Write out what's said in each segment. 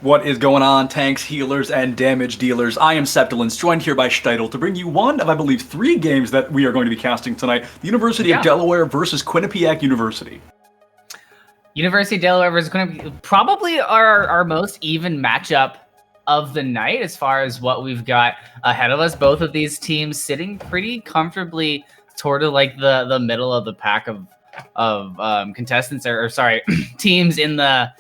What is going on, tanks, healers, and damage dealers? I am Septilins, joined here by Steitel to bring you one of, I believe, 3 games that we are going to be casting tonight. The University of Delaware versus Quinnipiac University. University of Delaware versus Quinnipiac, probably our most even matchup of the night as far as what we've got ahead of us. Both of these teams sitting pretty comfortably toward like the middle of the pack of contestants or sorry teams in the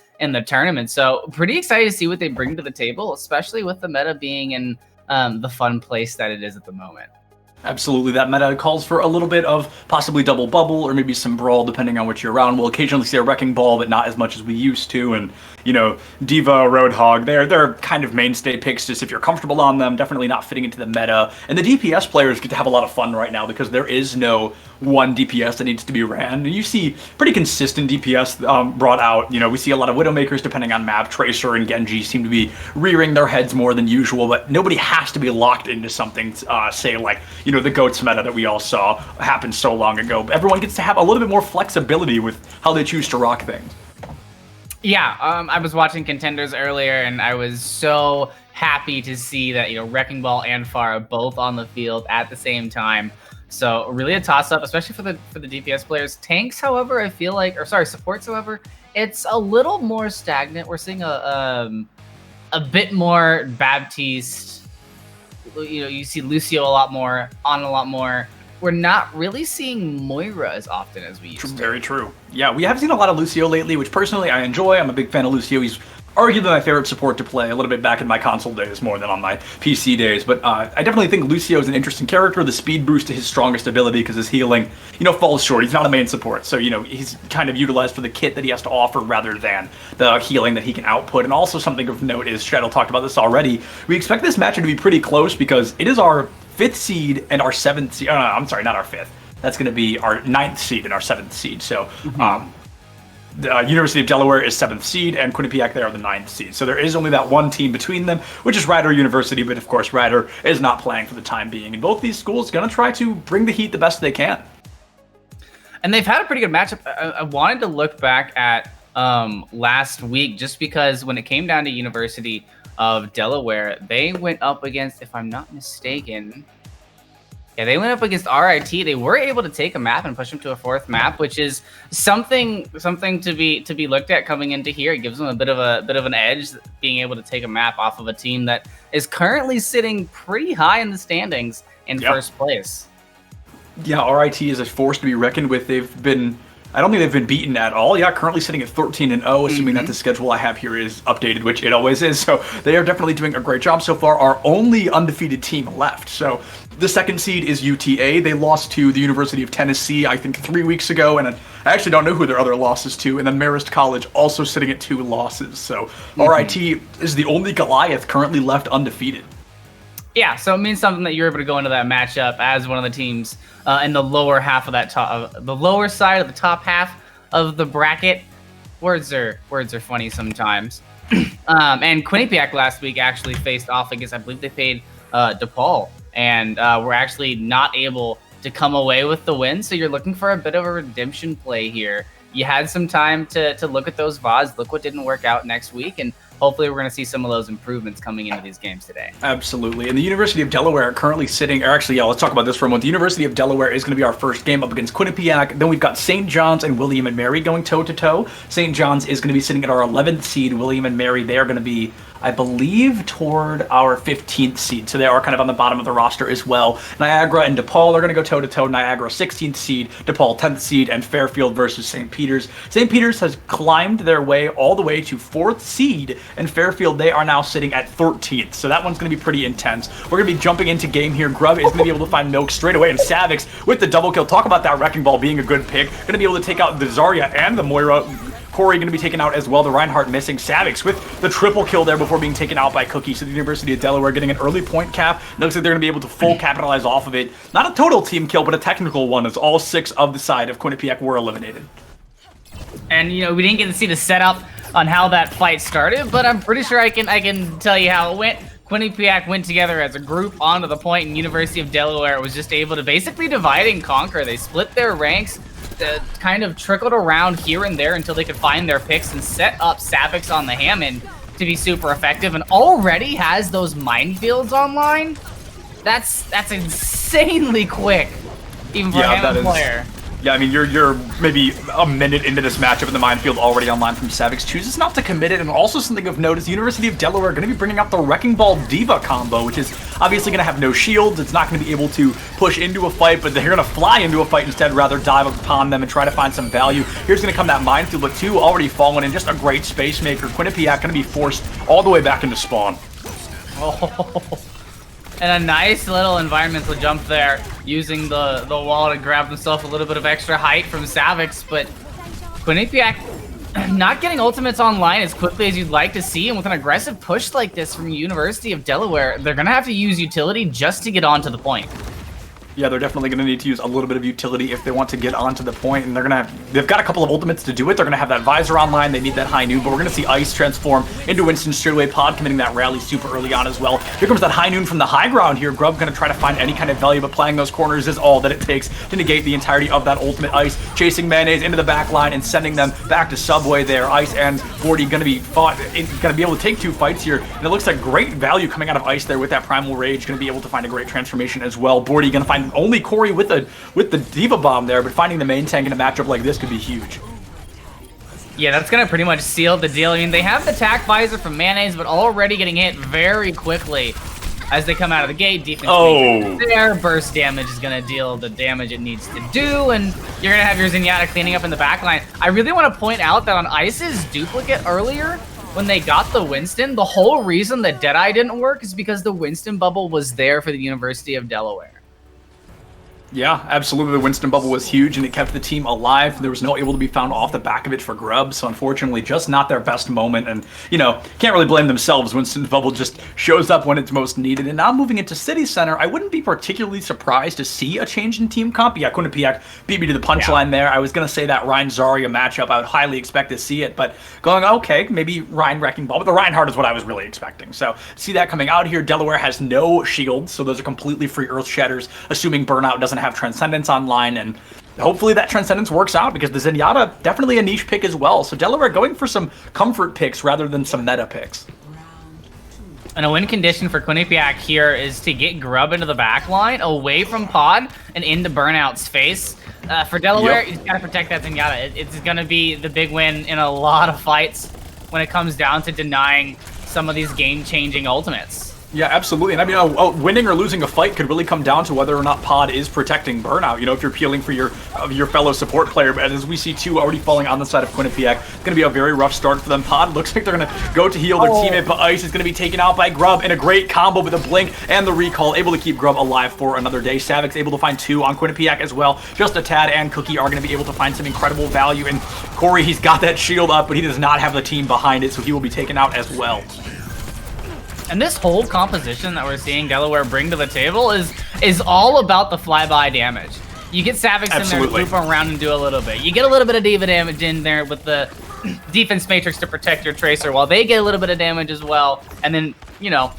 tournament. So pretty excited to see what they bring to the table, especially with the meta being in the fun place that it is at the moment. Absolutely, that meta calls for a little bit of possibly double bubble or maybe some brawl depending on what you're around. We'll occasionally see a wrecking ball, but not as much as we used to. And, you know, Diva, Roadhog, they're kind of mainstay picks just if you're comfortable on them, definitely not fitting into the meta. And the DPS players get to have a lot of fun right now because there is no one DPS that needs to be ran. And you see pretty consistent DPS brought out. You know, we see a lot of Widowmakers depending on map. Tracer and Genji seem to be rearing their heads more than usual, but nobody has to be locked into something, say like, you know, the GOATS meta that we all saw happen so long ago. Everyone gets to have a little bit more flexibility with how they choose to rock things. Yeah, I was watching Contenders earlier, and I was so happy to see that, you know, Wrecking Ball and Pharah both on the field at the same time. So really a toss-up, especially for the DPS players. Tanks, however, I feel like, or sorry, supports, however, it's a little more stagnant. We're seeing a bit more Baptiste. You know, you see Lucio a lot more, on a lot more. We're not really seeing Moira as often as we used to. Very true. Yeah, we have seen a lot of Lucio lately, which personally I enjoy. I'm a big fan of Lucio. He's arguably my favorite support to play, a little bit back in my console days more than on my PC days. But I definitely think Lucio is an interesting character. The speed boost to his strongest ability because his healing, you know, falls short. He's not a main support. So, you know, he's kind of utilized for the kit that he has to offer rather than the healing that he can output. And also something of note is, Shadow talked about this already, we expect this matchup to be pretty close because it is our 5th seed and our 7th seed. I'm sorry, not our 5th. That's going to be our 9th seed and our 7th seed. So, the University of Delaware is 7th seed, and Quinnipiac, they are the 9th seed. So there is only that one team between them, which is Rider University, but of course Rider is not playing for the time being. And both these schools are going to try to bring the heat the best they can. And they've had a pretty good matchup. I wanted to look back at last week, just because when it came down to University of Delaware, they went up against, if I'm not mistaken, yeah, they went up against RIT. They were able to take a map and push them to a 4th map, which is something to be looked at coming into here. It gives them a bit of an edge, being able to take a map off of a team that is currently sitting pretty high in the standings in first place. Yeah, RIT is a force to be reckoned with. I don't think they've been beaten at all. Yeah, currently sitting at 13-0, assuming that the schedule I have here is updated, which it always is. So they are definitely doing a great job so far. Our only undefeated team left. So the 2nd seed is UTA. They lost to the University of Tennessee, I think, 3 weeks ago. And I actually don't know who their other losses to. And then Marist College also sitting at 2 losses. So RIT is the only Goliath currently left undefeated. Yeah, so it means something that you're able to go into that matchup as one of the teams in the lower half of that the lower side of the top half of the bracket. Words are funny sometimes. And Quinnipiac last week actually faced off against, I believe they played DePaul, and were actually not able to come away with the win. So you're looking for a bit of a redemption play here. You had some time to look at those VODs, look what didn't work out next week, and hopefully we're going to see some of those improvements coming into these games today. Absolutely. And the University of Delaware are currently sitting, or actually, yeah, let's talk about this for a moment. The University of Delaware is going to be our first game up against Quinnipiac. Then we've got St. John's and William and Mary going toe-to-toe. St. John's is going to be sitting at our 11th seed. William and Mary, they are going to be, I believe, toward our 15th seed. So they are kind of on the bottom of the roster as well. Niagara and DePaul are going to go toe-to-toe. Niagara 16th seed, DePaul 10th seed, and Fairfield versus St. Peter's. St. Peter's has climbed their way all the way to 4th seed, and Fairfield, they are now sitting at 13th. So that one's going to be pretty intense. We're going to be jumping into game here. Grub is going to be able to find Milk straight away, and Savix with the double kill. Talk about that Wrecking Ball being a good pick. Going to be able to take out the Zarya and the Moira. Corey going to be taken out as well. The Reinhardt missing. Savix with the triple kill there before being taken out by Cookie. So the University of Delaware getting an early point cap. It looks like they're going to be able to full capitalize off of it. Not a total team kill, but a technical one, as all 6 of the side of Quinnipiac were eliminated. And, you know, we didn't get to see the setup on how that fight started, but I'm pretty sure I can tell you how it went. Quinnipiac went together as a group onto the point, and University of Delaware was just able to basically divide and conquer. They split their ranks, kind of trickled around here and there until they could find their picks and set up Savix on the Hammond to be super effective and already has those minefields online. That's insanely quick, even for a player. Yeah, I mean, you're maybe a minute into this matchup and the minefield already online from Savix. Chooses not to commit it, and also something of note is the University of Delaware going to be bringing out the Wrecking Ball Diva combo, which is obviously going to have no shields. It's not going to be able to push into a fight, but they're going to fly into a fight instead, rather dive upon them and try to find some value. Here's going to come that minefield, but two already fallen in. Just a great space maker. Quinnipiac going to be forced all the way back into spawn. Oh. And a nice little environmental jump there, using the wall to grab himself a little bit of extra height from Savix, but Quinnipiac not getting ultimates online as quickly as you'd like to see, and with an aggressive push like this from University of Delaware, they're going to have to use utility just to get onto the point. Yeah, they're definitely going to need to use a little bit of utility if they want to get onto the point, and they've got a couple of ultimates to do it. They're going to have that Visor online. They need that High Noon, but we're going to see Ice transform into Winston straightaway. Pod committing that rally super early on as well. Here comes that High Noon from the high ground here. Grub going to try to find any kind of value, but playing those corners is all that it takes to negate the entirety of that ultimate. Ice chasing Mayonnaise into the back line and sending them back to Subway there. Ice and Bordy going to be able to take two fights here, and it looks like great value coming out of Ice there with that Primal Rage. Going to be able to find a great transformation as well. Bordy going to find only Corey with the Diva Bomb there, but finding the main tank in a matchup like this could be huge. Yeah, that's going to pretty much seal the deal. I mean, they have the Tac Visor from Mayonnaise, but already getting hit very quickly as they come out of the gate. Defense there. Burst damage is going to deal the damage it needs to do, and you're going to have your Zenyatta cleaning up in the backline. I really want to point out that on Ice's duplicate earlier, when they got the Winston, the whole reason that Deadeye didn't work is because the Winston bubble was there for the University of Delaware. Yeah, absolutely. The Winston bubble was huge, and it kept the team alive. There was no able to be found off the back of it for Grub, so unfortunately, just not their best moment. And, you know, can't really blame themselves. Winston's bubble just shows up when it's most needed. And now moving into City Center, I wouldn't be particularly surprised to see a change in team comp. Yeah, Quinnipiac beat me to the punchline there. I was going to say that Ryan-Zarya matchup, I would highly expect to see it, but going, okay, maybe Ryan Wrecking Ball, but the Reinhardt is what I was really expecting. So, see that coming out here. Delaware has no shields, so those are completely free Earth Shatters, assuming Burnout doesn't have Transcendence online, and hopefully that Transcendence works out, because the Zenyatta, definitely a niche pick as well. So Delaware going for some comfort picks rather than some meta picks. And a win condition for Quinnipiac here is to get Grub into the back line, away from Pod, and into Burnout's face. For Delaware, you just gotta protect that Zenyatta. It's gonna be the big win in a lot of fights when it comes down to denying some of these game-changing ultimates. Yeah, absolutely. And I mean, winning or losing a fight could really come down to whether or not Pod is protecting Burnout. You know, if you're peeling for your fellow support player, but as we see two already falling on the side of Quinnipiac, it's going to be a very rough start for them. Pod looks like they're going to go to heal their teammate, but Ice is going to be taken out by Grub in a great combo with a blink and the recall, able to keep Grub alive for another day. Savix able to find two on Quinnipiac as well. Just a tad and Cookie are going to be able to find some incredible value. And Corey, he's got that shield up, but he does not have the team behind it, so he will be taken out as well. And this whole composition that we're seeing Delaware bring to the table is all about the flyby damage. You get Savix in there to loop around and do a little bit. You get a little bit of Diva damage in there with the defense matrix to protect your Tracer, while they get a little bit of damage as well. And then, you know,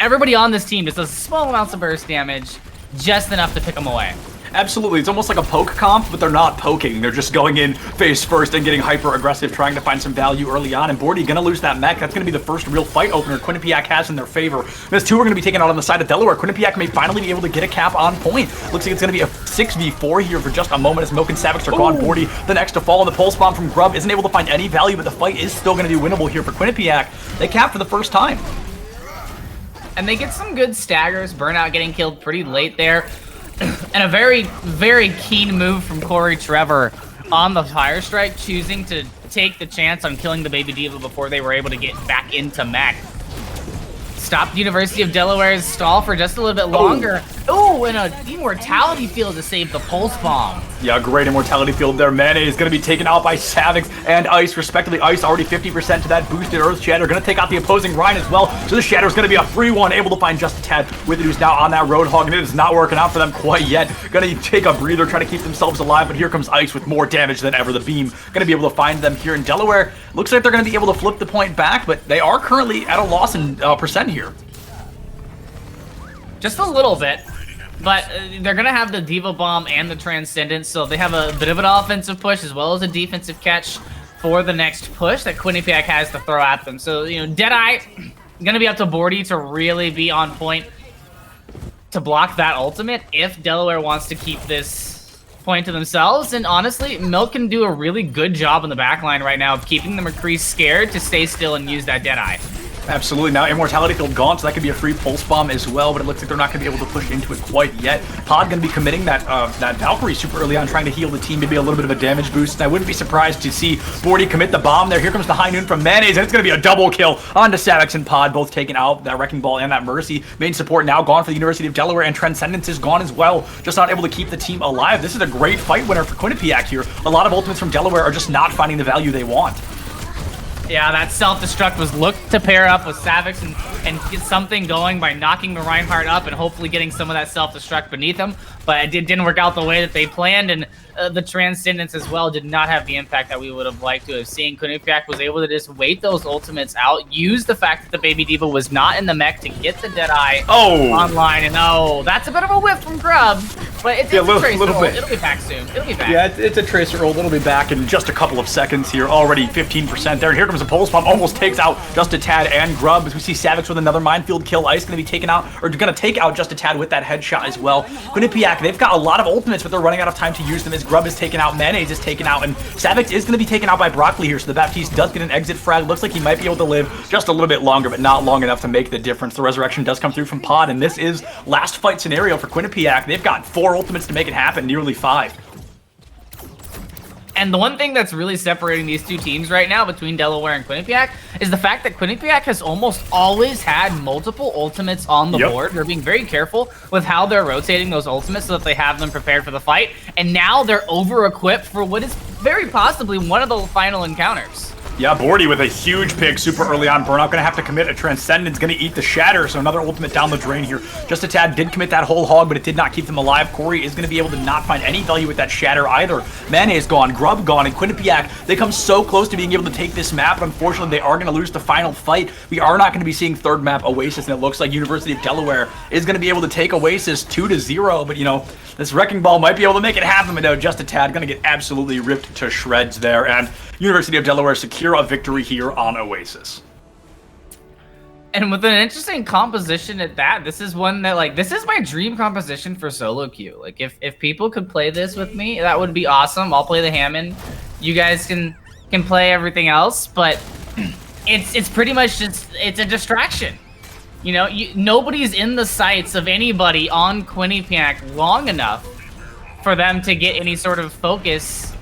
everybody on this team just does small amounts of burst damage, just enough to pick them away. Absolutely. It's almost like a poke comp, but they're not poking. They're just going in face first and getting hyper aggressive, trying to find some value early on. And Bordy gonna lose that mech. That's gonna be the first real fight opener Quinnipiac has in their favor. Those two are gonna be taken out on the side of Delaware. Quinnipiac may finally be able to get a cap on point. Looks like it's gonna be a 6v4 here for just a moment as Milk and Savix are gone. Bordy the next to fall, and the pulse bomb from Grub isn't able to find any value, but the fight is still gonna be winnable here for Quinnipiac. They cap for the first time. And they get some good staggers. Burnout getting killed pretty late there. And a very, very keen move from Corey Trevor on the Fire Strike, choosing to take the chance on killing the Baby Diva before they were able to get back into mech. Stopped University of Delaware's stall for just a little bit longer. Oh, and an Immortality Field to save the Pulse Bomb. Yeah, great Immortality Field there. Mayonnaise is going to be taken out by Savix and Ice, respectively. Ice already 50% to that boosted Earth Shatter. Going to take out the opposing Ryan as well. So the Shatter is going to be a free one, able to find just a tad with it, who's now on that Roadhog, and it is not working out for them quite yet. Going to take a breather, try to keep themselves alive, but here comes Ice with more damage than ever. The Beam going to be able to find them here in Delaware. Looks like they're going to be able to flip the point back, but they are currently at a loss in percent here. Just a little bit, but they're going to have the Diva Bomb and the Transcendence, so they have a bit of an offensive push as well as a defensive catch for the next push that Quinnipiac has to throw at them. So, Deadeye going to be up to Bordy to really be on point to block that ultimate if Delaware wants to keep this point to themselves. And honestly, Milk can do a really good job in the backline right now of keeping the McCree scared to stay still and use that Deadeye. Absolutely. Now Immortality Field gone, so that could be a free pulse bomb as well, but it looks like they're not going to be able to push into it quite yet. Pod going to be committing that Valkyrie super early on, trying to heal the team, maybe a little bit of a damage boost. And I wouldn't be surprised to see Bordy commit the bomb there. Here comes the high noon from Mayonnaise, and it's going to be a double kill onto Savix and Pod, both taking out that Wrecking Ball and that Mercy. Main support now gone for the University of Delaware, and Transcendence is gone as well, just not able to keep the team alive. This is a great fight winner for Quinnipiac here. A lot of ultimates from Delaware are just not finding the value they want. Yeah, that self-destruct was looked to pair up with Savix and get something going by knocking the Reinhardt up and hopefully getting some of that self-destruct beneath him. But it didn't work out the way that they planned, and the Transcendence as well did not have the impact that we would have liked to have seen. Quinnipiac was able to just wait those ultimates out, use the fact that the Baby Diva was not in the mech to get the Deadeye online, and that's a bit of a whiff from Grub. But it's a tracer ult. It'll be back soon. It'll be back. Yeah, it's a tracer ult. It'll be back in just a couple of seconds here. Already 15% there. And here comes a pulse bomb. Almost takes out Just a Tad and Grub. As we see Savix with another minefield kill. Ice going to be taken out, or going to take out Just a Tad with that headshot as well. Quinnipiac, they've got a lot of ultimates, but they're running out of time to use them as Grub is taken out, Mayonnaise is taken out, and Savix is going to be taken out by Broccoli here. So the Baptiste does get an exit frag. Looks like he might be able to live just a little bit longer, but not long enough to make the difference. The resurrection does come through from Pod, and this is last fight scenario for Quinnipiac. They've got 4 ultimates to make it happen, nearly 5. And the one thing that's really separating these two teams right now between Delaware and Quinnipiac is the fact that Quinnipiac has almost always had multiple ultimates on the board. They're being very careful with how they're rotating those ultimates so that they have them prepared for the fight. And now they're over-equipped for what is very possibly one of the final encounters. Yeah, Bordy with a huge pick super early on. Burnout going to have to commit a Transcendence, going to eat the Shatter, so another ultimate down the drain here. Just a Tad did commit that whole hog, but it did not keep them alive. Corey is going to be able to not find any value with that Shatter either. Mayonnaise gone, Grub gone, and Quinnipiac, they come so close to being able to take this map, but unfortunately they are going to lose the final fight. We are not going to be seeing third map Oasis, and it looks like University of Delaware is going to be able to take Oasis 2-0, but this Wrecking Ball might be able to make it happen, but no, Just a Tad going to get absolutely ripped to shreds there, and University of Delaware secure a victory here on Oasis. And with an interesting composition at that, this is one that, this is my dream composition for solo queue. Like, if people could play this with me, that would be awesome. I'll play the Hammond. You guys can play everything else, but it's pretty much just, it's a distraction. Nobody's in the sights of anybody on Quinnipiac long enough for them to get any sort of focus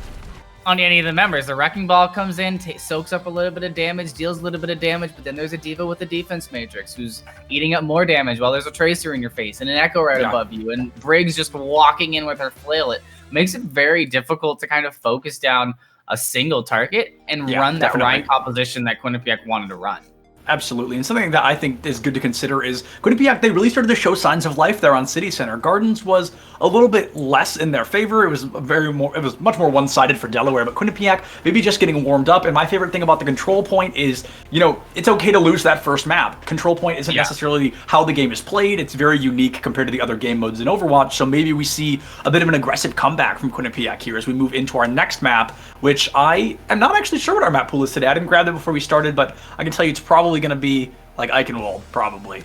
on any of the members. The Wrecking Ball comes in, soaks up a little bit of damage, deals a little bit of damage, but then there's a Diva with a defense matrix who's eating up more damage while there's a Tracer in your face and an Echo right above you, and Briggs just walking in with her flail. It makes it very difficult to kind of focus down a single target and run that Ryan composition that Quinnipiac wanted to run. Absolutely, and something that I think is good to consider is Quinnipiac, they really started to show signs of life there on City Center. Gardens was a little bit less in their favor. It was much more one-sided for Delaware, but Quinnipiac maybe just getting warmed up. And my favorite thing about the control point is, it's okay to lose that first map. Control point isn't necessarily how the game is played. It's very unique compared to the other game modes in Overwatch, so maybe we see a bit of an aggressive comeback from Quinnipiac here as we move into our next map, which I am not actually sure what our map pool is today. I didn't grab it before we started, but I can tell you it's probably going to be like Eichenwald, probably.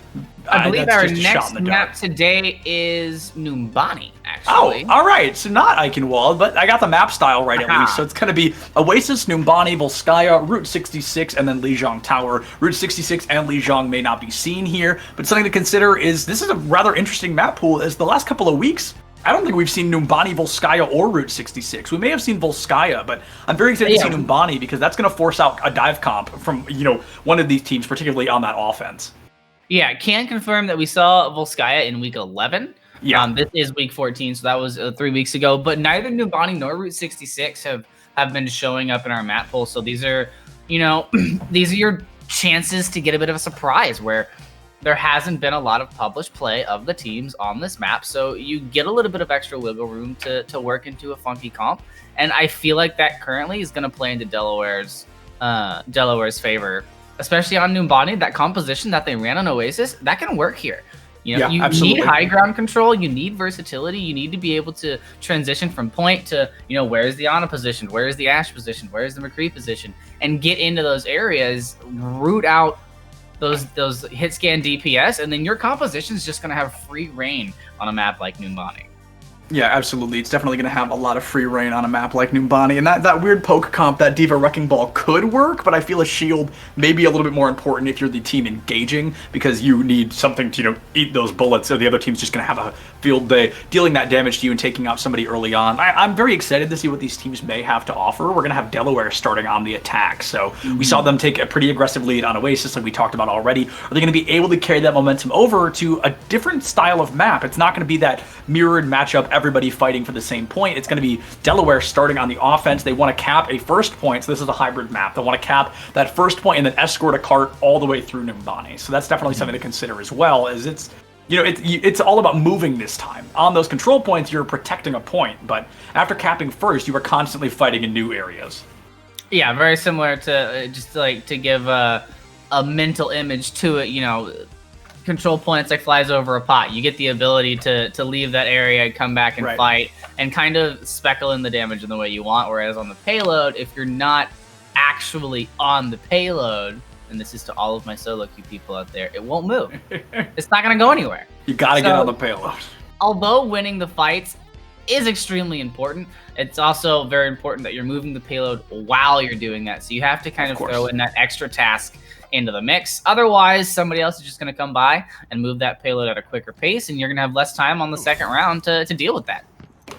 I believe our next map today is Numbani, actually. Oh, all right. So not Eichenwald, but I got the map style right at least. So it's going to be Oasis, Numbani, Volskaya, Route 66, and then Lijiang Tower. Route 66 and Lijiang may not be seen here, but something to consider is this is a rather interesting map pool as the last couple of weeks, I don't think we've seen Numbani, Volskaya, or Route 66. We may have seen Volskaya, but I'm very excited to see Numbani because that's going to force out a dive comp from, one of these teams, particularly on that offense. Yeah, can confirm that we saw Volskaya in week 11. Yeah. This is week 14, so that was 3 weeks ago. But neither Numbani nor Route 66 have been showing up in our map pool. So these are, these are your chances to get a bit of a surprise where there hasn't been a lot of published play of the teams on this map, so you get a little bit of extra wiggle room to work into a funky comp, and I feel like that currently is going to play into Delaware's favor, especially on Numbani. That composition that they ran on Oasis, that can work here. You know, Yeah, you absolutely. need high ground control, you need versatility, you need to be able to transition from point to, you know, where's the Ana position, where's the Ashe position, where's the McCree position, and get into those areas, root out those hit scan DPS, and then your composition is just going to have free reign on a map like Numbani. Yeah, absolutely. It's definitely going to have a lot of free reign on a map like Numbani. And that weird poke comp, that D.Va Wrecking Ball could work, but I feel a shield may be a little bit more important if you're the team engaging, because you need something to, you know, eat those bullets, so the other team's just going to have a field day dealing that damage to you and taking out somebody early on. I'm very excited to see what these teams may have to offer. We're going to have Delaware starting on the attack, so we saw them take a pretty aggressive lead on Oasis, like we talked about already. Are they going to be able to carry that momentum over to a different style of map? It's not going to be that mirrored matchup, everybody fighting for the same point. It's going to be Delaware starting on the offense. They want to cap a first point, so this is a hybrid map. They want to cap that first point and then escort a cart all the way through Numbani. So that's definitely something to consider as well, as it's, you know, it's all about moving this time. On those control points, you're protecting a point, but after capping first, you are constantly fighting in new areas. Yeah, very similar to just like to give a mental image to it, you know, control points like flies over a pot. You get the ability to leave that area, come back and fight, and kind of speckle in the damage in the way you want. Whereas on the payload, if you're not actually on the payload, and this is to all of my solo queue people out there, it won't move. It's not going to go anywhere. You got to get on the payload. Although winning the fights is extremely important, it's also very important that you're moving the payload while you're doing that. So you have to kind of throw in that extra task into the mix. Otherwise, somebody else is just going to come by and move that payload at a quicker pace, and you're going to have less time on the second round to deal with that.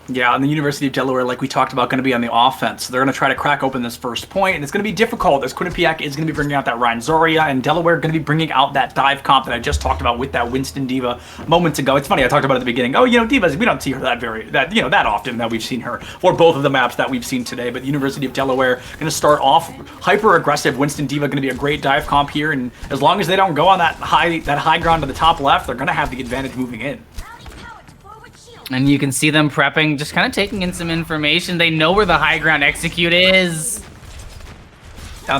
Yeah, and the University of Delaware, like we talked about, going to be on the offense. So they're going to try to crack open this first point, and it's going to be difficult as Quinnipiac is going to be bringing out that Rein Zarya, and Delaware going to be bringing out that dive comp that I just talked about with that Winston D.Va moments ago. It's funny, I talked about at the beginning, oh, you know, D.Va's, we don't see her that often that we've seen her for both of the maps that we've seen today, but the University of Delaware going to start off hyper-aggressive. Winston D.Va going to be a great dive comp here, and as long as they don't go on that high ground to the top left, they're going to have the advantage moving in. And you can see them prepping, just kind of taking in some information. They know where the high ground execute is.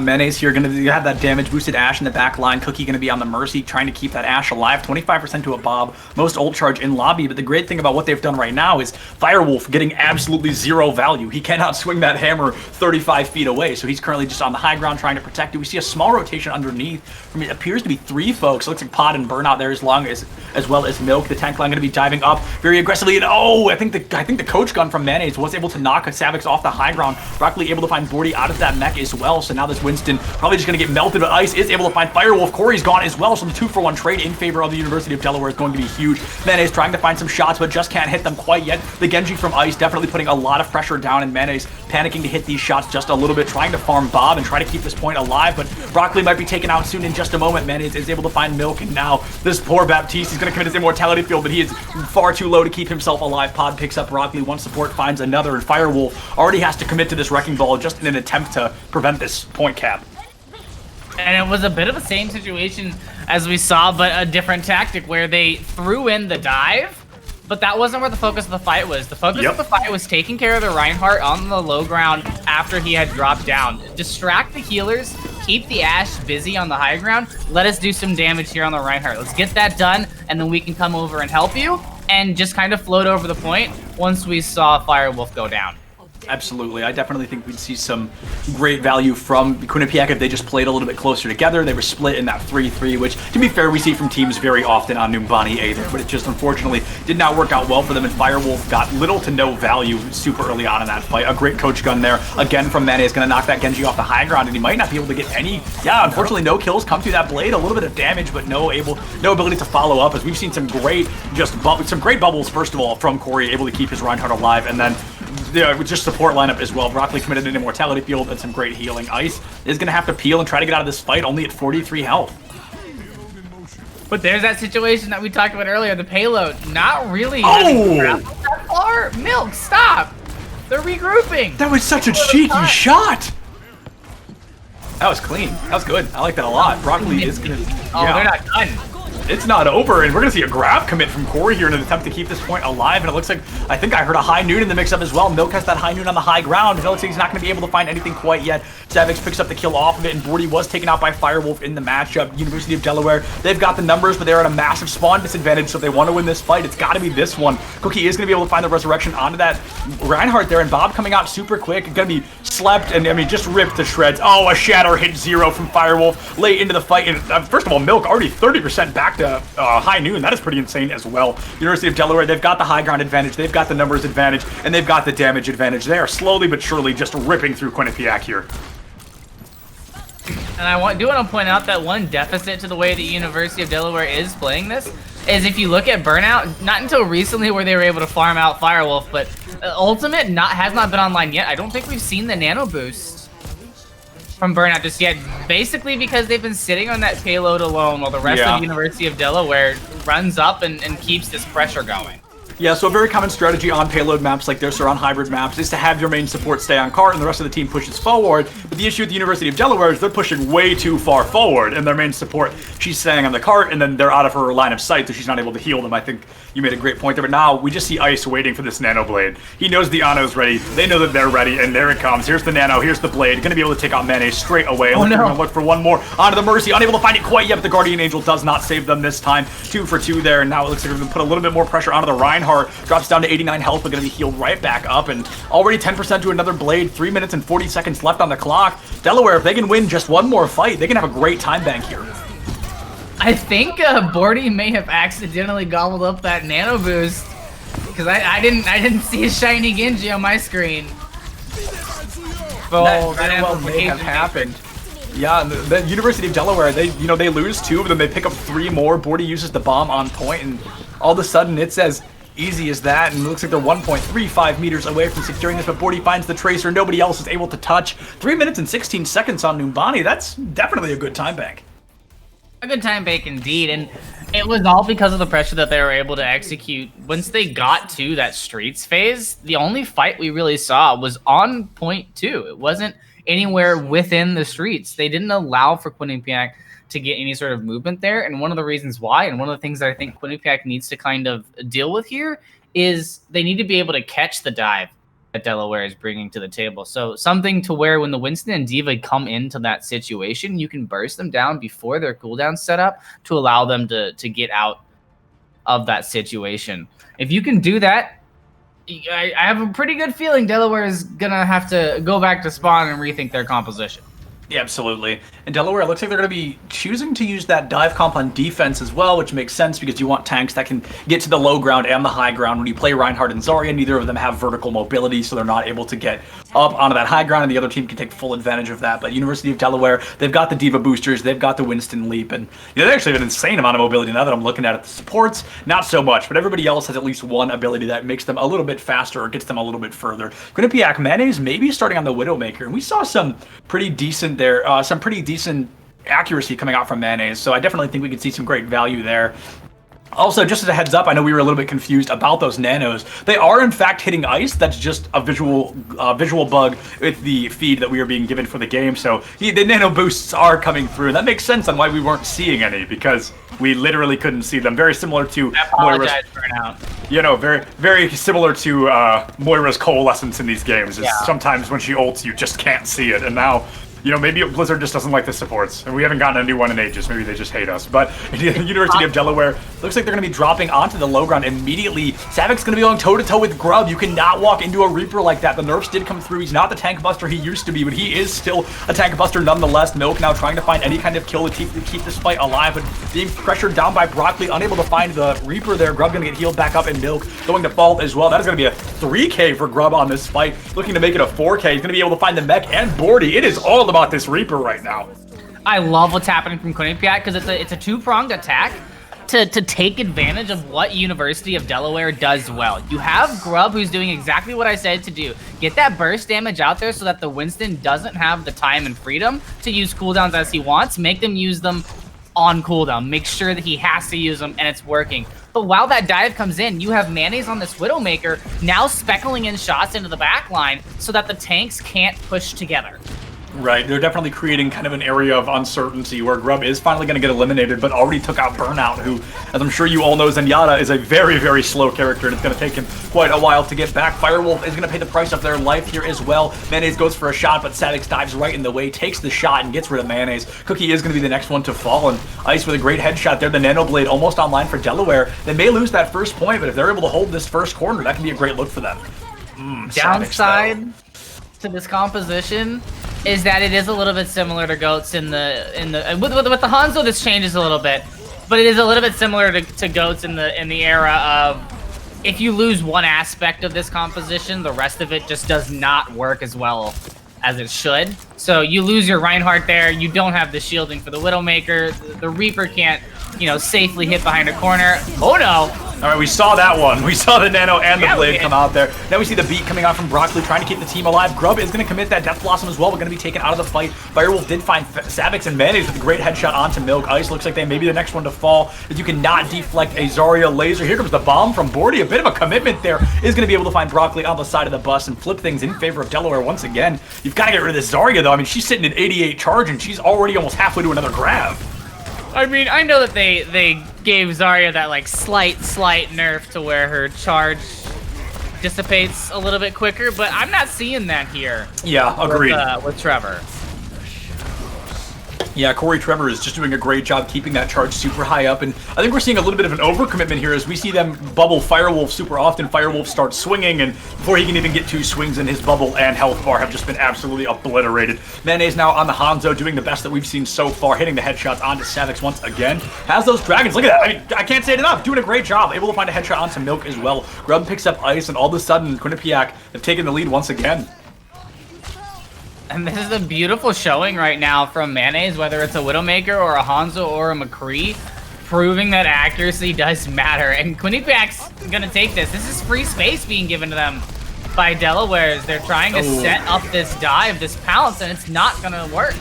Menes here going to have that damage boosted Ashe in the back line. Cookie going to be on the Mercy, trying to keep that Ashe alive. 25% to a Bob, most ult charge in lobby. But the great thing about what they've done right now is Firewolf getting absolutely zero value. He cannot swing that hammer 35 feet away, so he's currently just on the high ground trying to protect it. We see a small rotation underneath from it appears to be 3 folks. It looks like Pod and Burnout there as well as Milk. The tank line going to be diving up very aggressively. And oh, I think the coach gun from Mayonnaise was able to knock Savix off the high ground. Rock Lee able to find Bordy out of that mech as well. So now this Winston probably just going to get melted, but Ice is able to find Firewolf. Corey's gone as well, so the 2-for-1 trade in favor of the University of Delaware is going to be huge. Mayonnaise trying to find some shots, but just can't hit them quite yet. The Genji from Ice definitely putting a lot of pressure down, and Mayonnaise panicking to hit these shots just a little bit, trying to farm Bob and try to keep this point alive, but Broccoli might be taken out soon in just a moment. Mayonnaise is able to find Milk, and now this poor Baptiste, he's going to commit his immortality field, but he is far too low to keep himself alive. Pod picks up Broccoli, one support finds another, and Firewolf already has to commit to this Wrecking Ball just in an attempt to prevent this point cap. And it was a bit of the same situation as we saw, but a different tactic where they threw in the dive, but that wasn't where the focus of the fight was. The focus of the fight was taking care of the Reinhardt on the low ground after he had dropped down. Distract the healers, keep the Ashe busy on the high ground, let us do some damage here on the Reinhardt. Let's get that done, and then we can come over and help you, and just kind of float over the point once we saw Firewolf go down. Absolutely. I definitely think we'd see some great value from Quinnipiac if they just played a little bit closer together. They were split in that 3-3, which, to be fair, we see from teams very often on Numbani either, but it just unfortunately did not work out well for them, and Firewolf got little to no value super early on in that fight. A great coach gun there, again, from Mane is going to knock that Genji off the high ground, and he might not be able to get any, unfortunately, no kills come through that blade, a little bit of damage, but no ability to follow up, as we've seen some great, some great bubbles, first of all, from Corey, able to keep his Reinhardt alive, and then with just support lineup as well. Broccoli committed an immortality field and some great healing. Ice is going to have to peel and try to get out of this fight, only at 43 health. But there's that situation that we talked about earlier, the payload. Not really having traveled that far. Milk, stop! They're regrouping. That was such a cheeky shot! That was clean. That was good. I like that a lot. Broccoli is going to... Oh, they're not done. it's not over, and we're going to see a grab commit from Corey here in an attempt to keep this point alive, and it looks like, I think I heard a high noon in the mix-up as well. Milk has that high noon on the high ground, and it looks like he's not going to be able to find anything quite yet. Savix picks up the kill off of it, and Bordy was taken out by Firewolf in the matchup. University of Delaware, they've got the numbers, but they're at a massive spawn disadvantage, so if they want to win this fight, it's got to be this one. Cookie is going to be able to find the resurrection onto that Reinhardt there, and Bob coming out super quick, going to be slept, and I mean, just ripped to shreds. Oh, a shatter hit 0 from Firewolf late into the fight, and first of all, Milk already 30% back to high noon. That is pretty insane as well. University of Delaware, they've got the high ground advantage, they've got the numbers advantage, and they've got the damage advantage. They are slowly but surely just ripping through Quinnipiac here. And I do want to point out that one deficit to the way the University of Delaware is playing this is if you look at Burnout, not until recently where they were able to farm out Firewolf, but Ultimate has not been online yet. I don't think we've seen the nano boost from Burnout just yet, basically because they've been sitting on that payload alone while the rest of the University of Delaware runs up and keeps this pressure going. Yeah, so a very common strategy on payload maps like this or on hybrid maps is to have your main support stay on cart and the rest of the team pushes forward. But the issue with the University of Delaware is they're pushing way too far forward, and their main support, she's staying on the cart, and then they're out of her line of sight, so she's not able to heal them. I think you made a great point there, but now we just see Ice waiting for this Nano Blade. He knows the Ano's ready, they know that they're ready, and there it comes. Here's the Nano, here's the Blade, gonna be able to take out Mayonnaise straight away. Oh, no. Gonna look for one more onto the Mercy, unable to find it quite yet, but the Guardian Angel does not save them this time. 2 for 2 there, and now it looks like we're gonna put a little bit more pressure onto the Reinhardt. Drops down to 89 health, but gonna be healed right back up, and already 10% to another Blade. 3 minutes and 40 seconds left on the clock. Delaware, if they can win just one more fight, they can have a great time bank here. I think Bordy may have accidentally gobbled up that nano boost because I didn't see a shiny Genji on my screen. Oh, that well may have happened. Yeah, the University of Delaware, they lose 2, but then they pick up 3 more. Bordy uses the bomb on point, and all of a sudden it's as easy as that, and it looks like they're 1.35 meters away from securing this, but Bordy finds the Tracer. Nobody else is able to touch. 3 minutes and 16 seconds on Numbani. That's definitely a good time bank. A good time bank indeed, and it was all because of the pressure that they were able to execute. Once they got to that streets phase, the only fight we really saw was on point 2. It wasn't anywhere within the streets. They didn't allow for Quinnipiac to get any sort of movement there, and one of the reasons why, and one of the things that I think Quinnipiac needs to kind of deal with here, is they need to be able to catch the dive that Delaware is bringing to the table. So something to where when the Winston and D.Va come into that situation, you can burst them down before their cooldown set up to allow them to get out of that situation. If you can do that, I have a pretty good feeling Delaware is gonna have to go back to spawn and rethink their composition. Yeah, absolutely. And Delaware, it looks like they're going to be choosing to use that dive comp on defense as well, which makes sense because you want tanks that can get to the low ground and the high ground. When you play Reinhardt and Zarya, neither of them have vertical mobility, so they're not able to get up onto that high ground, and the other team can take full advantage of that. But University of Delaware, they've got the D.Va boosters, they've got the Winston Leap, and they actually have an insane amount of mobility now that I'm looking at it. The supports, not so much, but everybody else has at least one ability that makes them a little bit faster or gets them a little bit further. Quinnipiac, Mayonnaise maybe starting on the Widowmaker, and we saw some pretty decent there, some pretty decent accuracy coming out from Mayonnaise, so I definitely think we could see some great value there. Also, just as a heads up, I know we were a little bit confused about those nanos. They are in fact hitting ice. That's just a visual bug with the feed that we are being given for the game. So the nano boosts are coming through, and that makes sense on why we weren't seeing any, because we literally couldn't see them. Very similar to Moira's, very, very similar to Moira's coalescence in these games. Is sometimes when she ults, you just can't see it, and now, maybe Blizzard just doesn't like the supports, and we haven't gotten a new one in ages. Maybe they just hate us. But University of Delaware looks like they're going to be dropping onto the low ground immediately. Savic's going to be going toe-to-toe with Grub. You cannot walk into a Reaper like that. The nerfs did come through. He's not the tank buster he used to be, but he is still a tank buster nonetheless. Milk now trying to find any kind of kill to keep this fight alive, but being pressured down by Broccoli, unable to find the Reaper there. Grub going to get healed back up, and Milk going to fall as well. That is going to be a 3K for Grub on this fight. Looking to make it a 4K. He's going to be able to find the mech and Bordy. It is all about this Reaper right now. I love what's happening from Quinnipiac because it's a two-pronged attack to take advantage of what University of Delaware does well. You have Grub, who's doing exactly what I said to do. Get that burst damage out there so that the Winston doesn't have the time and freedom to use cooldowns as he wants. Make them use them on cooldown. Make sure that he has to use them and it's working. But while that dive comes in, you have Mayonnaise on this Widowmaker now speckling in shots into the back line so that the tanks can't push together. Right, they're definitely creating kind of an area of uncertainty where Grub is finally going to get eliminated, but already took out Burnout, who, as I'm sure you all know, Zenyatta is a very, very slow character, and it's going to take him quite a while to get back. Firewolf is going to pay the price of their life here as well. Mayonnaise goes for a shot, but Sadix dives right in the way, takes the shot, and gets rid of Mayonnaise. Cookie is going to be the next one to fall, and Ice with a great headshot there. The Nano Blade almost online for Delaware. They may lose that first point, but if they're able to hold this first corner, that can be a great look for them. Downside to this composition is that it is a little bit similar to Goats with the Hanzo. This changes a little bit, but it is a little bit similar to Goats in the era of if you lose one aspect of this composition, the rest of it just does not work as well as it should. So you lose your Reinhardt there. You don't have the shielding for the Widowmaker. The Reaper can't, safely hit behind a corner. Oh no! All right, we saw that one. We saw the Nano and the Blade come out there. Now we see the beat coming out from Broccoli, trying to keep the team alive. Grub is going to commit that Death Blossom as well. We're going to be taken out of the fight. Firewolf did find Savix and Mayonnaise with a great headshot onto Milk. Ice looks like they may be the next one to fall, as you cannot deflect a Zarya laser. Here comes the bomb from Bordy. A bit of a commitment there. Is going to be able to find Broccoli on the side of the bus and flip things in favor of Delaware once again. You've got to get rid of this Zarya, though. I mean, she's sitting at 88 charge, and she's already almost halfway to another grab. I mean, I know that they gave Zarya that like slight nerf to where her charge dissipates a little bit quicker, but I'm not seeing that here. Yeah, agreed. With Trevor. Yeah, Corey Trevor is just doing a great job keeping that charge super high up, and I think we're seeing a little bit of an overcommitment here as we see them bubble Firewolf super often. Firewolf starts swinging, and before he can even get two swings in, his bubble and health bar have just been absolutely obliterated. Mayonnaise now on the Hanzo, doing the best that we've seen so far, hitting the headshots onto Savix once again. Has those dragons, look at that, I mean, I can't say it enough, doing a great job, able to find a headshot onto Milk as well. Grub picks up Ice, and all of a sudden, Quinnipiac have taken the lead once again. And this is a beautiful showing right now from Mayonnaise, whether it's a Widowmaker or a Hanzo or a McCree, proving that accuracy does matter. And Quinnipiac's gonna take this. This is free space being given to them by Delaware's. They're trying to set up this dive, this pounce, and it's not gonna work.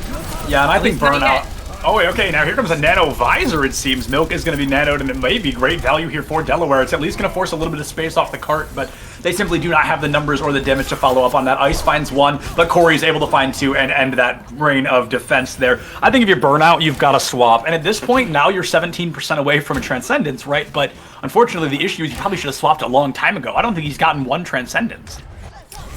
Yeah, and I think Burnout... Oh, okay, now here comes a Nano Visor, it seems. Milk is going to be nanoed, and it may be great value here for Delaware. It's at least going to force a little bit of space off the cart, but they simply do not have the numbers or the damage to follow up on that. Ice finds one, but Corey's able to find two and end that reign of defense there. I think if you're Burnout, you've got to swap. And at this point, now you're 17% away from a Transcendence, right? But unfortunately, the issue is you probably should have swapped a long time ago. I don't think he's gotten one Transcendence.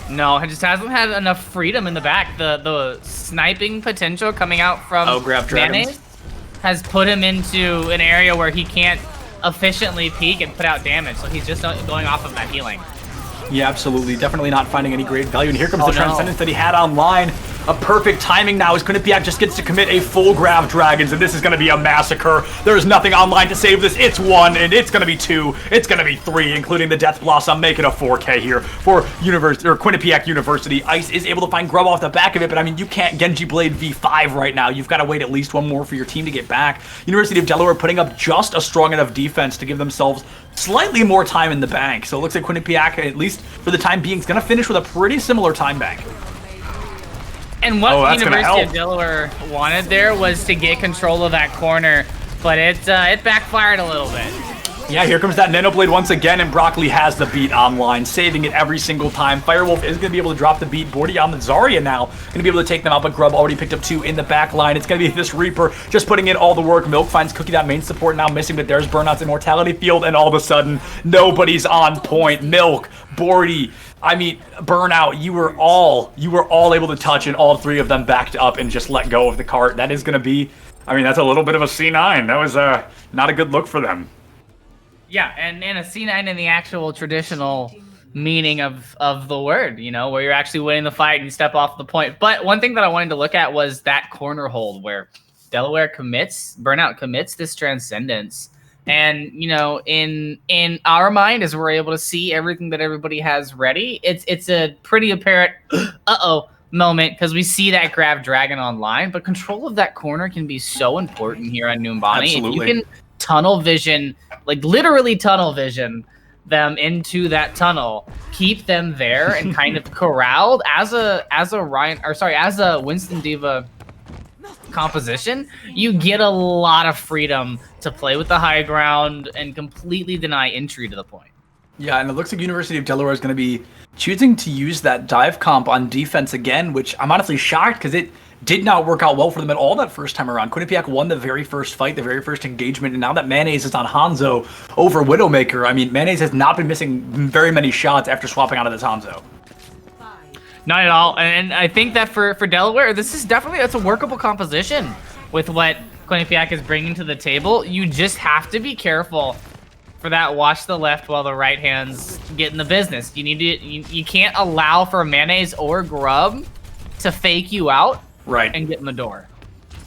No, he just hasn't had enough freedom in the back. The sniping potential coming out from Mayonnaise has put him into an area where he can't efficiently peek and put out damage. So he's just going off of that healing. Yeah, absolutely. Definitely not finding any great value. And here comes the Transcendence that he had online. A perfect timing now as Quinnipiac just gets to commit a full grab Dragons, and this is going to be a massacre. There's nothing online to save this. It's one, and it's going to be two. It's going to be three, including the Death Blossom, making a 4K here for Quinnipiac University. Ice is able to find Grub off the back of it, but I mean, you can't Genji Blade V5 right now. You've got to wait at least one more for your team to get back. University of Delaware putting up just a strong enough defense to give themselves slightly more time in the bank. So it looks like Quinnipiac, at least for the time being, is going to finish with a pretty similar time bank. And what University of Delaware wanted there was to get control of that corner, but it backfired a little bit. Yeah, here comes that Nano Blade once again, and Broccoli has the beat online, saving it every single time. Firewolf is going to be able to drop the beat. Bordy on the Zarya now, going to be able to take them out, but Grub already picked up two in the back line. It's going to be this Reaper just putting in all the work. Milk finds Cookie, that main support now missing, but there's Burnout's Immortality Field, and all of a sudden, nobody's on point. Milk, Bordy, I mean, Burnout, you were all able to touch, and all three of them backed up and just let go of the cart. That is going to be, I mean, that's a little bit of a C9. That was not a good look for them. Yeah, and a C9 in the actual traditional meaning of the word, you know, where you're actually winning the fight and you step off the point. But one thing that I wanted to look at was that corner hold where Burnout commits this Transcendence. And, you know, in our mind, as we're able to see everything that everybody has ready, it's a pretty apparent moment because we see that grab Dragon online. But control of that corner can be so important here on Numbani. If you can tunnel vision, like literally tunnel vision them into that tunnel, keep them there and kind of corralled as a Winston Diva composition, you get a lot of freedom to play with the high ground and completely deny entry to the point. Yeah, and it looks like University of Delaware is going to be choosing to use that dive comp on defense again, which I'm honestly shocked because it did not work out well for them at all that first time around. Quinnipiac won the very first fight, the very first engagement, and now that Mayonnaise is on Hanzo over Widowmaker, I mean, Mayonnaise has not been missing very many shots after swapping out of this Hanzo. Not at all, and I think that for Delaware, this is definitely, it's a workable composition with what Quinnipiac is bringing to the table. You just have to be careful for that watch the left while the right hand's getting the business. You need to, you can't allow for Mayonnaise or Grub to fake you out and get in the door.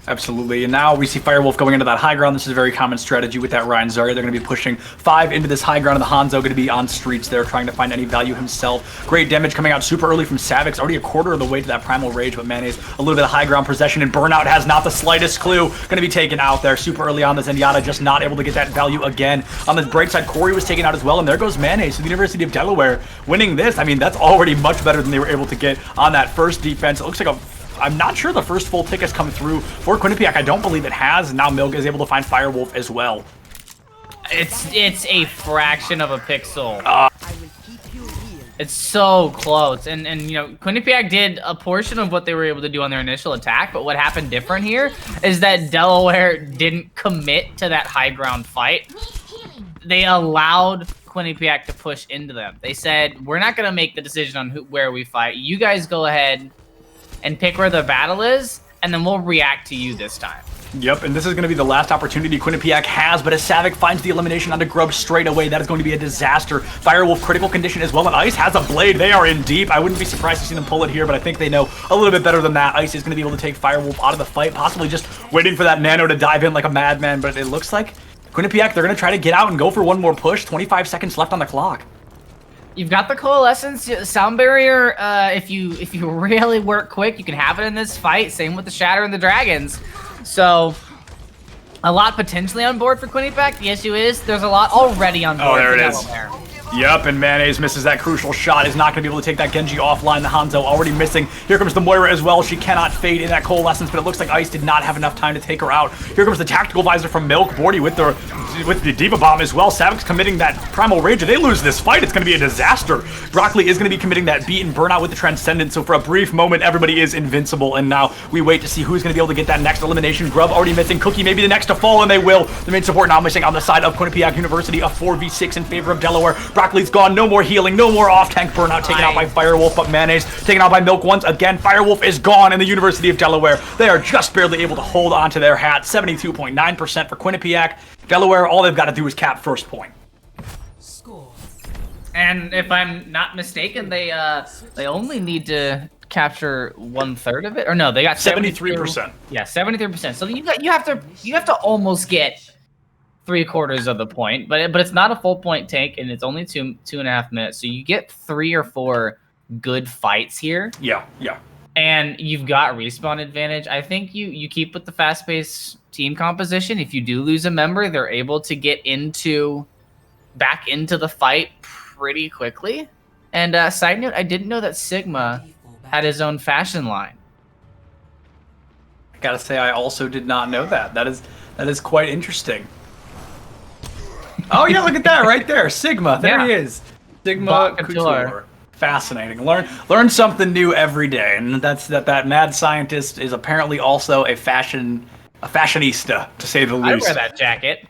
Absolutely, and now we see Firewolf going into that high ground. This is a very common strategy with that Ryan Zarya. They're going to be pushing 5 into this high ground, and the Hanzo going to be on streets there trying to find any value himself. Great damage coming out super early from Savix, already a quarter of the way to that Primal Rage, but Mayonnaise a little bit of high ground possession, and Burnout has not the slightest clue. Going to be taken out there super early on. The Zenyatta just not able to get that value again. On the break side, Corey was taken out as well, and there goes Mayonnaise. So the University of Delaware winning this. I mean, that's already much better than they were able to get on that first defense. It looks like I'm not sure the first full tick has come through for Quinnipiac. I don't believe it has. Now Milk is able to find Firewolf as well. It's a fraction of a pixel. It's so close. And you know, Quinnipiac did a portion of what they were able to do on their initial attack, but what happened different here is that Delaware didn't commit to that high ground fight. They allowed Quinnipiac to push into them. They said, we're not going to make the decision on where we fight. You guys go ahead and pick where the battle is, and then we'll react to you this time. Yep, and this is going to be the last opportunity Quinnipiac has, but as Savic finds the elimination onto Grub straight away, that is going to be a disaster. Firewolf critical condition as well, and Ice has a blade. They are in deep. I wouldn't be surprised to see them pull it here, but I think they know a little bit better than that. Ice is going to be able to take Firewolf out of the fight, possibly just waiting for that Nano to dive in like a madman, but it looks like Quinnipiac, they're going to try to get out and go for one more push. 25 seconds left on the clock. You've got the Coalescence sound barrier. If you really work quick, you can have it in this fight. Same with the Shatter and the Dragons. So a lot potentially on board for Quinnipiac. The issue is there's a lot already on board. Oh, there it is. Yep, and Mayonnaise misses that crucial shot. Is not going to be able to take that Genji offline. The Hanzo already missing. Here comes the Moira as well. She cannot fade in that Coalescence, but it looks like Ice did not have enough time to take her out. Here comes the Tactical Visor from Milk. Bordy with the Diva Bomb as well. Savic's committing that Primal Rage. If they lose this fight, it's going to be a disaster. Broccoli is going to be committing that beat and Burnout with the Transcendent, so for a brief moment, everybody is invincible, and now we wait to see who's going to be able to get that next elimination. Grub already missing. Cookie maybe the next to fall, and they will. The main support now missing on the side of Quinnipiac University. A 4v6 in favor of Delaware. Broccoli's gone. No more healing. No more off-tank Burnout taken out by Firewolf, but Mayonnaise taken out by Milk once again. Firewolf is gone, and the University of Delaware, they are just barely able to hold on to their hat. 72.9% for Quinnipiac. Delaware, all they've got to do is cap first point. And if I'm not mistaken, they only need to capture 1/3 of it, or no, they got 73%. Yeah, 73%. So you have to almost get 3/4 of the point, but it's not a full point tank, and it's only 2.5 minutes. So you get 3 or 4 good fights here. Yeah. And you've got respawn advantage. I think you keep with the fast-paced team composition. If you do lose a member, they're able to get back into the fight pretty quickly. And side note, I didn't know that Sigma had his own fashion line. I gotta say, I also did not know that. That is quite interesting. Oh yeah, look at that right there, Sigma. There he is, Sigma Couture. Fascinating. Learn something new every day, and that's that mad scientist is apparently also a fashionista, to say the least. I wear that jacket.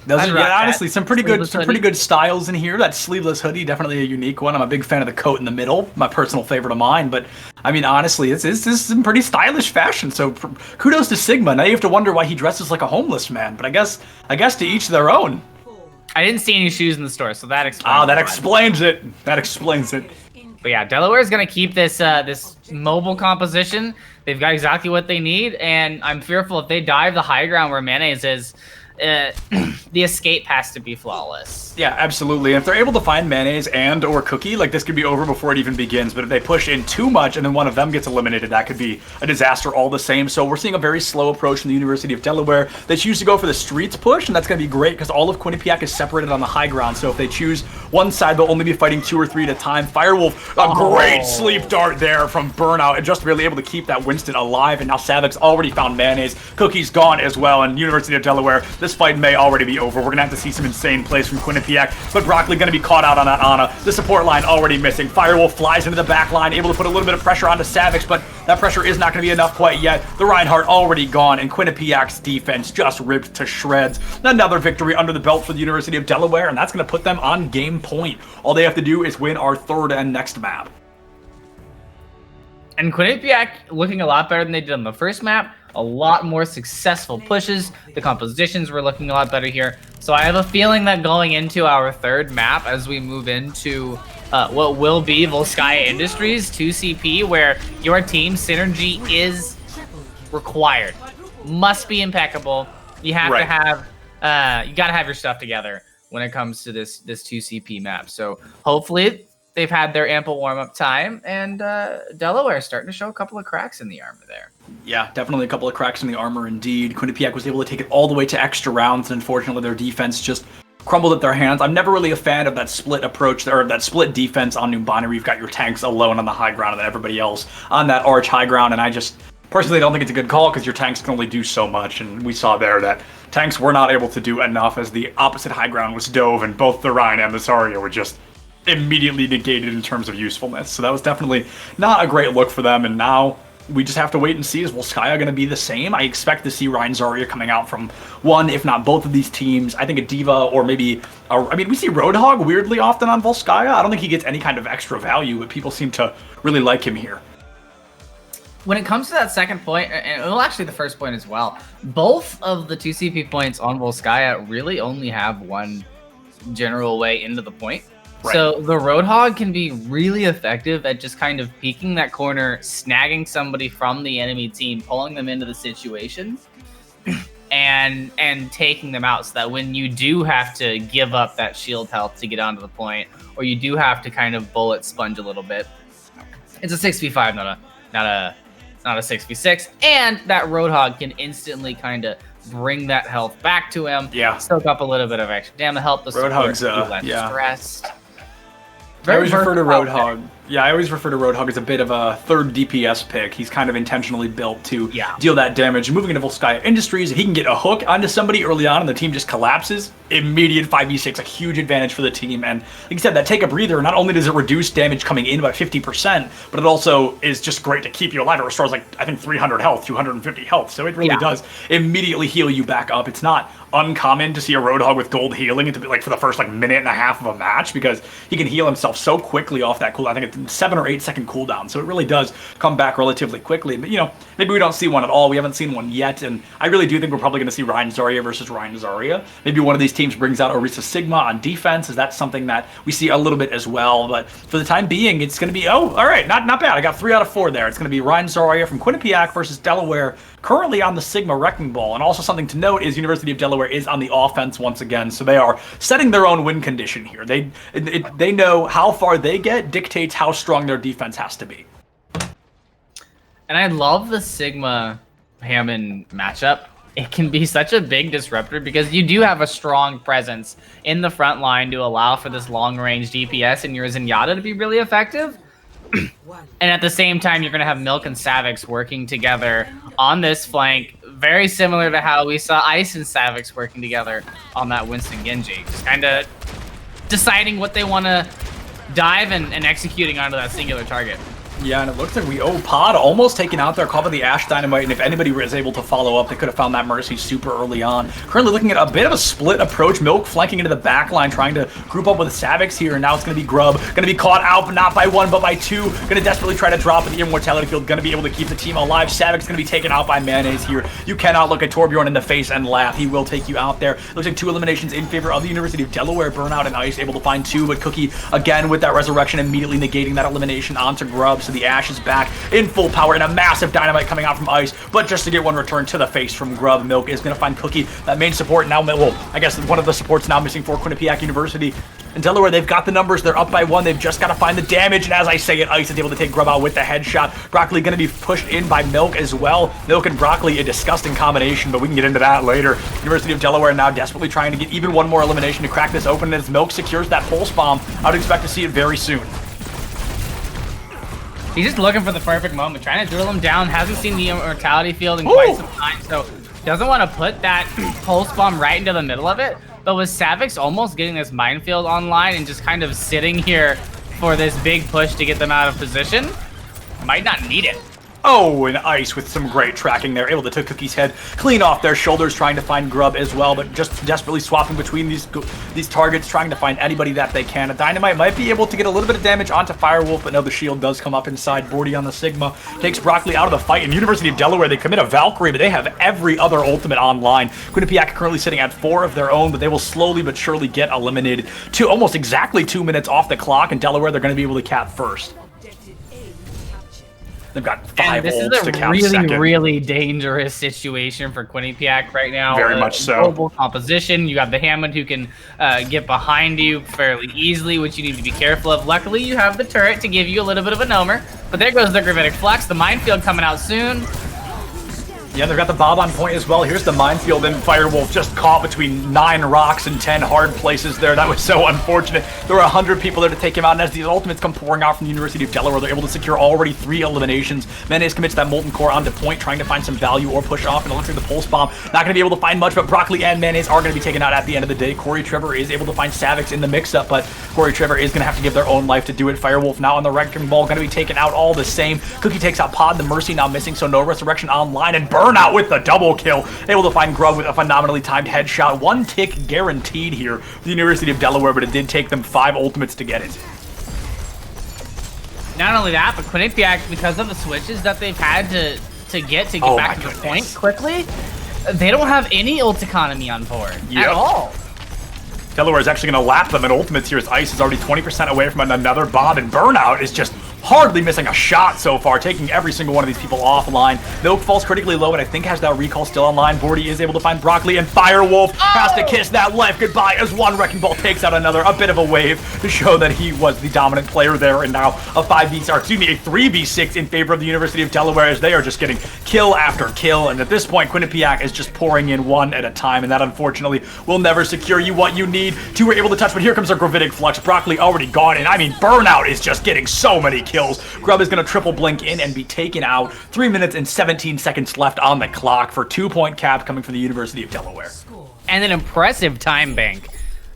Honestly, some pretty good styles in here. That sleeveless hoodie, definitely a unique one. I'm a big fan of the coat in the middle, my personal favorite of mine. But I mean, honestly, this is some pretty stylish fashion. So kudos to Sigma. Now you have to wonder why he dresses like a homeless man. But I guess to each their own. I didn't see any shoes in the store, so that explains. That explains it. That explains it. But yeah, Delaware is gonna keep this this mobile composition. They've got exactly what they need, and I'm fearful if they dive the high ground where Mayonnaise is, the escape has to be flawless. Yeah, absolutely. And if they're able to find Mayonnaise and or Cookie, like this could be over before it even begins. But if they push in too much and then one of them gets eliminated, that could be a disaster all the same. So we're seeing a very slow approach from the University of Delaware. They choose to go for the streets push, and that's going to be great because all of Quinnipiac is separated on the high ground. So if they choose one side, they'll only be fighting 2 or 3 at a time. Firewolf, a great sleep dart there from Burnout, and just really able to keep that Winston alive. And now Savic's already found Mayonnaise. Cookie's gone as well, and University of Delaware, this fight may already be over. We're going to have to see some insane plays from Quinnipiac, but Broccoli going to be caught out on that Ana. The support line already missing. Firewolf flies into the back line, able to put a little bit of pressure onto Savix, but that pressure is not going to be enough quite yet. The Reinhardt already gone, and Quinnipiac's defense just ripped to shreds. Another victory under the belt for the University of Delaware, and that's going to put them on game point. All they have to do is win our third and next map. And Quinnipiac looking a lot better than they did on the first map. A lot more successful pushes. The compositions were looking a lot better here. So I have a feeling that going into our third map, as we move into what will be Volskaya Industries 2CP, where your team synergy is required. Must be impeccable. You have to have, you gotta have your stuff together when it comes to this 2CP map. So hopefully they've had their ample warm-up time, and Delaware is starting to show a couple of cracks in the armor there. Yeah, definitely a couple of cracks in the armor indeed. Quinnipiac was able to take it all the way to extra rounds, and unfortunately their defense just crumbled at their hands. I'm never really a fan of that split approach, or that split defense on Numbani, where you've got your tanks alone on the high ground and then everybody else on that arch high ground, and I just personally don't think it's a good call because your tanks can only do so much, and we saw there that tanks were not able to do enough as the opposite high ground was dove, and both the Rhine and the Zarya were just immediately negated in terms of usefulness. So that was definitely not a great look for them, and now we just have to wait and see. Is Volskaya going to be the same? I expect to see Ryan Zarya coming out from one, if not both of these teams. I think a D.Va or maybe, I mean, we see Roadhog weirdly often on Volskaya. I don't think he gets any kind of extra value, but people seem to really like him here. When it comes to that second point, and well, actually the first point as well, both of the 2CP points on Volskaya really only have one general way into the point. Right. So the Roadhog can be really effective at just kind of peeking that corner, snagging somebody from the enemy team, pulling them into the situation, and taking them out, so that when you do have to give up that shield health to get onto the point, or you do have to kind of bullet sponge a little bit, it's a 6v5, not a 6v6, and that Roadhog can instantly kind of bring that health back to him. Yeah. Soak up a little bit of extra damage, help the Roadhog's stressed. I always refer to Roadhog. Yeah, I always refer to Roadhog as a bit of a third DPS pick. He's kind of intentionally built to deal that damage. Moving into Volskaya Industries, if he can get a hook onto somebody early on and the team just collapses, immediate 5v6, a huge advantage for the team. And like you said, that take a breather, not only does it reduce damage coming in by 50%, but it also is just great to keep you alive. It restores like, I think 300 health, 250 health. So it really does immediately heal you back up. It's not uncommon to see a Roadhog with gold healing like for the first like minute and a half of a match, because he can heal himself so quickly off that cooldown. I think it's 7 or 8 second cooldown, so it really does come back relatively quickly. But you know, maybe we don't see one at all. We haven't seen one yet, and I really do think we're probably going to see Ryan Zarya versus Ryan Zarya. Maybe one of these teams brings out Orisa Sigma on defense, as that's something that we see a little bit as well. But for the time being, it's going to be all right, not bad. I got 3 out of 4 there. It's going to be Ryan Zarya from Quinnipiac versus Delaware, currently on the Sigma Wrecking Ball. And also something to note is University of Delaware is on the offense once again, so they are setting their own win condition here. They know how far they get dictates how strong their defense has to be. And I love the Sigma Hammond matchup. It can be such a big disruptor because you do have a strong presence in the front line to allow for this long-range DPS and your Zenyatta to be really effective. And at the same time, you're going to have Milk and Savix working together on this flank, very similar to how we saw Ice and Savix working together on that Winston Genji. Just kind of deciding what they want to dive and executing onto that singular target. Yeah, and it looks like we owe Pod almost taken out there, caught by the Ash Dynamite, and if anybody was able to follow up, they could have found that Mercy super early on. Currently looking at a bit of a split approach. Milk flanking into the back line, trying to group up with Savix here, and now it's going to be Grub. Going to be caught out, but not by 1, but by 2. Going to desperately try to drop in the Immortality Field. Going to be able to keep the team alive. Savix going to be taken out by Mayonnaise here. You cannot look at Torbjorn in the face and laugh. He will take you out there. Looks like 2 eliminations in favor of the University of Delaware. Burnout and Ice able to find 2, but Cookie, again, with that resurrection, immediately negating that elimination onto Grub, so the Ash is back in full power, and a massive dynamite coming out from Ice, but just to get one return to the face from Grub. Milk is going to find Cookie, that main support now, well, I guess one of the supports now missing for Quinnipiac University. In Delaware, they've got the numbers, they're up by 1, they've just got to find the damage, and as I say it, Ice is able to take Grub out with the headshot. Broccoli going to be pushed in by Milk as well. Milk and Broccoli, a disgusting combination, but we can get into that later. University of Delaware now desperately trying to get even one more elimination to crack this open, and as Milk secures that pulse bomb, I would expect to see it very soon. He's just looking for the perfect moment, trying to drill him down. Hasn't seen the Immortality Field in quite some time, so doesn't want to put that pulse bomb right into the middle of it. But with Savix almost getting this minefield online and just kind of sitting here for this big push to get them out of position, might not need it. Oh, and Ice with some great tracking there, able to take Cookie's head clean off their shoulders, trying to find Grub as well, but just desperately swapping between these targets, trying to find anybody that they can. Dynamite might be able to get a little bit of damage onto Firewolf, but no, the shield does come up inside. Bordy on the Sigma takes Broccoli out of the fight. In University of Delaware, they commit a Valkyrie, but they have every other ultimate online. Quinnipiac currently sitting at 4 of their own, but they will slowly but surely get eliminated to almost exactly 2 minutes off the clock. In Delaware, they're going to be able to cap first. They've got 5 ults to cap second. This is a really dangerous situation for Quinnipiac right now. Very much so. Global composition. You got the Hammond who can get behind you fairly easily, which you need to be careful of. Luckily, you have the turret to give you a little bit of a nomer. But there goes the Gravitic Flux. The minefield coming out soon. Yeah, they've got the Bob on point as well. Here's the minefield, and Firewolf just caught between 9 rocks and 10 hard places there. That was so unfortunate. There were 100 people there to take him out, and as these ultimates come pouring out from the University of Delaware, they're able to secure already 3 eliminations. Mayonnaise commits that Molten Core onto point, trying to find some value or push off, and it looks like the Pulse Bomb not going to be able to find much, but Broccoli and Mayonnaise are going to be taken out at the end of the day. Corey Trevor is able to find Savix in the mix-up, but Corey Trevor is going to have to give their own life to do it. Firewolf now on the Wrecking Ball, going to be taken out all the same. Cookie takes out Pod, the Mercy now missing, so no Resurrection online, and Burnout with the double kill, able to find Grub with a phenomenally timed headshot. 1 tick guaranteed here for the University of Delaware, but it did take them 5 ultimates to get it. Not only that, but Quinnipiac, because of the switches that they've had to get back to the point quickly, they don't have any ult economy on board at all. Delaware is actually going to lap them in ultimates here as Ice is already 20% away from another bomb, and Burnout is just hardly missing a shot so far, taking every single one of these people offline. Milk falls critically low, and I think has that recall still online. Bordy is able to find Broccoli, and Firewolf has to kiss that life goodbye as one Wrecking Ball takes out another. A bit of a wave to show that he was the dominant player there, and now a 3v6 in favor of the University of Delaware as they are just getting kill after kill, and at this point, Quinnipiac is just pouring in one at a time, and that unfortunately will never secure you what you need to be able to touch, but here comes our Gravitic Flux. Broccoli already gone, and I mean, Burnout is just getting so many kills. Grub is going to triple blink in and be taken out. 3 minutes and 17 seconds left on the clock for 2-point cap coming from the University of Delaware. And an impressive time bank,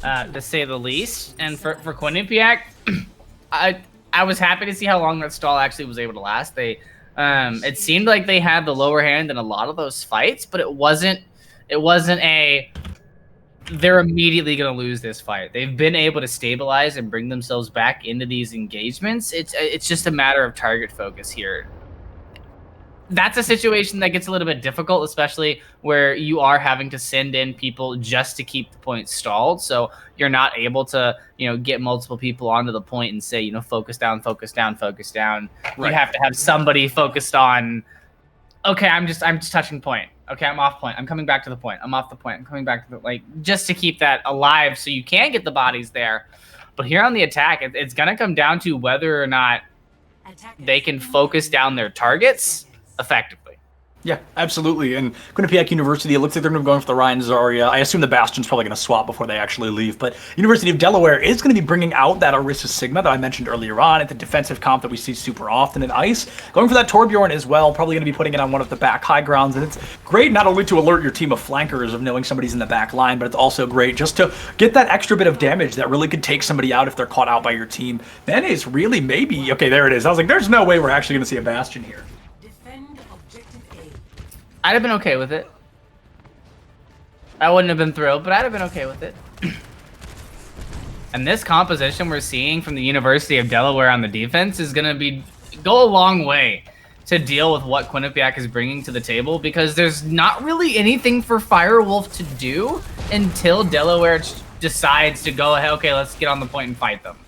to say the least. And for Quinnipiac, I was happy to see how long that stall actually was able to last. It seemed like they had the lower hand in a lot of those fights, but it wasn't a they're immediately going to lose this fight. They've been able to stabilize and bring themselves back into these engagements. It's just a matter of target focus here. That's a situation that gets a little bit difficult, especially where you are having to send in people just to keep the point stalled. So you're not able to, get multiple people onto the point and say, focus down, focus down, focus down. Right. You have to have somebody focused on, okay, I'm just touching point. Okay, I'm off point. I'm coming back to the point. I'm off the point. I'm coming back to the, just to keep that alive so you can get the bodies there. But here on the attack, it's going to come down to whether or not they can focus down their targets effectively. Yeah, absolutely. And Quinnipiac University, it looks like they're going to be going for the Ryan Zarya. I assume the Bastion's probably going to swap before they actually leave. But University of Delaware is going to be bringing out that Orisa Sigma that I mentioned earlier on. It's a defensive comp that we see super often in Ice. Going for that Torbjorn as well, probably going to be putting it on one of the back high grounds. And it's great not only to alert your team of flankers of knowing somebody's in the back line, but it's also great just to get that extra bit of damage that really could take somebody out if they're caught out by your team. Mayonnaise really maybe... Okay, there it is. I was like, there's no way we're actually going to see a Bastion here. I'd have been okay with it. I wouldn't have been thrilled, but I'd have been okay with it. And this composition we're seeing from the University of Delaware on the defense is going to go a long way to deal with what Quinnipiac is bringing to the table, because there's not really anything for Firewolf to do until Delaware decides to go ahead, okay, let's get on the point and fight them.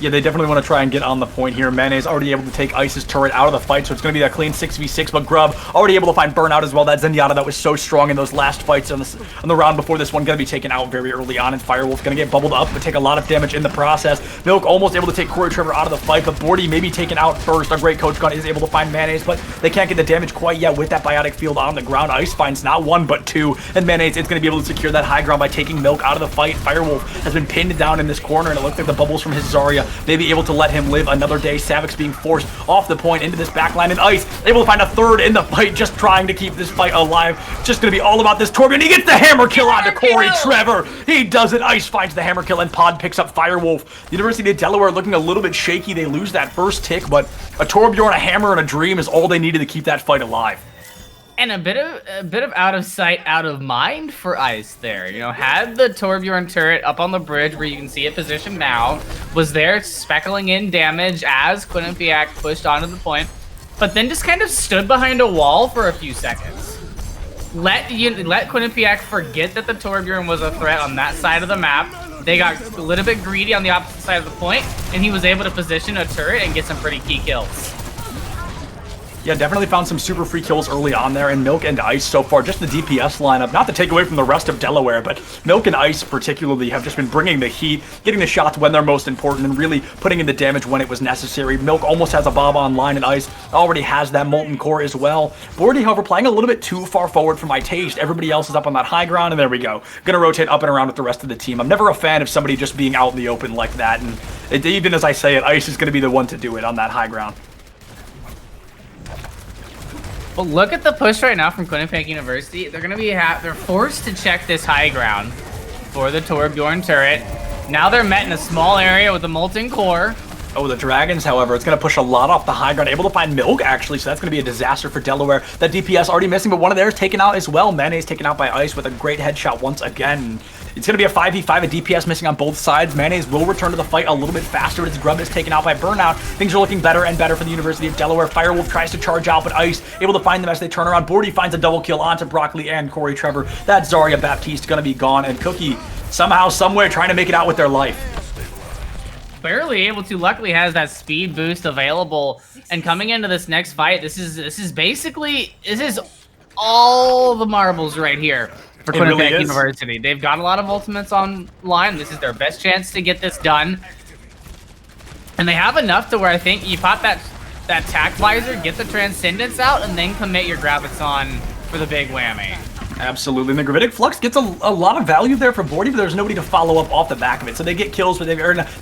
Yeah, they definitely want to try and get on the point here. Mayonnaise already able to take Ice's turret out of the fight, so it's going to be that clean 6v6, but Grub already able to find Burnout as well. That Zenyatta that was so strong in those last fights on the round before this one, going to be taken out very early on, and Firewolf's going to get bubbled up but take a lot of damage in the process. Milk almost able to take Corey Trevor out of the fight, but Bordy may be taken out first. A great Coach Gun is able to find Mayonnaise, but they can't get the damage quite yet with that biotic field on the ground. Ice finds not one but two, and Mayonnaise is going to be able to secure that high ground by taking Milk out of the fight. Firewolf has been pinned down in this corner, and it looks like the bubbles from his Zarya Zaria maybe able to let him live another day. Savix being forced off the point into this backline, and Ice able to find a third in the fight, just trying to keep this fight alive. Just going to be all about this Torbjorn. He gets the hammer kill onto Corey Trevor. He does it. Ice finds the hammer kill, and Pod picks up Firewolf. The University of Delaware looking a little bit shaky. They lose that first tick, but a Torbjorn, a hammer, and a dream is all they needed to keep that fight alive. And a bit of out of sight, out of mind for Ice there. You know, had the Torbjorn turret up on the bridge where you can see it positioned now, was there speckling in damage as Quinnipiac pushed onto the point, but then just kind of stood behind a wall for a few seconds. Let Quinnipiac forget that the Torbjorn was a threat on that side of the map. They got a little bit greedy on the opposite side of the point, and he was able to position a turret and get some pretty key kills. Yeah, definitely found some super free kills early on there, and Milk and Ice so far, just the DPS lineup, not to take away from the rest of Delaware, but Milk and Ice particularly have just been bringing the heat, getting the shots when they're most important, and really putting in the damage when it was necessary. Milk almost has a Bob online, and Ice already has that Molten Core as well. Bordy, however, playing a little bit too far forward for my taste. Everybody else is up on that high ground, and there we go. Gonna rotate up and around with the rest of the team. I'm never a fan of somebody just being out in the open like that, and even as I say it, Ice is gonna be the one to do it on that high ground. Well, look at the push right now from Quinnipiac University. They're gonna be they're forced to check this high ground for the Torbjorn turret. Now they're met in a small area with the Molten Core. Oh, the Dragons, however, it's going to push a lot off the high ground. Able to find Milk, actually, so that's going to be a disaster for Delaware. That DPS already missing, but one of theirs taken out as well. Mayonnaise taken out by Ice with a great headshot once again. It's going to be a 5v5, a DPS missing on both sides. Mayonnaise will return to the fight a little bit faster, but his Grub is taken out by Burnout. Things are looking better and better for the University of Delaware. Firewolf tries to charge out, but Ice able to find them as they turn around. Bordy finds a double kill onto Broccoli and Corey Trevor. That Zarya Baptiste going to be gone, and Cookie somehow, somewhere trying to make it out with their life. Barely able to, luckily has that speed boost available, and coming into this next fight, this is basically all the marbles right here for Quinnipiac University. They've got a lot of ultimates online. This is their best chance to get this done, and they have enough to where I think you pop that tack visor, get the Transcendence out, and then commit your Graviton for the big whammy. Absolutely, and the Gravitic Flux gets a lot of value there for Bordy, but there's nobody to follow up off the back of it. So they get kills, but they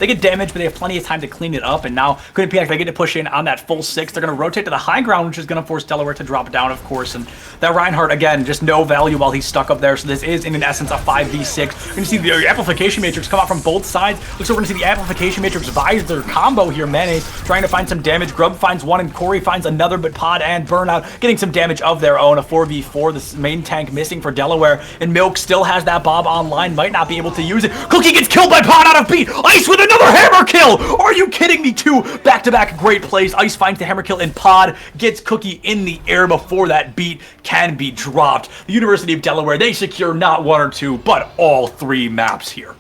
get damage, but they have plenty of time to clean it up. And now Quinnipiac, they get to push in on that full 6. They're going to rotate to the high ground, which is going to force Delaware to drop down, of course. And that Reinhardt, again, just no value while he's stuck up there. So this is, in essence, a 5v6. We're going to see the Amplification Matrix come out from both sides. Looks like we're going to see the Amplification Matrix visor combo here. Mayonnaise trying to find some damage. Grub finds one, and Corey finds another, but Pod and Burnout getting some damage of their own. A 4v4, this main tank missing for Delaware. And Milk still has that Bob online, might not be able to use it. Cookie gets killed by Pod out of beat. Ice with another hammer kill. Are you kidding me? 2 back-to-back great plays. Ice finds the hammer kill, and Pod gets Cookie in the air before that beat can be dropped. The University of Delaware, they secure not 1 or 2, but all 3 maps here.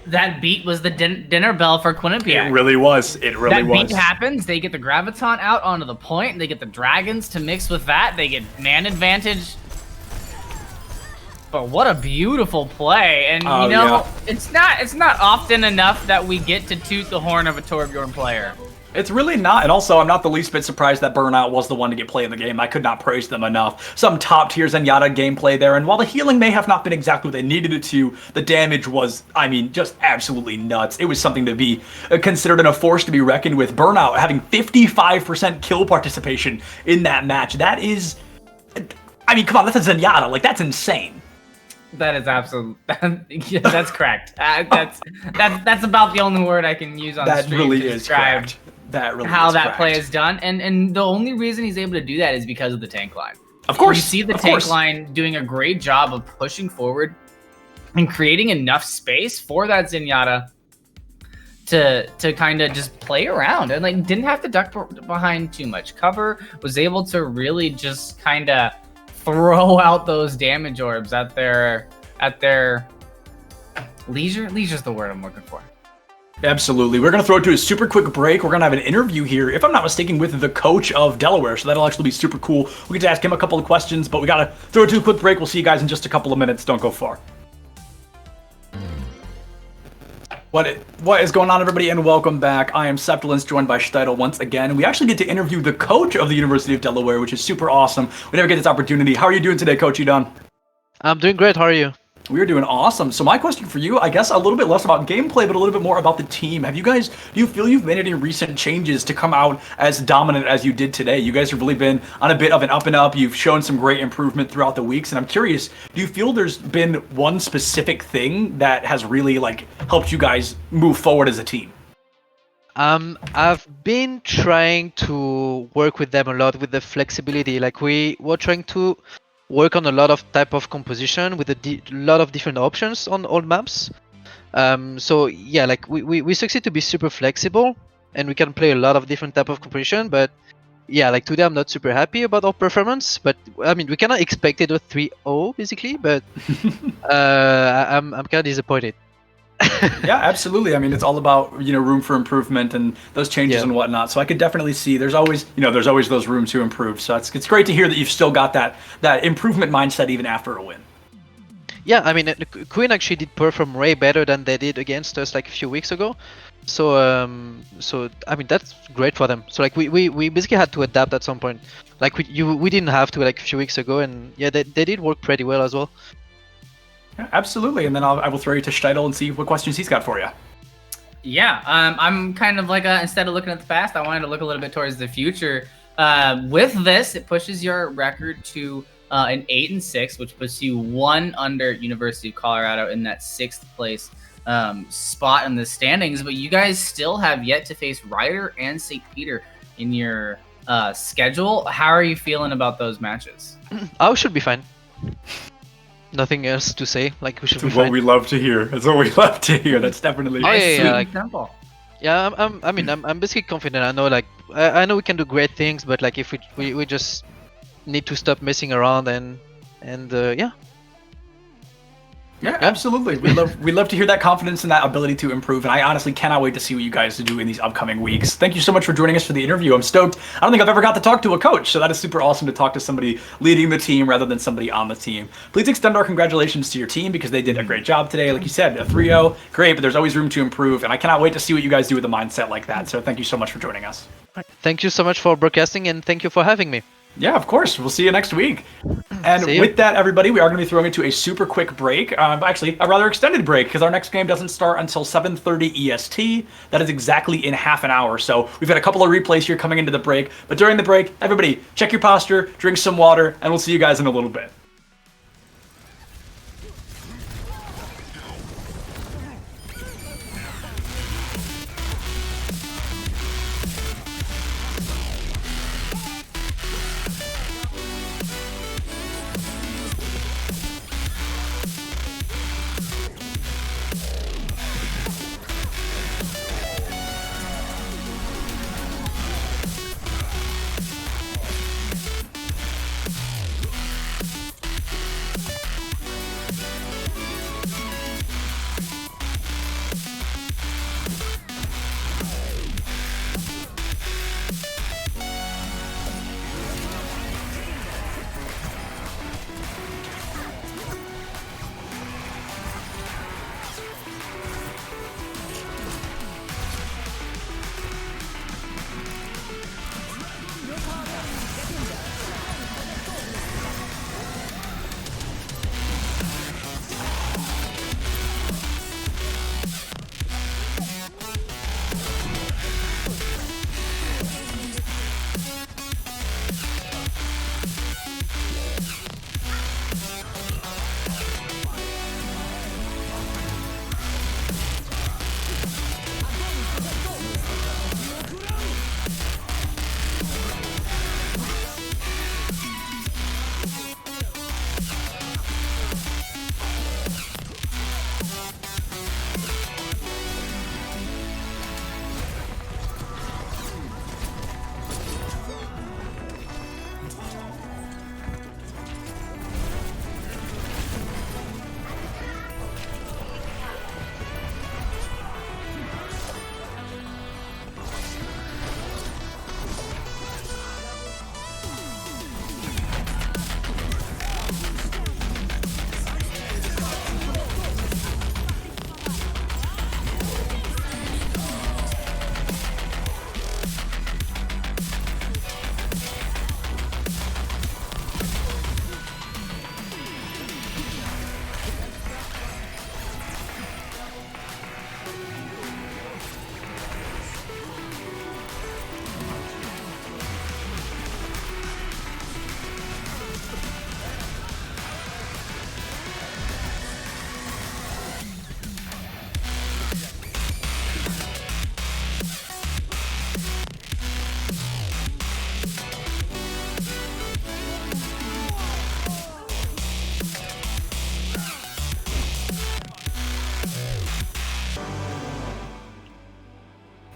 That beat was the dinner bell for Quinnipiac. It really was. It really was. That beat happens. They get the Graviton out onto the point. They get the Dragons to mix with that. They get man advantage. But what a beautiful play, and you know, it's not often enough that we get to toot the horn of a Torbjorn player. It's really not, and also I'm not the least bit surprised that Burnout was the one to get play in the game. I could not praise them enough. Some top tier Zenyatta gameplay there, and while the healing may have not been exactly what they needed it to, the damage was, I mean, just absolutely nuts. It was something to be considered and a force to be reckoned with. Burnout having 55% kill participation in that match. That is, I mean, come on, that's a Zenyatta. Like, that's insane. That is absolute. Yeah, that's correct. That's about the only word I can use on the stream really to is describe correct. That really how is that correct. play is done. And the only reason he's able to do that is because of the tank line. Of course, you see the tank line doing a great job of pushing forward and creating enough space for that Zenyatta to kind of just play around, and like didn't have to duck behind too much cover. Was able to really just kind of throw out those damage orbs at their leisure. Leisure's the word I'm looking for. Absolutely. We're going to throw it to a super quick break. We're going to have an interview here, if I'm not mistaken, with the coach of Delaware, so that'll actually be super cool. We get to ask him a couple of questions, but we got to throw it to a quick break. We'll see you guys in just a couple of minutes. Don't go far. What is going on, everybody, and welcome back. I am Septilence, joined by Steidel once again. We actually get to interview the coach of the University of Delaware, which is super awesome. We never get this opportunity. How are you doing today, Coach Edon? I'm doing great. How are you? We are doing awesome. So my question for you, I guess a little bit less about gameplay, but a little bit more about the team. Do you feel you've made any recent changes to come out as dominant as you did today? You guys have really been on a bit of an up and up. You've shown some great improvement throughout the weeks. And I'm curious, do you feel there's been one specific thing that has really like helped you guys move forward as a team? I've been trying to work with them a lot with the flexibility. Like we were trying to work on a lot of type of composition with a lot of different options on all maps. So yeah, like we succeed to be super flexible and we can play a lot of different type of composition. But yeah, like today I'm not super happy about our performance. But I mean, we cannot expect it a 3-0 basically. But I'm kind of disappointed. Yeah, absolutely. I mean, it's all about, room for improvement and those changes and whatnot. So I could definitely see there's always those room to improve. So it's great to hear that you've still got that improvement mindset even after a win. Yeah, I mean, Queen actually did perform way better than they did against us like a few weeks ago. So I mean, that's great for them. So like we basically had to adapt at some point. Like we didn't have to like a few weeks ago, and yeah, they did work pretty well as well. Yeah, absolutely. And then I will throw you to Steidel and see what questions he's got for you. Yeah, I'm kind of like instead of looking at the past, I wanted to look a little bit towards the future. With this, it pushes your record to an 8-6, which puts you one under University of Colorado in that 6th place spot in the standings. But you guys still have yet to face Ryder and St. Peter in your schedule. How are you feeling about those matches? I should be fine. Nothing else to say. Like we should be That's fine. what we love to hear. That's what we love to hear. That's definitely. Oh, yeah, like, simple. Yeah, I'm basically confident. I know, like, I know we can do great things, but like, if we just need to stop messing around and yeah. Yeah, absolutely. We love to hear that confidence and that ability to improve. And I honestly cannot wait to see what you guys do in these upcoming weeks. Thank you so much for joining us for the interview. I'm stoked. I don't think I've ever got to talk to a coach, so that is super awesome to talk to somebody leading the team rather than somebody on the team. Please extend our congratulations to your team because they did a great job today. Like you said, a 3-0, great, but there's always room to improve. And I cannot wait to see what you guys do with a mindset like that. So thank you so much for joining us. Thank you so much for broadcasting, and thank you for having me. Yeah, of course. We'll see you next week. And with that, everybody, we are going to be throwing into a super quick break. Actually, a rather extended break because our next game doesn't start until 7:30 EST. That is exactly in half an hour. So we've got a couple of replays here coming into the break. But during the break, everybody, check your posture, drink some water, and we'll see you guys in a little bit.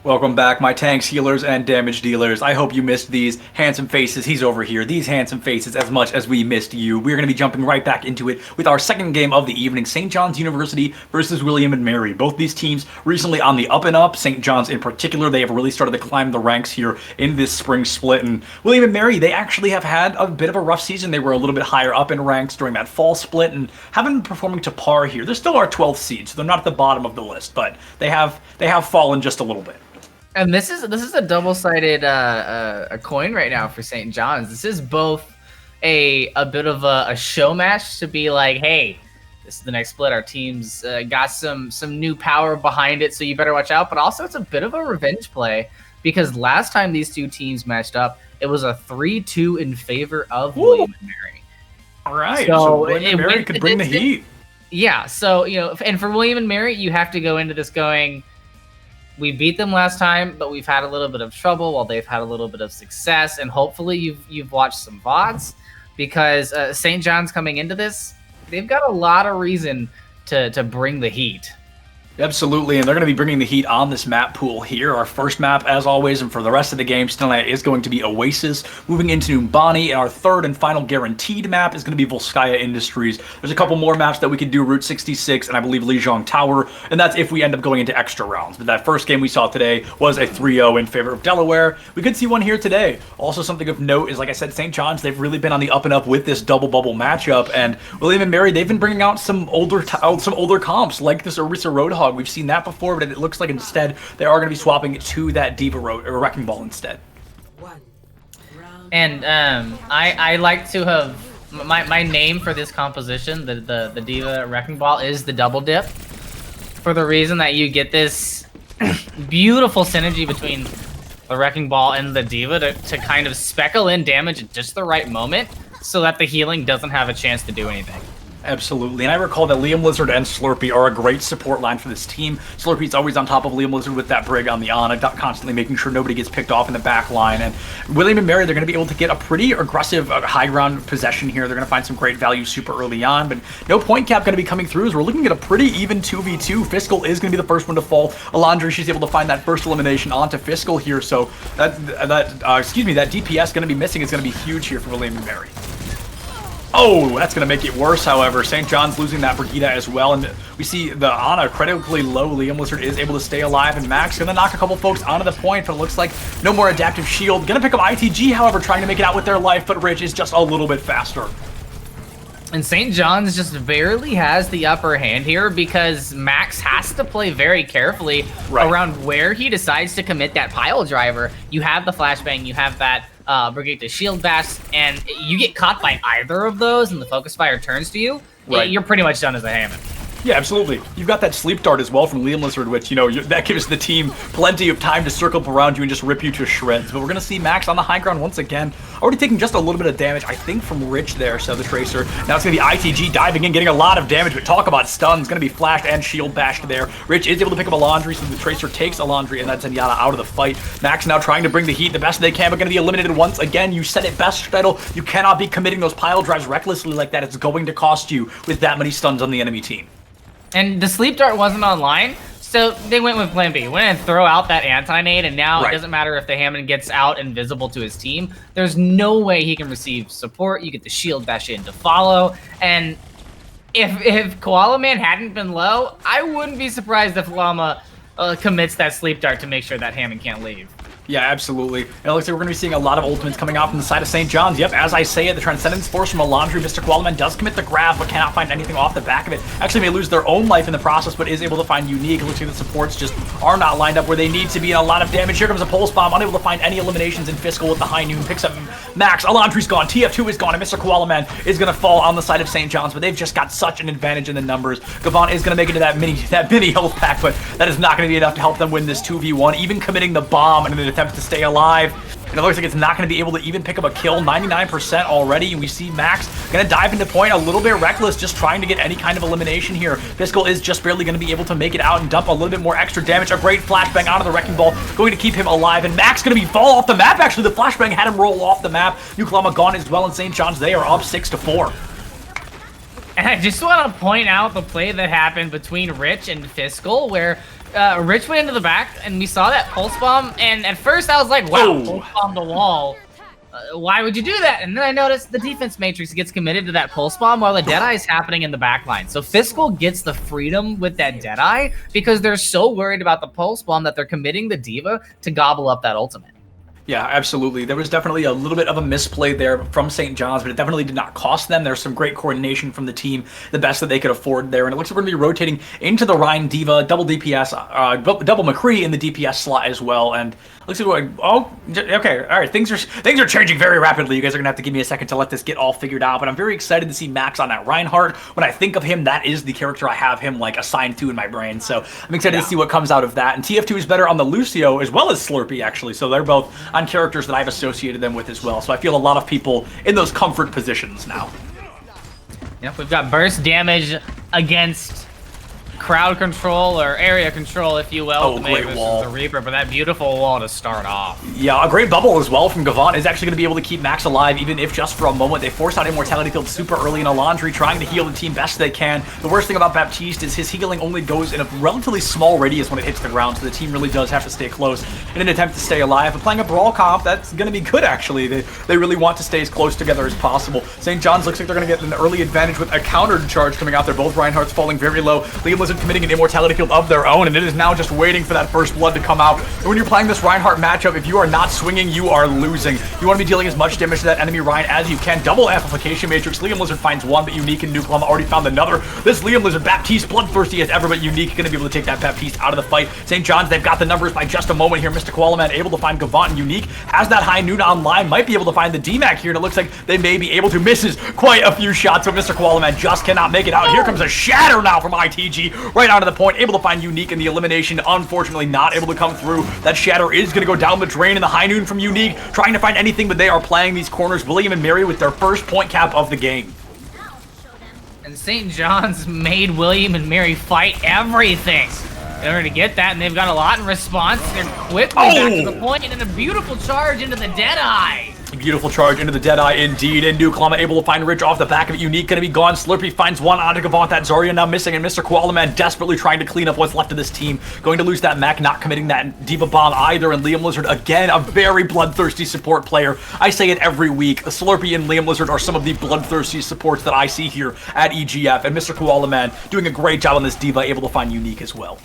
Welcome back, my tanks, healers, and damage dealers. I hope you missed these handsome faces. He's over here. These handsome faces as much as we missed you. We're going to be jumping right back into it with our second game of the evening, St. John's University versus William and Mary. Both these teams recently on the up and up. St. John's in particular, they have really started to climb the ranks here in this spring split. And William and Mary, they actually have had a bit of a rough season. They were a little bit higher up in ranks during that fall split and haven't been performing to par here. They're still our 12th seed, so they're not at the bottom of the list, but they have fallen just a little bit. And this is a double-sided a coin right now for St. John's. This is both a bit of a show match to be like, hey, this is the next split. Our team's got some new power behind it, so you better watch out. But also, it's a bit of a revenge play because last time these two teams matched up, it was a 3-2 in favor of William and Mary. All right, so William and Mary could bring the heat. Yeah, so and for William and Mary, you have to go into this going, we beat them last time, but we've had a little bit of trouble while they've had a little bit of success. And hopefully you've watched some VODs because St. John's coming into this, they've got a lot of reason to bring the heat. Absolutely, and they're going to be bringing the heat on this map pool here. Our first map, as always, and for the rest of the games tonight, is going to be Oasis. Moving into Numbani, and our third and final guaranteed map is going to be Volskaya Industries. There's a couple more maps that we could do, Route 66, and I believe Lijiang Tower, and that's if we end up going into extra rounds. But that first game we saw today was a 3-0 in favor of Delaware. We could see one here today. Also, something of note is, like I said, St. John's, they've really been on the up and up with this double bubble matchup, and William and Mary, they've been bringing out some older comps, like this Orisa Roadhog. We've seen that before, but it looks like instead they are going to be swapping it to that Diva Road or Wrecking Ball instead. And I like to have my name for this composition, the Diva Wrecking Ball, is the Double Dip, for the reason that you get this beautiful synergy between the Wrecking Ball and the Diva to kind of speckle in damage at just the right moment so that the healing doesn't have a chance to do anything. Absolutely, and I recall that Liam Lizard and Slurpee are a great support line for this team. Slurpee's always on top of Liam Lizard with that Brig on the Ana, constantly making sure nobody gets picked off in the back line. And William and Mary, they're going to be able to get a pretty aggressive high ground possession here. They're going to find some great value super early on, but no point cap going to be coming through as we're looking at a pretty even 2v2. Fiscal is going to be the first one to fall. Alondra, she's able to find that first elimination onto Fiscal here, so that DPS going to be missing is going to be huge here for William and Mary. Oh, that's going to make it worse, however. St. John's losing that Brigida as well, and we see the Ana critically low. Liam Lizard is able to stay alive, and Max going to knock a couple folks onto the point, but it looks like no more adaptive shield. Going to pick up ITG, however, trying to make it out with their life, but Rich is just a little bit faster. And St. John's just barely has the upper hand here because Max has to play very carefully around where he decides to commit that pile driver. You have the flashbang, you have that Brigade to shield bash, and you get caught by either of those and the focus fire turns to you, you're pretty much done as a Hammond. Yeah, absolutely. You've got that sleep dart as well from Liam Lizard, which, that gives the team plenty of time to circle up around you and just rip you to shreds. But we're going to see Max on the high ground once again. Already taking just a little bit of damage, I think, from Rich there, so the Tracer. Now it's going to be ITG diving in, getting a lot of damage, but talk about stuns. Going to be flashed and shield bashed there. Rich is able to pick up a Laundry, so the Tracer takes a Laundry, and that's Zenyatta out of the fight. Max now trying to bring the heat the best they can, but going to be eliminated once again. You said it best, Shtetl. You cannot be committing those pile drives recklessly like that. It's going to cost you with that many stuns on the enemy team. And the sleep dart wasn't online, so they went with plan B. Went and throw out that anti-nade, and now it doesn't matter if the Hammond gets out invisible to his team. There's no way he can receive support. You get the shield bash in to follow, and if Koala Man hadn't been low, I wouldn't be surprised if Llama commits that sleep dart to make sure that Hammond can't leave. Yeah, absolutely. And it looks like we're going to be seeing a lot of ultimates coming out from the side of St. John's. Yep, as I say it, the Transcendence Force from Alondri. Mr. Qualaman does commit the grab, but cannot find anything off the back of it. Actually may lose their own life in the process, but is able to find Unique. It looks like the supports just are not lined up where they need to be, and a lot of damage. Here comes a Pulse Bomb, unable to find any eliminations in Fiscal with the high noon. Picks up Max. Alondri's gone. TF2 is gone, and Mr. Qualaman is going to fall on the side of St. John's, but they've just got such an advantage in the numbers. Gavon is going to make it to that mini health pack, but that is not going to be enough to help them win this 2v1, even committing the bomb in an attempt to stay alive. And it looks like it's not going to be able to even pick up a kill. 99% already, and we see Max going to dive into point a little bit reckless, just trying to get any kind of elimination here. Fiscal is just barely going to be able to make it out and dump a little bit more extra damage. A great flashbang onto the Wrecking Ball, going to keep him alive, and Max going to be fall off the map. Actually, the flashbang had him roll off the map. Nuklama gone as well, and St. John's, they are up 6-4. And I just want to point out the play that happened between Rich and Fiscal, where Rich went into the back, and we saw that pulse bomb. And at first, I was like, "Wow, Oh. pulse bomb the wall. Why would you do that?" And then I noticed the defense matrix gets committed to that pulse bomb while the Deadeye is happening in the back line. So Fiscal gets the freedom with that Deadeye because they're so worried about the pulse bomb that they're committing the Diva to gobble up that ultimate. Yeah, absolutely. There was definitely a little bit of a misplay there from St. John's, but it definitely did not cost them. There's some great coordination from the team, the best that they could afford there. And it looks like we're going to be rotating into the Rhine Diva, double DPS, double McCree in the DPS slot as well. And looks like we're, okay, all right. Things are changing very rapidly. You guys are going to have to give me a second to let this get all figured out. But I'm very excited to see Max on that Reinhardt. When I think of him, that is the character I have him like assigned to in my brain. So I'm excited to see what comes out of that. And TF2 is better on the Lucio as well as Slurpee, actually. So they're both on characters that I've associated them with as well. So I feel a lot of people in those comfort positions now. Yep, we've got burst damage against crowd control or area control, if you will. Oh, the great versus wall. The Reaper, but that beautiful wall to start off. Yeah, a great bubble as well from Gavant is actually going to be able to keep Max alive, even if just for a moment. They force out Immortality Field super early in a laundry, trying to heal the team best they can. The worst thing about Baptiste is his healing only goes in a relatively small radius when it hits the ground, so the team really does have to stay close in an attempt to stay alive. But playing a Brawl comp, that's going to be good, actually. They really want to stay as close together as possible. St. John's looks like they're going to get an early advantage with a counter charge coming out there. Both Reinhardt's falling very low. Liam Lizard committing an Immortality Field of their own, and it is now just waiting for that first blood to come out. And when you're playing this Reinhardt matchup, if you are not swinging, you are losing. You want to be dealing as much damage to that enemy Rein as you can. Double amplification matrix. Liam Lizard finds one, but Unique and Nucleum already found another. This Liam Lizard Baptiste bloodthirsty as ever, but Unique going to be able to take that Baptiste out of the fight. St. John's, they've got the numbers by just a moment here. Mr. Koalaman able to find Gavant, and Unique has that high noon online, might be able to find the DMAC here, and it looks like they may be able to. Misses quite a few shots, but Mr. Koalaman just cannot make it out. Here comes a shatter now from ITG, right onto the point, able to find Unique, and the elimination unfortunately not able to come through. That shatter is going to go down the drain, and the high noon from Unique trying to find anything, but they are playing these corners. William and Mary with their first point cap of the game. And St. John's made William and Mary fight everything in order to get that, and they've got a lot in response. They're quickly back to the point, and a beautiful charge into the Deadeye. Beautiful charge into the Deadeye indeed, and Nucleum able to find Rich off the back of it. Unique gonna be gone. Slurpee finds one onto Gavant. That Zarya now missing, and Mr. Koalaman desperately trying to clean up what's left of this team. Going to lose that Mac, not committing that Diva Bomb either, and Liam Lizard, again, a very bloodthirsty support player. I say it every week. Slurpee and Liam Lizard are some of the bloodthirsty supports that I see here at EGF, and Mr. Koalaman doing a great job on this Diva, able to find Unique as well.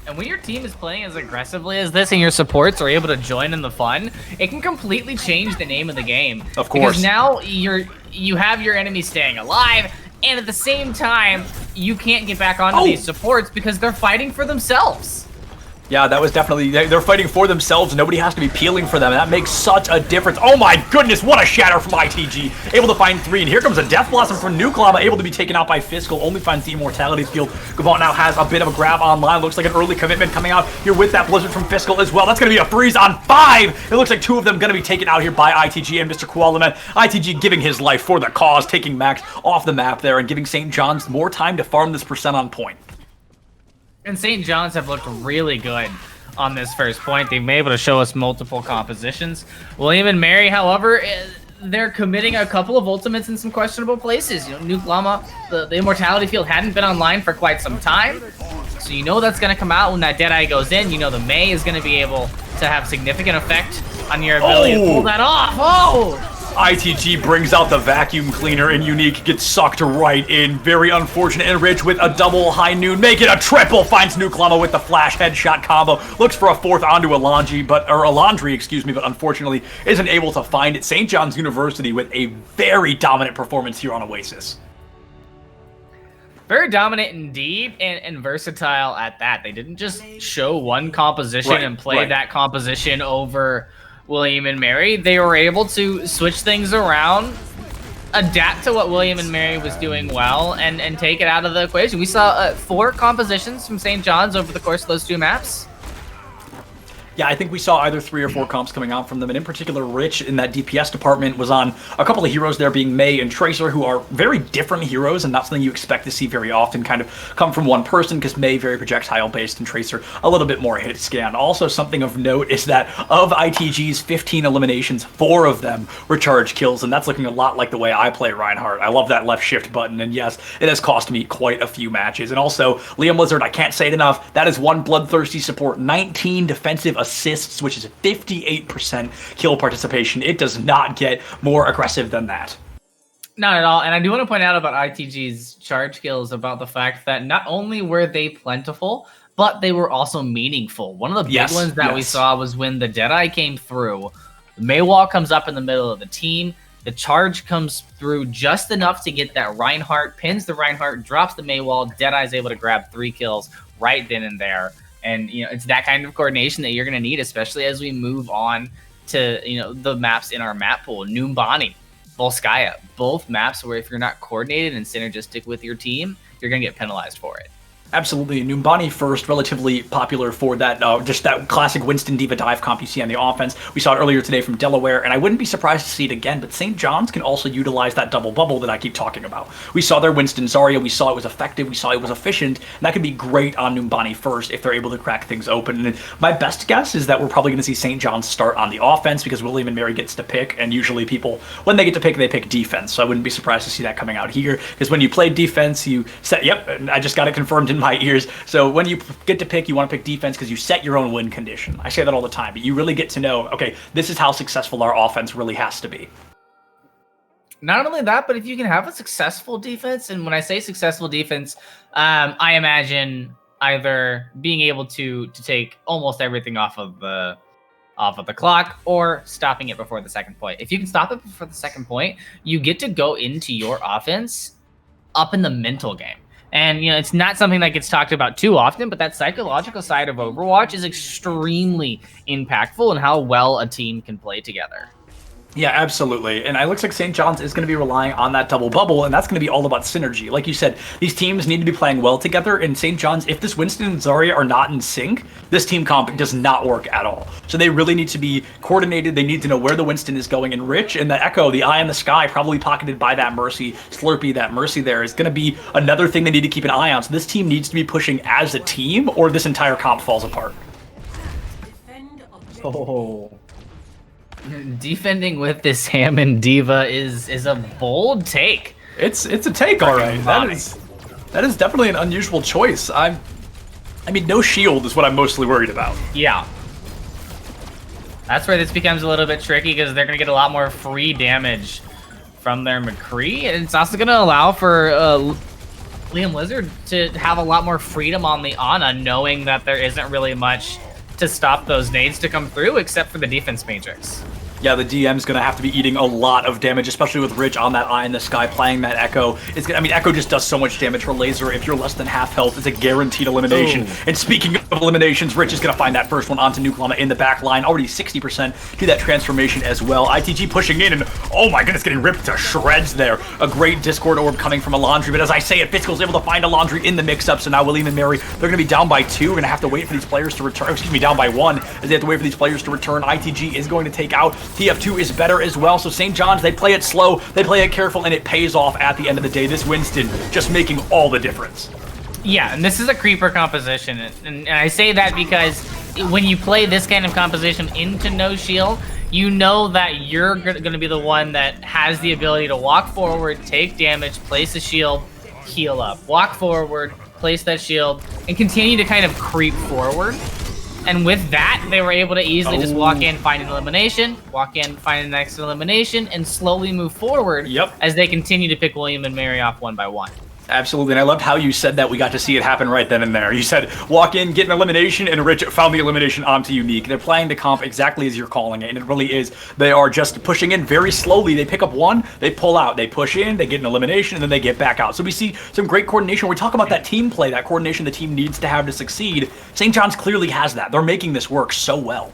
And when your team is playing as aggressively as this and your supports are able to join in the fun, it can completely change the name of the game. Of course. Because now you have your enemy staying alive, and at the same time, you can't get back onto these supports because they're fighting for themselves. Yeah, that was definitely, they're fighting for themselves. Nobody has to be peeling for them, and that makes such a difference. Oh my goodness, what a shatter from ITG. Able to find 3, and here comes a Death Blossom from Nucleum, able to be taken out by Fiscal, only finds the Immortality Field. Gavant now has a bit of a grab online. Looks like an early commitment coming out here with that Blizzard from Fiscal as well. That's going to be a freeze on 5. It looks like 2 of them going to be taken out here by ITG and Mr. Koalaman. ITG giving his life for the cause, taking Max off the map there and giving St. John's more time to farm this percent on point. And St. John's have looked really good on this first point. They've been able to show us multiple compositions. William and Mary, however, they're committing a couple of ultimates in some questionable places. You know, Nuke Llama, the Immortality Field hadn't been online for quite some time. So you know that's going to come out when that Deadeye goes in. You know the May is going to be able to have significant effect on your ability to pull that off. Oh! ITG brings out the vacuum cleaner, and Unique gets sucked right in. Very unfortunate, and Rich with a double high noon, make it a triple, finds Nucleum with the flash headshot combo, looks for a 4th onto Alondri, but unfortunately isn't able to find it. St. John's University with a very dominant performance here on Oasis. Very dominant indeed, and versatile at that. They didn't just show one composition and play that composition over William and Mary. They were able to switch things around, adapt to what William and Mary was doing well, and take it out of the equation. We saw 4 compositions from St. John's over the course of those 2 maps. Yeah, I think we saw either 3 or 4 comps coming out from them, and in particular, Rich in that DPS department was on a couple of heroes there, being Mei and Tracer, who are very different heroes, and not something you expect to see very often kind of come from one person, because Mei very projectile-based and Tracer a little bit more hit scan. Also, something of note is that of ITG's 15 eliminations, 4 of them were charge kills, and that's looking a lot like the way I play Reinhardt. I love that left shift button, and yes, it has cost me quite a few matches. And also, Liam Lizard, I can't say it enough, that is one bloodthirsty support, 19 defensive assists, which is 58% kill participation. It does not get more aggressive than that. Not at all. And I do want to point out about ITG's charge kills about the fact that not only were they plentiful, but they were also meaningful. One of the big ones that we saw was when the Deadeye came through, the Mei wall comes up in the middle of the team, the charge comes through just enough to get that Reinhardt, pins the Reinhardt, drops the Mei wall, Deadeye's able to grab 3 kills right then and there. And, you know, it's that kind of coordination that you're going to need, especially as we move on to, you know, the maps in our map pool. Numbani, Volskaya, both maps where if you're not coordinated and synergistic with your team, you're going to get penalized for it. Absolutely. Numbani first, relatively popular for that, just that classic Winston Diva dive comp you see on the offense. We saw it earlier today from Delaware, and I wouldn't be surprised to see it again, but St. John's can also utilize that double bubble that I keep talking about. We saw their Winston Zarya, we saw it was effective, we saw it was efficient, and that could be great on Numbani first if they're able to crack things open. And my best guess is that we're probably going to see St. John's start on the offense because William and Mary gets to pick, and usually people, when they get to pick, they pick defense. So I wouldn't be surprised to see that coming out here, because when you play defense, you set, yep, I just got it confirmed in my ears. So when you get to pick, you want to pick defense because you set your own win condition. I say that all the time, but you really get to know, okay, this is how successful our offense really has to be. Not only that, but if you can have a successful defense, and when I say successful defense, I imagine either being able to take almost everything off of the clock or stopping it before the second point. If you can stop it before the second point, you get to go into your offense up in the mental game. And, you know, it's not something that gets talked about too often, but that psychological side of Overwatch is extremely impactful in how well a team can play together. Yeah, absolutely. And it looks like St. John's is going to be relying on that double bubble, and that's going to be all about synergy. Like you said, these teams need to be playing well together, and St. John's, if this Winston and Zarya are not in sync, this team comp does not work at all. So they really need to be coordinated. They need to know where the Winston is going, and Rich and the Echo, the eye in the sky, probably pocketed by that Mercy, Slurpee, that Mercy there, is going to be another thing they need to keep an eye on. So this team needs to be pushing as a team, or this entire comp falls apart. Oh. Defending with this Hammond Diva is a bold take. It's a take, all right. That is definitely an unusual choice. I mean, no shield is what I'm mostly worried about. Yeah. That's where this becomes a little bit tricky because they're going to get a lot more free damage from their McCree. And it's also going to allow for Liam Lizard to have a lot more freedom on the Ana, knowing that there isn't really much to stop those nades to come through except for the defense matrix. Yeah, the DM's going to have to be eating a lot of damage, especially with Rich on that eye in the sky playing that Echo. I mean, Echo just does so much damage. Her laser, if you're less than half health, it's a guaranteed elimination. Ooh. And speaking of eliminations, Rich is going to find that first one onto Nuklama in the back line. Already 60% to that transformation as well. ITG pushing in, and oh my goodness, getting ripped to shreds there. A great Discord orb coming from a Laundry, but as I say it, Fiscal's able to find a Laundry in the mix-up, so now William and Mary, they're going to be down by 2. We're going to have to wait for these players to return. Excuse me, down by 1, as they have to wait for these players to return. ITG is going to take out. TF2 is better as well, so St. John's, they play it slow, they play it careful, and it pays off at the end of the day. This Winston just making all the difference. Yeah, and this is a creeper composition, and I say that because when you play this kind of composition into no shield, you know that you're going to be the one that has the ability to walk forward, take damage, place a shield, heal up. Walk forward, place that shield, and continue to kind of creep forward. And with that, they were able to easily just walk in, find an elimination, walk in, find the next elimination, and slowly move forward as they continue to pick William and Mary off one by one. Absolutely, and I loved how you said that. We got to see it happen right then and there. You said, walk in, get an elimination, and Rich found the elimination onto Unique. They're playing the comp exactly as you're calling it, and it really is. They are just pushing in very slowly. They pick up one, they pull out, they push in, they get an elimination, and then they get back out. So we see some great coordination. We talk about that team play, that coordination the team needs to have to succeed. St. John's clearly has that. They're making this work so well.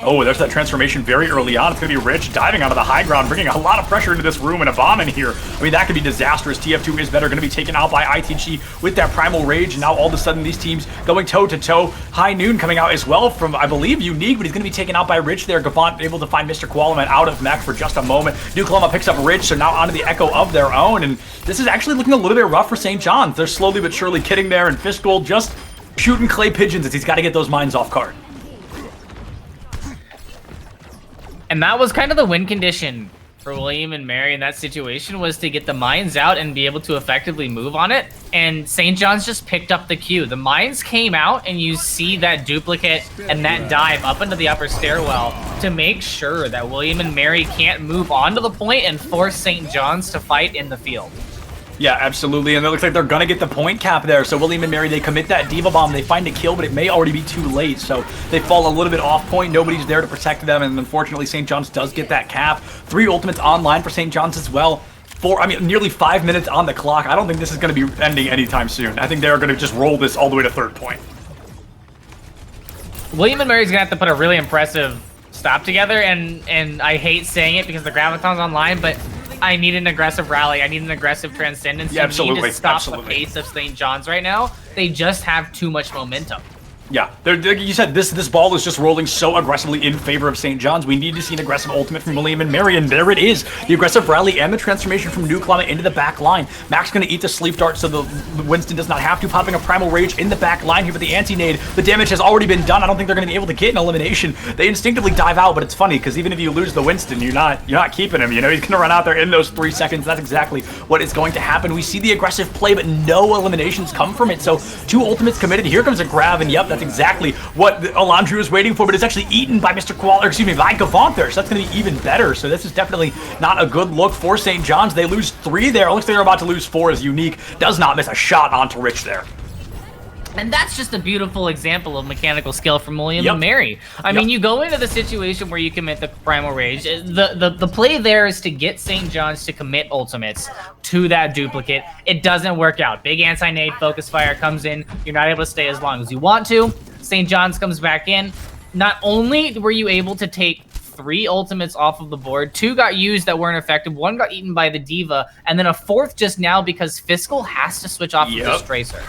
Oh, there's that transformation very early on. It's going to be Rich diving onto the high ground, bringing a lot of pressure into this room and a bomb in here. I mean, that could be disastrous. TF2 is better, going to be taken out by ITG with that Primal Rage. And now all of a sudden, these teams going toe-to-toe. High Noon coming out as well from, I believe, Unique, but he's going to be taken out by Rich there. Gavant able to find Mr. Qualaman out of mech for just a moment. Nuklama picks up Rich, so now onto the Echo of their own. And this is actually looking a little bit rough for St. John's. They're slowly but surely kidding there, and Fistgold just shooting clay pigeons as he's got to get those mines off card. And that was kind of the win condition for William and Mary in that situation, was to get the mines out and be able to effectively move on it. And St. John's just picked up the cue. The mines came out, and you see that duplicate and that dive up into the upper stairwell to make sure that William and Mary can't move on to the point and force St. John's to fight in the field. Yeah, absolutely, and it looks like they're gonna get the point cap there. So William and Mary, they commit that Diva Bomb, they find a kill, but it may already be too late. So they fall a little bit off point, nobody's there to protect them, and unfortunately St. John's does get that cap. 3 ultimates online for St. John's as well. Nearly 5 minutes on the clock. I don't think this is gonna be ending anytime soon. I think they're gonna just roll this all the way to 3rd point. William and Mary's gonna have to put a really impressive stop together, and I hate saying it because the Graviton's online, but I need an aggressive rally. I need an aggressive transcendence. Yeah, absolutely. You need to stop Absolutely. the pace of St. John's right now. They just have too much momentum. Yeah, like you said, this ball is just rolling so aggressively in favor of St. John's. We need to see an aggressive ultimate from William and Mary, and there it is. The aggressive rally and the transformation from Nuklama into the back line. Max going to eat the sleep dart so the Winston does not have to, popping a Primal Rage in the back line here with the anti-nade. The damage has already been done. I don't think they're going to be able to get an elimination. They instinctively dive out, but it's funny because even if you lose the Winston, you're not keeping him. You know, he's going to run out there in those 3 seconds. That's exactly what is going to happen. We see the aggressive play, but no eliminations come from it. So 2 ultimates committed. Here comes a grab, and yep, that's exactly what Alandru is waiting for, but it's actually eaten by Mr. by Gavant there, so that's going to be even better. So this is definitely not a good look for St. John's. They lose 3 there. It looks like they're about to lose 4 as Unique does not miss a shot onto Rich there. And that's just a beautiful example of mechanical skill from William Yep. and Mary. I mean, you go into the situation where you commit the Primal Rage. The play there is to get St. John's to commit ultimates to that duplicate. It doesn't work out. Big anti-nade focus fire comes in. You're not able to stay as long as you want to. St. John's comes back in. Not only were you able to take 3 ultimates off of the board, 2 got used that weren't effective, 1 got eaten by the Diva, and then a 4th just now because Fiscal has to switch off of this Tracer.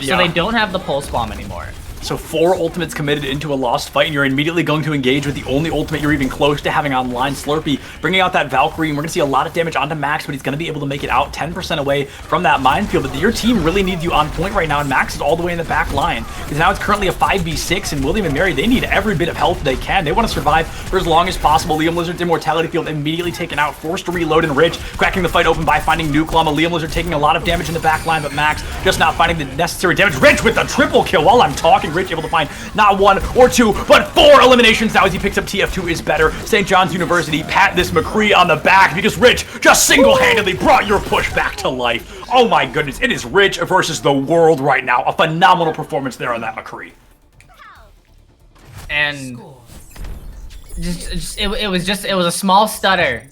So they don't have the Pulse Bomb anymore. So 4 ultimates committed into a lost fight, and you're immediately going to engage with the only ultimate you're even close to having online, Slurpee, bringing out that Valkyrie, and we're going to see a lot of damage onto Max, but he's going to be able to make it out 10% away from that minefield. But your team really needs you on point right now, and Max is all the way in the back line, because now it's currently a 5v6, and William and Mary, they need every bit of health they can. They want to survive for as long as possible. Liam Lizard's Immortality Field immediately taken out, forced to reload, and Rich cracking the fight open by finding Nuklama. Liam Lizard taking a lot of damage in the back line, but Max just not finding the necessary damage. Rich with the triple kill while I'm talking. Rich able to find not 1 or 2, but 4 eliminations now as he picks up TF2 is better. St. John's University pat this McCree on the back because Rich just single-handedly brought your push back to life. Oh my goodness, it is Rich versus the world right now. A phenomenal performance there on that McCree. And it was a small stutter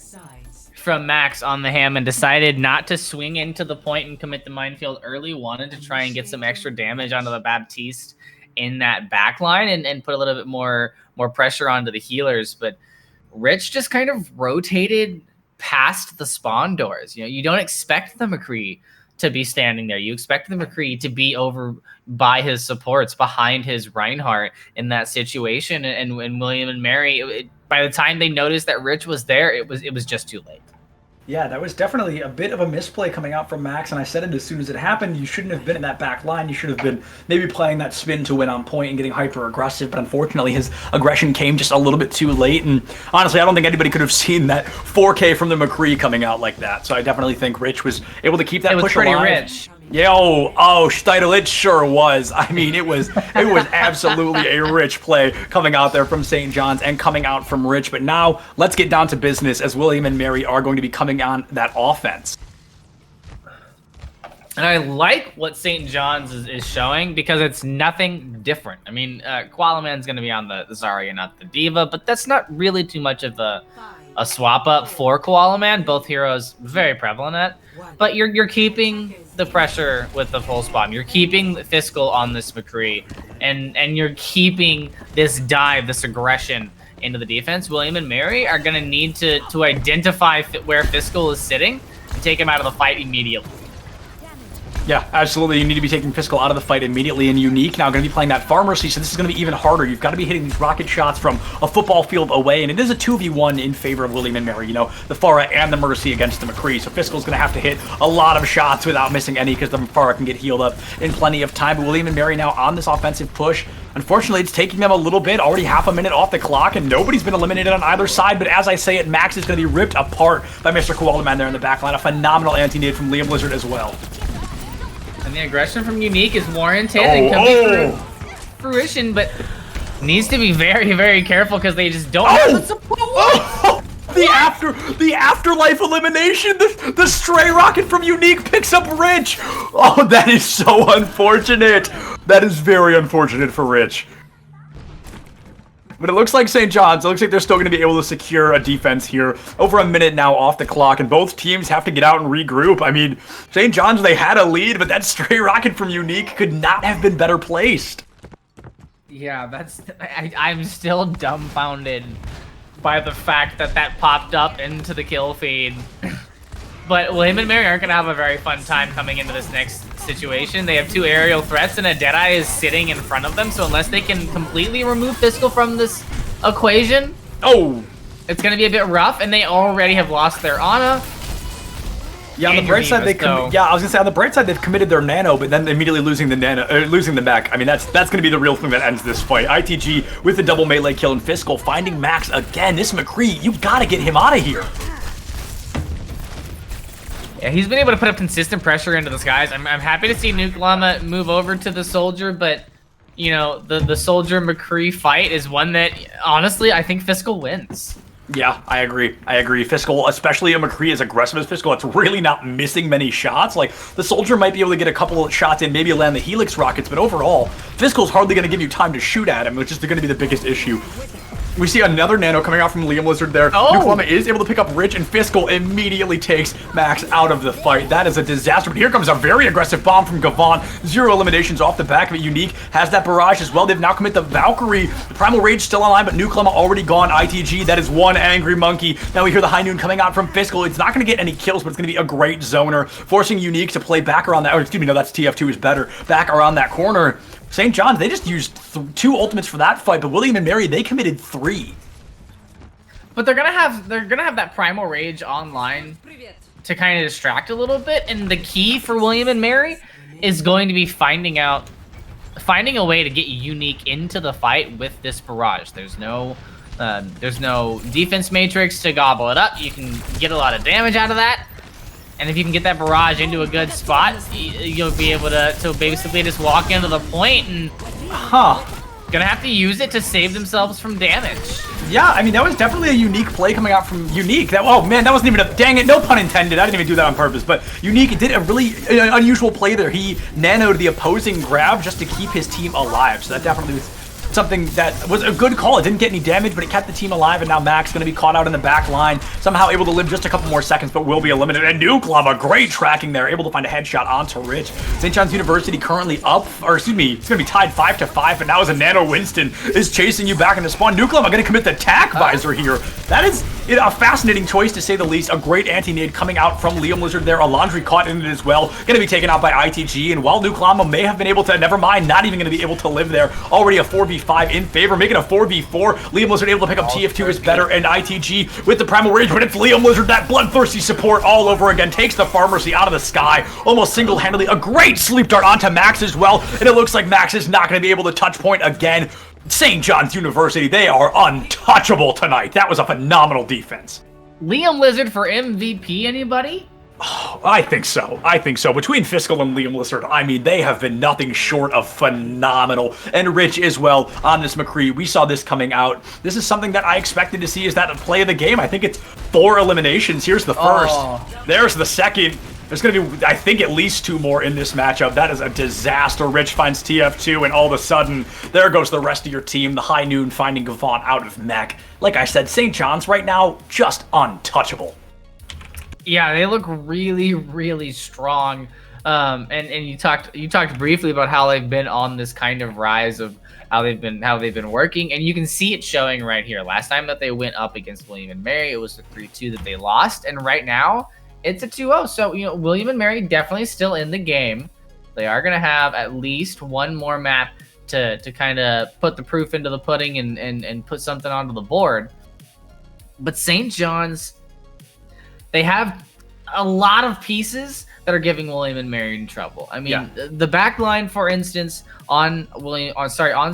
from Max on the ham and decided not to swing into the point and commit the minefield early. Wanted to try and get some extra damage onto the Baptiste in that back line and put a little bit more pressure onto the healers, but Rich just kind of rotated past the spawn doors. You know, you don't expect the McCree to be standing there. You expect the McCree to be over by his supports, behind his Reinhardt in that situation, and William and Mary, by the time they noticed that Rich was there, it was just too late. Yeah, that was definitely a bit of a misplay coming out from Max, and I said it as soon as it happened. You shouldn't have been in that back line. You should have been maybe playing that spin to win on point and getting hyper-aggressive, but unfortunately his aggression came just a little bit too late, and honestly, I don't think anybody could have seen that 4K from the McCree coming out like that, so I definitely think Rich was able to keep that push alive. It was pretty Rich. Yeah, Steidel, it sure was. I mean, it was absolutely a Rich play coming out there from St. John's and coming out from Rich. But now let's get down to business as William and Mary are going to be coming on that offense. And I like what St. John's is showing because it's nothing different. I mean, Qualaman's going to be on the Zarya, not the Diva, but that's not really too much of a swap up for Koala Man. Both heroes very prevalent at, but you're keeping the pressure with the full spot. You're keeping Fiscal on this McCree, and you're keeping this dive, this aggression into the defense. William and Mary are gonna need to identify where Fiscal is sitting and take him out of the fight immediately. Yeah, absolutely. You need to be taking Fiscal out of the fight immediately, and Unique now going to be playing that Pharmacy, so this is going to be even harder. You've got to be hitting these rocket shots from a football field away, and it is a 2v1 in favor of William and Mary. You know, the Pharah and the Mercy against the McCree, so Fiscal's going to have to hit a lot of shots without missing any because the Pharah can get healed up in plenty of time. But William and Mary now on this offensive push. Unfortunately, it's taking them a little bit, already half a minute off the clock, and nobody's been eliminated on either side. But as I say it, Max is going to be ripped apart by Mr. Koala Man there in the back line. A phenomenal anti-nade from Liam Lizard as well. And the aggression from Unique is warranted and coming to fruition, but needs to be very, very careful because they just don't have the support. The afterlife elimination, the stray rocket from Unique picks up Rich. Oh, that is so unfortunate. That is very unfortunate for Rich. But it looks like St. John's, it looks like they're still going to be able to secure a defense here. Over a minute now off the clock, and both teams have to get out and regroup. I mean, St. John's, they had a lead, but that stray rocket from Unique could not have been better placed. Yeah, I'm still dumbfounded by the fact that popped up into the kill feed. But William and Mary aren't going to have a very fun time coming into this next situation. They have 2 aerial threats, and a Deadeye is sitting in front of them, so unless they can completely remove Fiscal from this equation, it's going to be a bit rough, and they already have lost their Ana. Yeah, on the bright side, I was gonna say on the bright side they've committed their nano, but then immediately losing the mech. I mean, that's gonna be the real thing that ends this fight. ITG with the double melee kill and Fiscal finding Max again. This McCree, you gotta get him out of here. Yeah, he's been able to put up consistent pressure into the skies. I'm happy to see Nuke Llama move over to the Soldier, but you know, the Soldier McCree fight is one that honestly I think Fiscal wins. Yeah, I agree. Fiscal, especially a McCree as aggressive as Fiscal, it's really not missing many shots. Like, the Soldier might be able to get a couple of shots in, maybe land the Helix rockets, but overall, Fiscal's hardly going to give you time to shoot at him, which is going to be the biggest issue. We see another nano coming out from Liam Lizard there. Nuke Llama is able to pick up Rich, and Fiscal immediately takes Max out of the fight. That is a disaster, but here comes a very aggressive bomb from Gavon. 0 eliminations off the back of it. Unique has that barrage as well. They've now commit the Valkyrie. The Primal Rage still online, but Nuke Llama already gone. ITG, that is one angry monkey. Now we hear the High Noon coming out from Fiscal. It's not going to get any kills, but it's going to be a great zoner, forcing Unique to play back around that. Or excuse me, no, that's TF2 is better. Back around that corner. St. John's, they just used 2 ultimates for that fight, but William and Mary, they committed 3. But they're gonna have that Primal Rage online to kind of distract a little bit, and the key for William and Mary is going to be finding a way to get Unique into the fight with this barrage. There's no defense matrix to gobble it up. You can get a lot of damage out of that. And if you can get that barrage into a good spot, you'll be able to basically just walk into the point and, gonna have to use it to save themselves from damage. Yeah, I mean, that was definitely a unique play coming out from Unique. Oh man, that wasn't even dang it, no pun intended. I didn't even do that on purpose, but Unique did a really unusual play there. He nanoed the opposing grab just to keep his team alive. So that definitely was something that was a good call. It didn't get any damage, but it kept the team alive, and now Max going to be caught out in the back line, somehow able to live just a couple more seconds, but will be eliminated. And Nuke Llama, great tracking there, able to find a headshot onto Rich. St. John's University currently up, or excuse me, it's going to be tied 5-5, but now as a Nano Winston is chasing you back into spawn. Nuke Llama going to commit the tack visor here. That is a fascinating choice, to say the least. A great anti-nade coming out from Liam Lizard there. A laundry caught in it as well. Going to be taken out by ITG, and while Nuke Llama may have been able to, never mind, not even going to be able to live there. Already a 4v5 in favor, making a 4v4. Liam Lizard able to pick up TF2 is better, and ITG with the Primal Rage, but it's Liam Lizard, that bloodthirsty support all over again, takes the Pharmacy out of the sky, almost single-handedly. A great sleep dart onto Max as well, and it looks like Max is not going to be able to touch point again. St. John's University, they are untouchable tonight. That was a phenomenal defense. Liam Lizard for MVP, anybody? Oh, I think so. Between Fiscal and Liam Lizard, I mean, they have been nothing short of phenomenal. And Rich as well on this McCree. We saw this coming out. This is something that I expected to see, is that a play of the game. I think it's 4 eliminations. Here's the first. There's the second. There's going to be, I think, at least 2 more in this matchup. That is a disaster. Rich finds TF2, and all of a sudden, there goes the rest of your team. The High Noon finding Gavant out of mech. Like I said, St. John's right now, just untouchable. Yeah, they look really, really strong. And you talked briefly about how they've been on this kind of rise of how they've been working, and you can see it showing right here. Last time that they went up against William and Mary, it was the 3-2 that they lost, and right now it's a 2-0. So, you know, William and Mary definitely still in the game. They are going to have at least one more map to kind of put the proof into the pudding and put something onto the board. But St. John's, they have a lot of pieces that are giving William and Mary trouble. I mean, the back line, for instance, on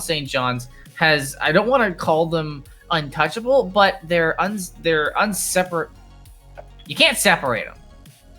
St. John's has, I don't want to call them untouchable, but they're unseparate. You can't separate them.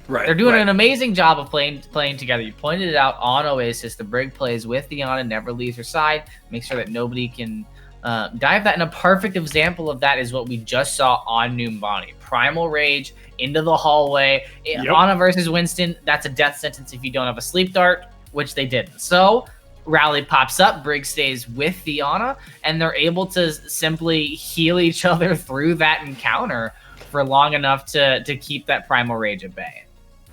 Right. They're doing an amazing job of playing together. You pointed it out on Oasis. The Brig plays with Diana, never leaves her side. Make sure that nobody can dive that. And a perfect example of that is what we just saw on Numbani. Primal Rage into the hallway. Ana versus Winston, that's a death sentence if you don't have a sleep dart, which they didn't. So Rally pops up, Brig stays with Diana, and they're able to simply heal each other through that encounter for long enough to keep that Primal Rage at bay.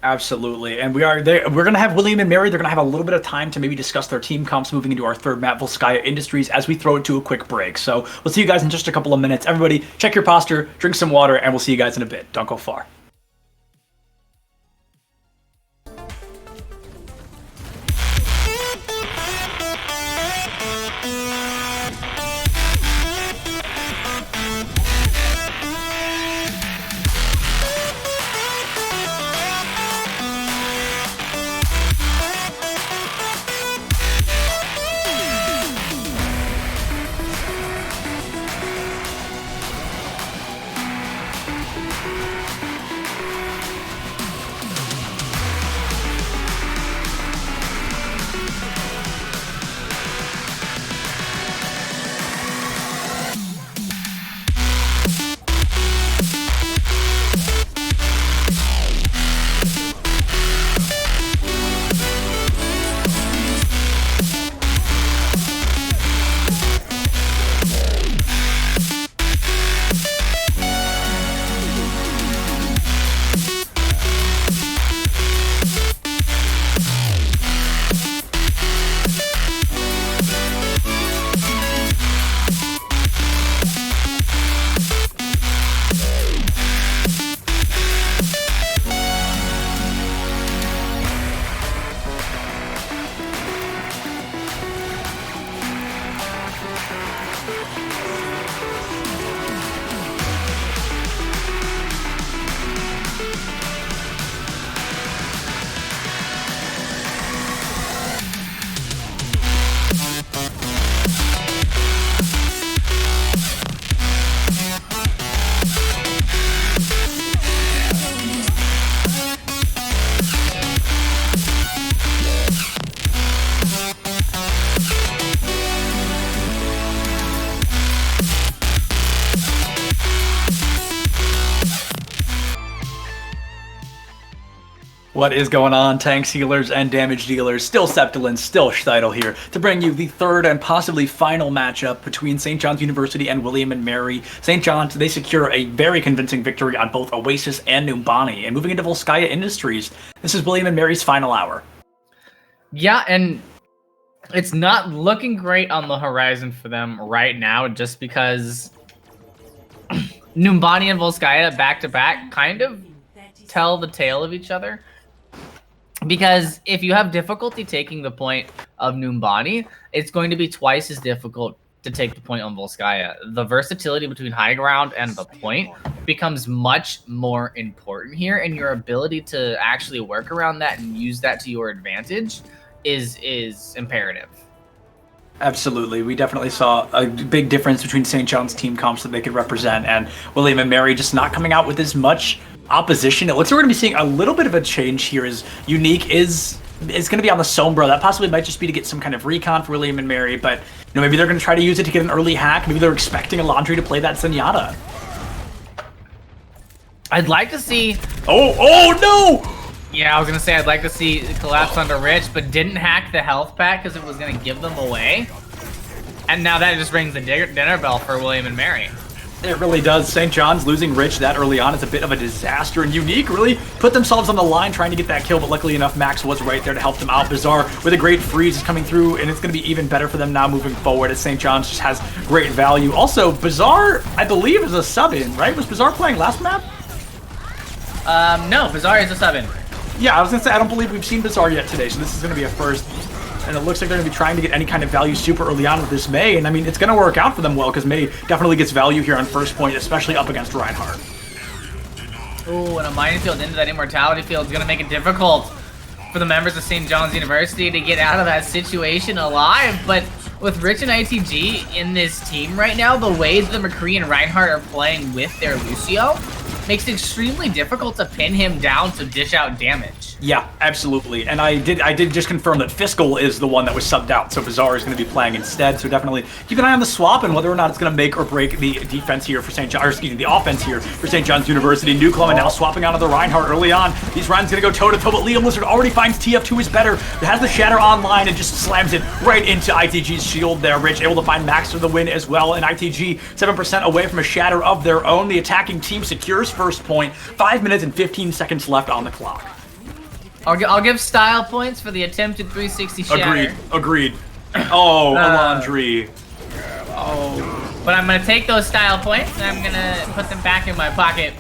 Absolutely, and we're going to have William and Mary. They're going to have a little bit of time to maybe discuss their team comps moving into our third map, Volskaya Industries, as we throw it to a quick break. So we'll see you guys in just a couple of minutes. Everybody, check your posture, drink some water, and we'll see you guys in a bit. Don't go far. What is going on, tanks, healers, and damage dealers? Still Septilin, still Steidel here to bring you the third and possibly final matchup between St. John's University and William and Mary. St. John's, they secure a very convincing victory on both Oasis and Numbani. And moving into Volskaya Industries, this is William and Mary's final hour. Yeah, and it's not looking great on the horizon for them right now, just because Numbani and Volskaya back-to-back kind of tell the tale of each other. Because if you have difficulty taking the point of Numbani, it's going to be twice as difficult to take the point on Volskaya. The versatility between high ground and the point becomes much more important here, and your ability to actually work around that and use that to your advantage is imperative. Absolutely. We definitely saw a big difference between St. John's team comps that they could represent and William and Mary just not coming out with as much opposition. It looks like we're going to be seeing a little bit of a change here as Unique is going to be on the Sombra. That possibly might just be to get some kind of recon for William and Mary, but maybe they're going to try to use it to get an early hack. Maybe they're expecting a Laundry to play that Zenyatta. I'd like to see... Oh no! Yeah, I was gonna say I'd like to see it collapse onto Rich, but didn't hack the health pack because it was gonna give them away. And now that just rings the dinner bell for William and Mary. It really does. St. John's losing Rich that early on is a bit of a disaster, and Unique really put themselves on the line trying to get that kill, but luckily enough, Max was right there to help them out. Bizarre with a great freeze is coming through, and it's going to be even better for them now moving forward as St. John's just has great value. Also, Bizarre, I believe, is a sub-in, right? Was Bizarre playing last map? No, Bizarre is a sub-in. Yeah, I was going to say, I don't believe we've seen Bizarre yet today, so this is going to be a first. And it looks like they're going to be trying to get any kind of value super early on with this Mei. And I mean, it's going to work out for them well because Mei definitely gets value here on first point, especially up against Reinhardt. Ooh, and a minefield into that immortality field is going to make it difficult for the members of St. John's University to get out of that situation alive. But with Rich and ITG in this team right now, the way that the McCree and Reinhardt are playing with their Lucio makes it extremely difficult to pin him down to dish out damage. Yeah, absolutely. And I did just confirm that Fiscal is the one that was subbed out, so Bizarre is going to be playing instead. So definitely keep an eye on the swap and whether or not it's going to make or break the defense here for St. John, or excuse me, the offense here for St. John's University. Nucleum now swapping onto the Reinhardt early on. These Ryan's going to go toe-to-toe, but Liam Lizard already finds TF2 is better. Has the Shatter online and just slams it right into ITG's shield there. Rich able to find Max for the win as well, and ITG 7% away from a Shatter of their own. The attacking team secures first point. 5 minutes and 15 seconds left on the clock. I'll give style points for the attempted 360 shatter. Agreed. Oh, Alondri. Oh. But I'm going to take those style points and I'm going to put them back in my pocket.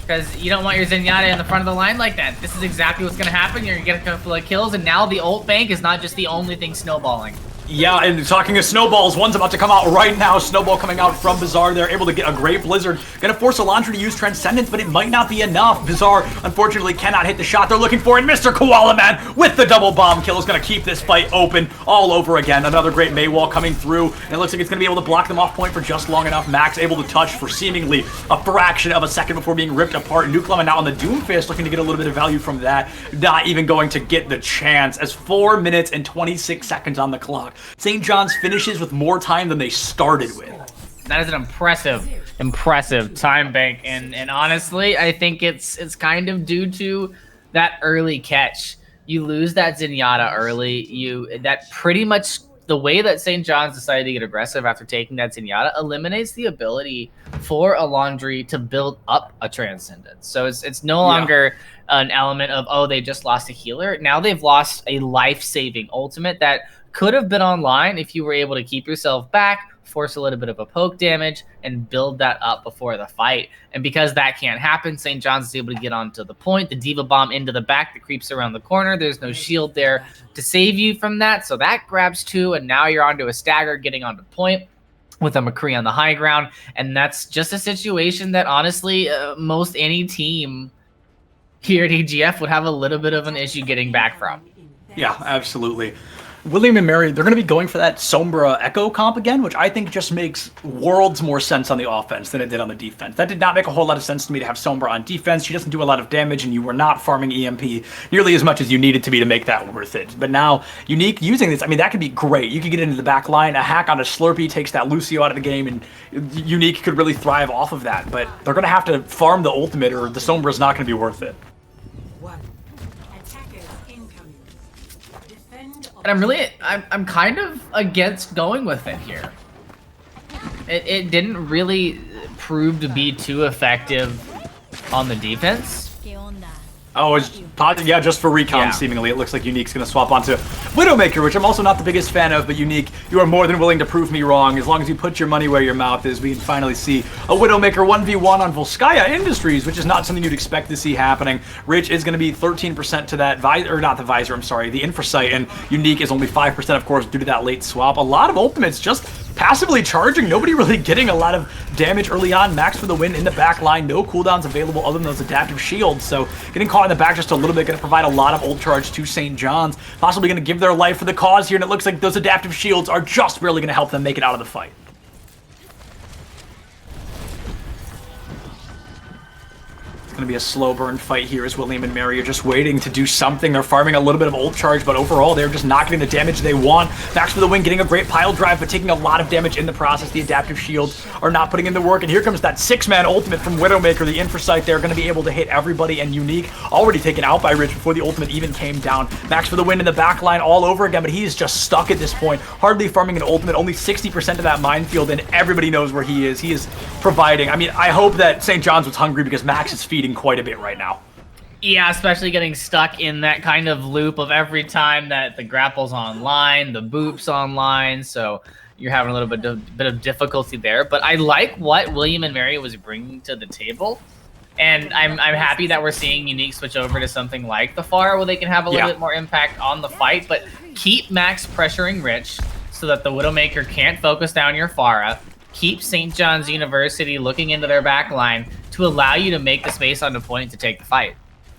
Because you don't want your Zenyatta in the front of the line like that. This is exactly what's going to happen. You're going to get a couple of kills, and now the ult bank is not just the only thing snowballing. Yeah, and talking of snowballs, one's about to come out right now. Snowball coming out from Bizarre. They're able to get a great Blizzard. Gonna force Alondra to use Transcendence, but it might not be enough. Bizarre, unfortunately, cannot hit the shot they're looking for, and Mr. Koala Man with the double bomb kill is gonna keep this fight open all over again. Another great Mei wall coming through, and it looks like it's gonna be able to block them off point for just long enough. Max able to touch for seemingly a fraction of a second before being ripped apart. Nucleum now on the Doomfist, looking to get a little bit of value from that. Not even going to get the chance, as 4 minutes and 26 seconds on the clock. St. John's finishes with more time than they started with. That is an impressive time bank, and honestly, I think it's kind of due to that early catch. You lose that Zenyatta early. That pretty much the way that St. John's decided to get aggressive after taking that Zenyatta eliminates the ability for Alondri to build up a Transcendence. So it's no longer an element of, oh, they just lost a healer. Now they've lost a life-saving ultimate that could have been online if you were able to keep yourself back, force a little bit of a poke damage, and build that up before the fight. And because that can't happen, St. John's is able to get onto the point, the Diva Bomb into the back that creeps around the corner. There's no shield there to save you from that, so that grabs two, and now you're onto a stagger getting onto point with a McCree on the high ground. And that's just a situation that, honestly, most any team here at EGF would have a little bit of an issue getting back from. Yeah, absolutely. William and Mary, they're going to be going for that Sombra Echo comp again, which I think just makes worlds more sense on the offense than it did on the defense. That did not make a whole lot of sense to me to have Sombra on defense. She doesn't do a lot of damage, and you were not farming EMP nearly as much as you needed to be to make that worth it. But now, Unique using this, I mean, that could be great. You could get into the back line, a hack on a Slurpee takes that Lucio out of the game, and Unique could really thrive off of that. But they're going to have to farm the ultimate, or the Sombra's not going to be worth it. And I'm kind of against going with it here. It didn't really prove to be too effective on the defense. Oh, it's yeah, just for recon, seemingly. It looks like Unique's going to swap onto Widowmaker, which I'm also not the biggest fan of, but Unique, you are more than willing to prove me wrong. As long as you put your money where your mouth is, we can finally see a Widowmaker 1v1 on Volskaya Industries, which is not something you'd expect to see happening. Rich is going to be 13% to that visor, or not the visor, I'm sorry, the Infrasight, and Unique is only 5%, of course, due to that late swap. A lot of ultimates just passively charging, nobody really getting a lot of damage early on. Max for the win in the back line, no cooldowns available other than those adaptive shields, so getting caught in the back just a little bit, going to provide a lot of ult charge to St. John's, possibly going to give their life for the cause here, and it looks like those adaptive shields are just barely going to help them make it out of the fight. It's going going to be a slow burn fight here as William and Mary are just waiting to do something. They're farming a little bit of ult charge, but overall they're just not getting the damage they want. Max for the win, getting a great pile drive, but taking a lot of damage in the process. The adaptive shields are not putting in the work, and here comes that 6-man ultimate from Widowmaker. The Infrasight, they're going to be able to hit everybody, and Unique already taken out by Rich before the ultimate even came down. Max for the win in the back line all over again, but he's just stuck at this point, hardly farming an ultimate, only 60% of that minefield, and everybody knows where he is. He is providing. I mean, I hope that St. John's was hungry because Max is feeding quite a bit right now. Yeah, especially getting stuck in that kind of loop of every time that the grapple's online, the boop's online, so you're having a little bit of difficulty there. But I like what William and Mary was bringing to the table, and I'm happy that we're seeing Unique switch over to something like the Pharah where they can have a little bit more impact on the fight, but keep Max pressuring Rich so that the Widowmaker can't focus down your Pharah. Keep St. John's University looking into their back line to allow you to make the space on the point to take the fight.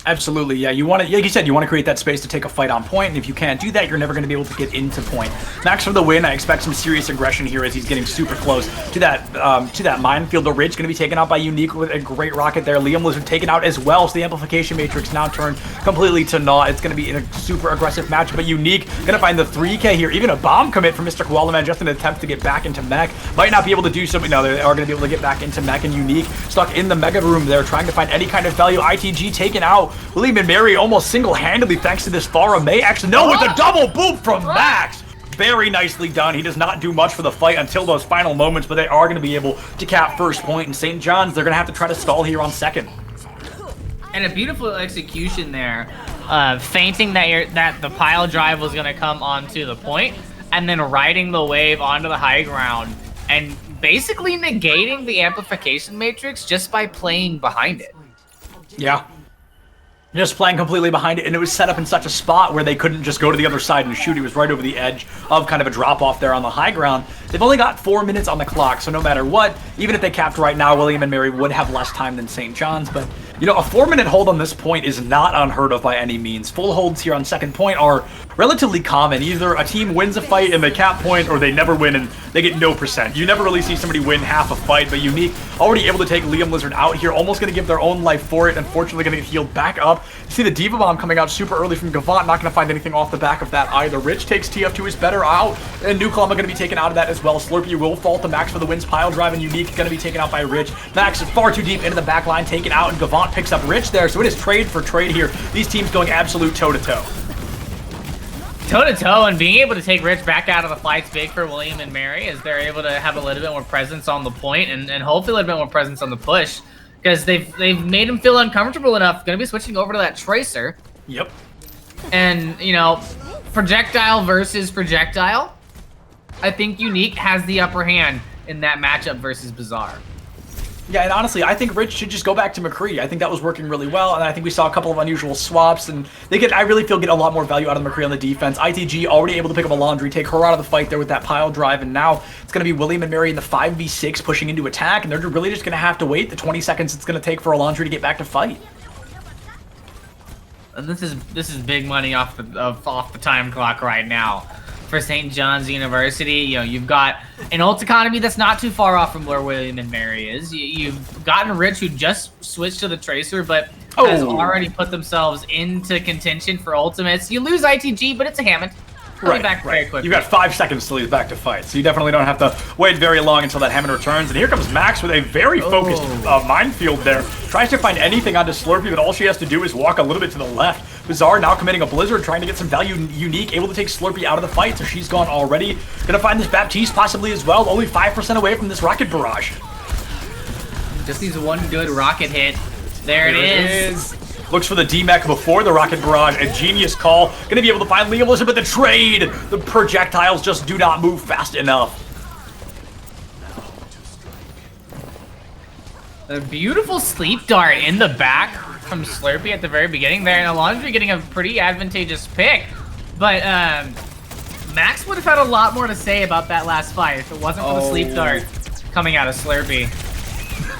Absolutely, yeah. You want to, like you said, you want to create that space to take a fight on point, and if you can't do that, you're never going to be able to get into point. Max for the win. I expect some serious aggression here as he's getting super close to that minefield. The Ridge going to be taken out by Unique with a great rocket there. Liam Lizard taken out as well, so the amplification matrix now turned completely to naught. It's going to be in a super aggressive match, but Unique going to find the 3K here. Even a bomb commit from Mr. Koalaman, just an attempt to get back into mech. Might not be able to do something. No, they are going to be able to get back into mech, and Unique stuck in the mega room there, trying to find any kind of value. ITG taken out. William and Mary almost single-handedly thanks to this Pharah May. Actually, no, with a double boop from Max. Very nicely done. He does not do much for the fight until those final moments, but they are going to be able to cap first point. And St. John's, they're going to have to try to stall here on second. And a beautiful execution there, feinting that the pile drive was going to come onto the point, and then riding the wave onto the high ground, and basically negating the amplification matrix just by playing behind it. Yeah. Just playing completely behind it, and it was set up in such a spot where they couldn't just go to the other side and shoot. He was right over the edge of kind of a drop-off there on the high ground. They've only got 4 minutes on the clock, so no matter what, even if they capped right now, William and Mary would have less time than St. John's, but you know, a 4-minute hold on this point is not unheard of by any means. Full holds here on second point are relatively common. Either a team wins a fight and they cap point, or they never win and they get no percent. You never really see somebody win half a fight, but Unique already able to take Liam Lizard out here, almost going to give their own life for it. Unfortunately, going to get healed back up. You see the Diva Bomb coming out super early from Gavant, not going to find anything off the back of that either. Rich takes TF2 is better out, and Nuklama going to be taken out of that as well. Slurpee will fall to Max for the wins pile drive, and Unique going to be taken out by Rich. Max is far too deep into the back line, taken out, and Gavant picks up Rich there, so it is trade for trade here. These teams going absolute toe-to-toe. Toe-to-toe, and being able to take Rich back out of the fight's big for William and Mary, as they're able to have a little bit more presence on the point, and hopefully a little bit more presence on the push, because they've made him feel uncomfortable enough. Going to be switching over to that Tracer. Yep. And, you know, projectile versus projectile, I think Unique has the upper hand in that matchup versus Bazaar. Yeah, and honestly, I think Rich should just go back to McCree. I think that was working really well, and I think we saw a couple of unusual swaps, and I really feel get a lot more value out of McCree on the defense. ITG already able to pick up a Laundry, take her out of the fight there with that pile drive, and now it's going to be William and Mary in the 5v6 pushing into attack, and they're really just going to have to wait the 20 seconds it's going to take for a Laundry to get back to fight. And this is big money off the time clock right now. For St. John's University, you know, you've got an ult economy that's not too far off from where William and Mary is. You've gotten Rich, who just switched to the Tracer, but has already put themselves into contention for ultimates. You lose ITG, but it's a Hammond. Right, back very quickly. You've got 5 seconds till he's back to fight, so you definitely don't have to wait very long until that Hammond returns. And here comes Max with a very focused minefield there. Tries to find anything onto Slurpee, but all she has to do is walk a little bit to the left. Bazaar now committing a Blizzard, trying to get some value. Unique, able to take Slurpee out of the fight, so she's gone already. Gonna find this Baptiste possibly as well, only 5% away from this Rocket Barrage. Just needs one good rocket hit. There it is. Looks for the D-Mech before the Rocket Barrage. A genius call. Gonna be able to find Liam Lizard, but the trade! The projectiles just do not move fast enough. A beautiful sleep dart in the back from Slurpee at the very beginning there, and Alondra getting a pretty advantageous pick. But Max would have had a lot more to say about that last fight if it wasn't for the sleep dart coming out of Slurpee.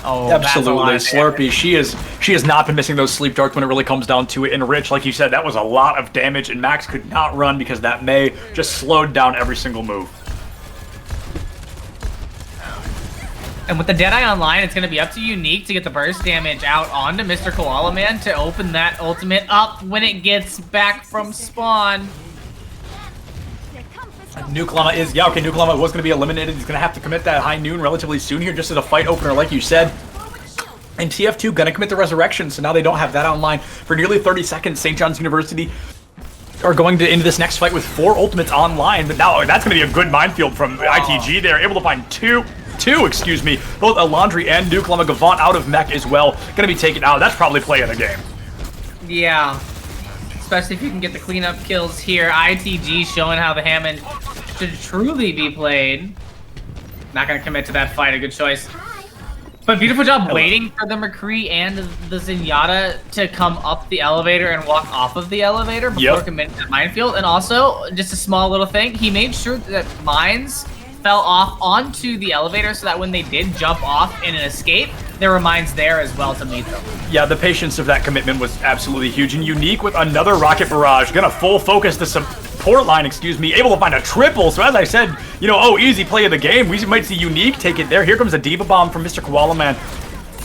Oh, absolutely, Slurpee. She has not been missing those sleep darts when it really comes down to it. And Rich, like you said, that was a lot of damage, and Max could not run because that May just slowed down every single move. And with the Deadeye online, it's going to be up to Unique to get the burst damage out onto Mr. Koala Man to open that ultimate up when it gets back from spawn. Nuke Llama is, yeah, okay, Nuke Llama was going to be eliminated. He's going to have to commit that high noon relatively soon here, just as a fight opener, like you said. And TF2 going to commit the resurrection, so now they don't have that online for nearly 30 seconds. St. John's University are going to into this next fight with 4 ultimates online, but now that's going to be a good minefield from ITG. They're able to find two, excuse me, both Alondri and Nuke Llama. Gavant out of mech as well, going to be taken out. That's probably play of the game. Yeah. Especially if you can get the cleanup kills here. ITG showing how the Hammond should truly be played. Not going to commit to that fight. A good choice. But beautiful job waiting for the McCree and the Zenyatta to come up the elevator and walk off of the elevator before committing to the minefield. And also, just a small little thing, he made sure that mines fell off onto the elevator so that when they did jump off in an escape, there were mines there as well to meet them. Yeah, the patience of that commitment was absolutely huge. And Unique with another rocket barrage, gonna full focus the support line, excuse me, able to find a triple. So as I said, you know, easy play of the game. We might see Unique take it there. Here comes a Diva Bomb from Mr. Koala Man.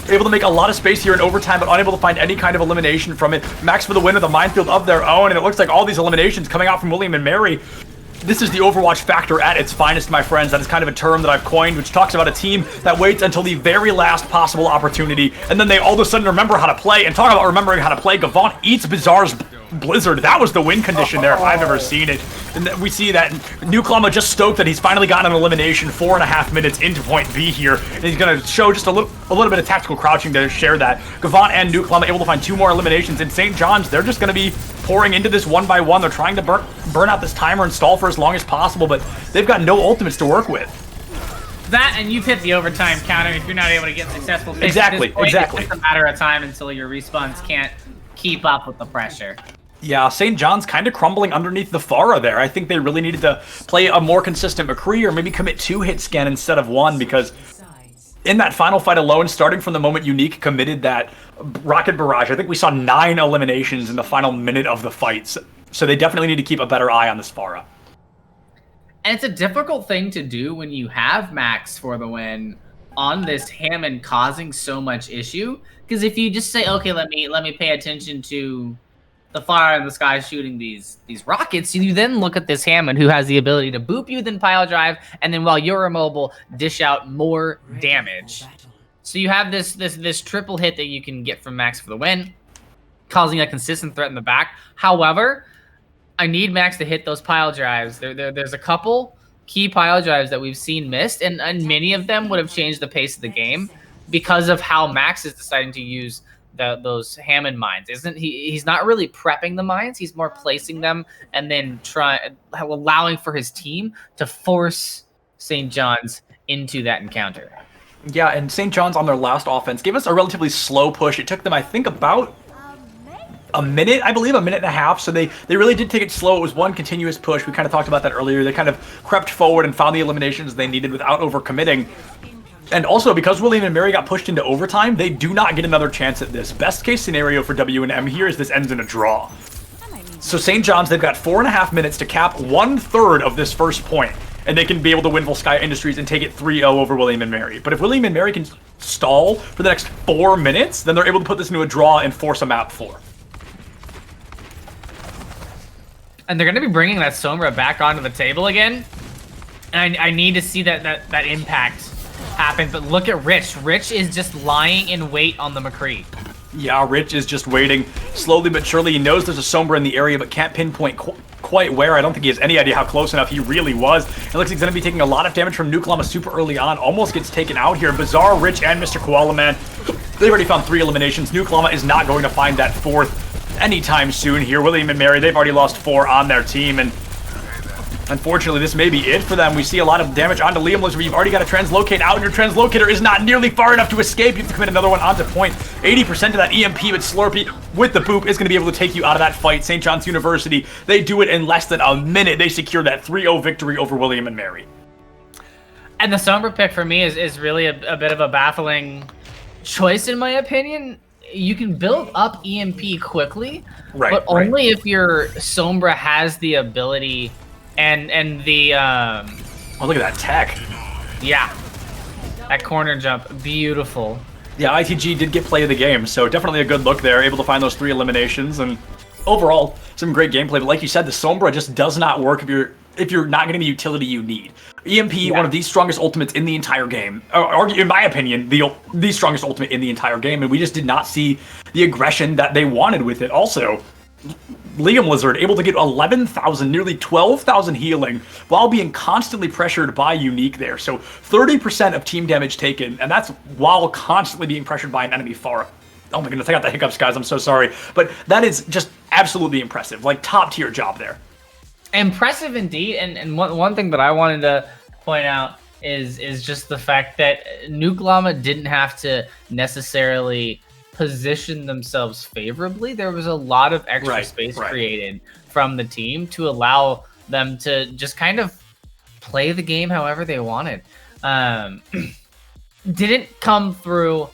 Able to make a lot of space here in overtime, but unable to find any kind of elimination from it. Max for the win with a minefield of their own, and it looks like all these eliminations coming out from William and Mary. This is the Overwatch factor at its finest, my friends. That is kind of a term that I've coined, which talks about a team that waits until the very last possible opportunity, and then they all of a sudden remember how to play. And talk about remembering how to play, Gavant eats Bizarre's Blizzard. That was the win condition there if I've ever seen it. And we see that Nuke Llama just stoked that he's finally gotten an elimination 4.5 minutes into point B here. And he's going to show just a little bit of tactical crouching to share that. Gavant and Nuke Llama able to find 2 more eliminations. In St. John's, they're just going to be pouring into this one by one. They're trying to burn out this timer and stall for as long as possible, but they've got no ultimates to work with. That, and you've hit the overtime counter if you're not able to get successful picks. Exactly. It's just a matter of time until your respawns can't keep up with the pressure. Yeah, St. John's kind of crumbling underneath the Pharah there. I think they really needed to play a more consistent McCree or maybe commit 2 hit scan instead of 1, because in that final fight alone, starting from the moment Unique committed that rocket barrage, I think we saw 9 eliminations in the final minute of the fights. So they definitely need to keep a better eye on this Pharah. And it's a difficult thing to do when you have Max for the win on this Hammond causing so much issue. Because if you just say, okay, let me pay attention to the fire in the sky shooting these rockets, you then look at this Hammond who has the ability to boop you, then pile drive, and then while you're immobile, dish out more damage. So you have this triple hit that you can get from Max for the win, causing a consistent threat in the back. However, I need Max to hit those pile drives. There's a couple key pile drives that we've seen missed, and many of them would have changed the pace of the game because of how Max is deciding to use those Hammond mines. He's not really prepping the mines, he's more placing them and then allowing for his team to force St. John's into that encounter. Yeah, and St. John's on their last offense gave us a relatively slow push. It took them, I think, about a minute, I believe, a minute and a half. So they really did take it slow. It was one continuous push. We kind of talked about that earlier. They kind of crept forward and found the eliminations they needed without overcommitting. And also, because William and Mary got pushed into overtime, they do not get another chance at this. Best case scenario for W&M here is this ends in a draw. So St. John's, they've got 4.5 minutes to cap 1/3 of this first point, and they can be able to win Volskaya Industries and take it 3-0 over William and Mary. But if William and Mary can stall for the next 4 minutes, then they're able to put this into a draw and force a map 4. And they're going to be bringing that Sombra back onto the table again. And I need to see that impact happen. But look at Rich. Rich is just lying in wait on the McCree. Yeah, Rich is just waiting slowly but surely. He knows there's a Sombra in the area, but can't pinpoint quite where. I don't think he has any idea how close enough he really was. It looks like he's going to be taking a lot of damage from Nuke Llama super early on. Almost gets taken out here. Bizarre, Rich, and Mr. Koala Man. They've already found 3 eliminations. Nuke Llama is not going to find that 4th anytime soon here. William and Mary, they've already lost 4 on their team, and unfortunately, this may be it for them. We see a lot of damage onto Liam. Looks like you've already got to translocate out, and your translocator is not nearly far enough to escape. You have to commit another one onto point. 80% of that EMP, but Slurpee with the boop is going to be able to take you out of that fight. St. John's University, they do it in less than a minute. They secure that 3-0 victory over William and Mary. And the Sombra pick for me is really a bit of a baffling choice, in my opinion. You can build up EMP quickly, but only if your Sombra has the ability and the oh, look at that tech. Yeah. That corner jump, beautiful. Yeah, ITG did get play of the game, so definitely a good look there. Able to find those 3 eliminations, and overall, some great gameplay. But like you said, the Sombra just does not work if you're not getting the utility you need. EMP, one of the strongest ultimates in the entire game, or in my opinion, the strongest ultimate in the entire game, and we just did not see the aggression that they wanted with it. Also, Liam Lizard able to get 11,000, nearly 12,000 healing while being constantly pressured by Unique there. So 30% of team damage taken, and that's while constantly being pressured by an enemy far. Oh my goodness, I got the hiccups, guys. I'm so sorry. But that is just absolutely impressive. Like, top tier job there. Impressive indeed. And one thing that I wanted to point out is just the fact that Nuke Llama didn't have to necessarily position themselves favorably. There was a lot of extra space created from the team to allow them to just kind of play the game however they wanted. Didn't come through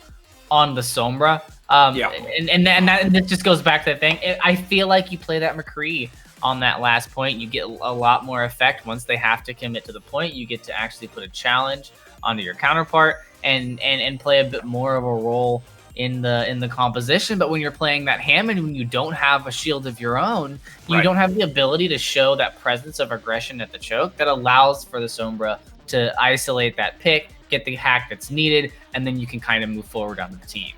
on the Sombra. And this just goes back to the thing. I feel like you play that McCree on that last point, you get a lot more effect once they have to commit to the point. You get to actually put a challenge onto your counterpart and play a bit more of a role in the composition. But when you're playing that Hammond, when you don't have a shield of your own, you don't have the ability to show that presence of aggression at the choke that allows for the Sombra to isolate that pick, get the hack that's needed, and then you can kind of move forward onto the team.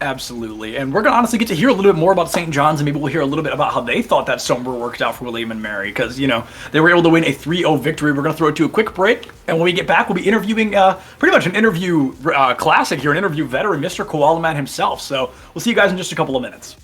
Absolutely. And we're going to honestly get to hear a little bit more about St. John's, and maybe we'll hear a little bit about how they thought that Sombra worked out for William and Mary, because, you know, they were able to win a 3-0 victory. We're going to throw it to a quick break, and when we get back, we'll be interviewing pretty much an interview classic here, an interview veteran, Mr. Koala Man himself. So we'll see you guys in just a couple of minutes.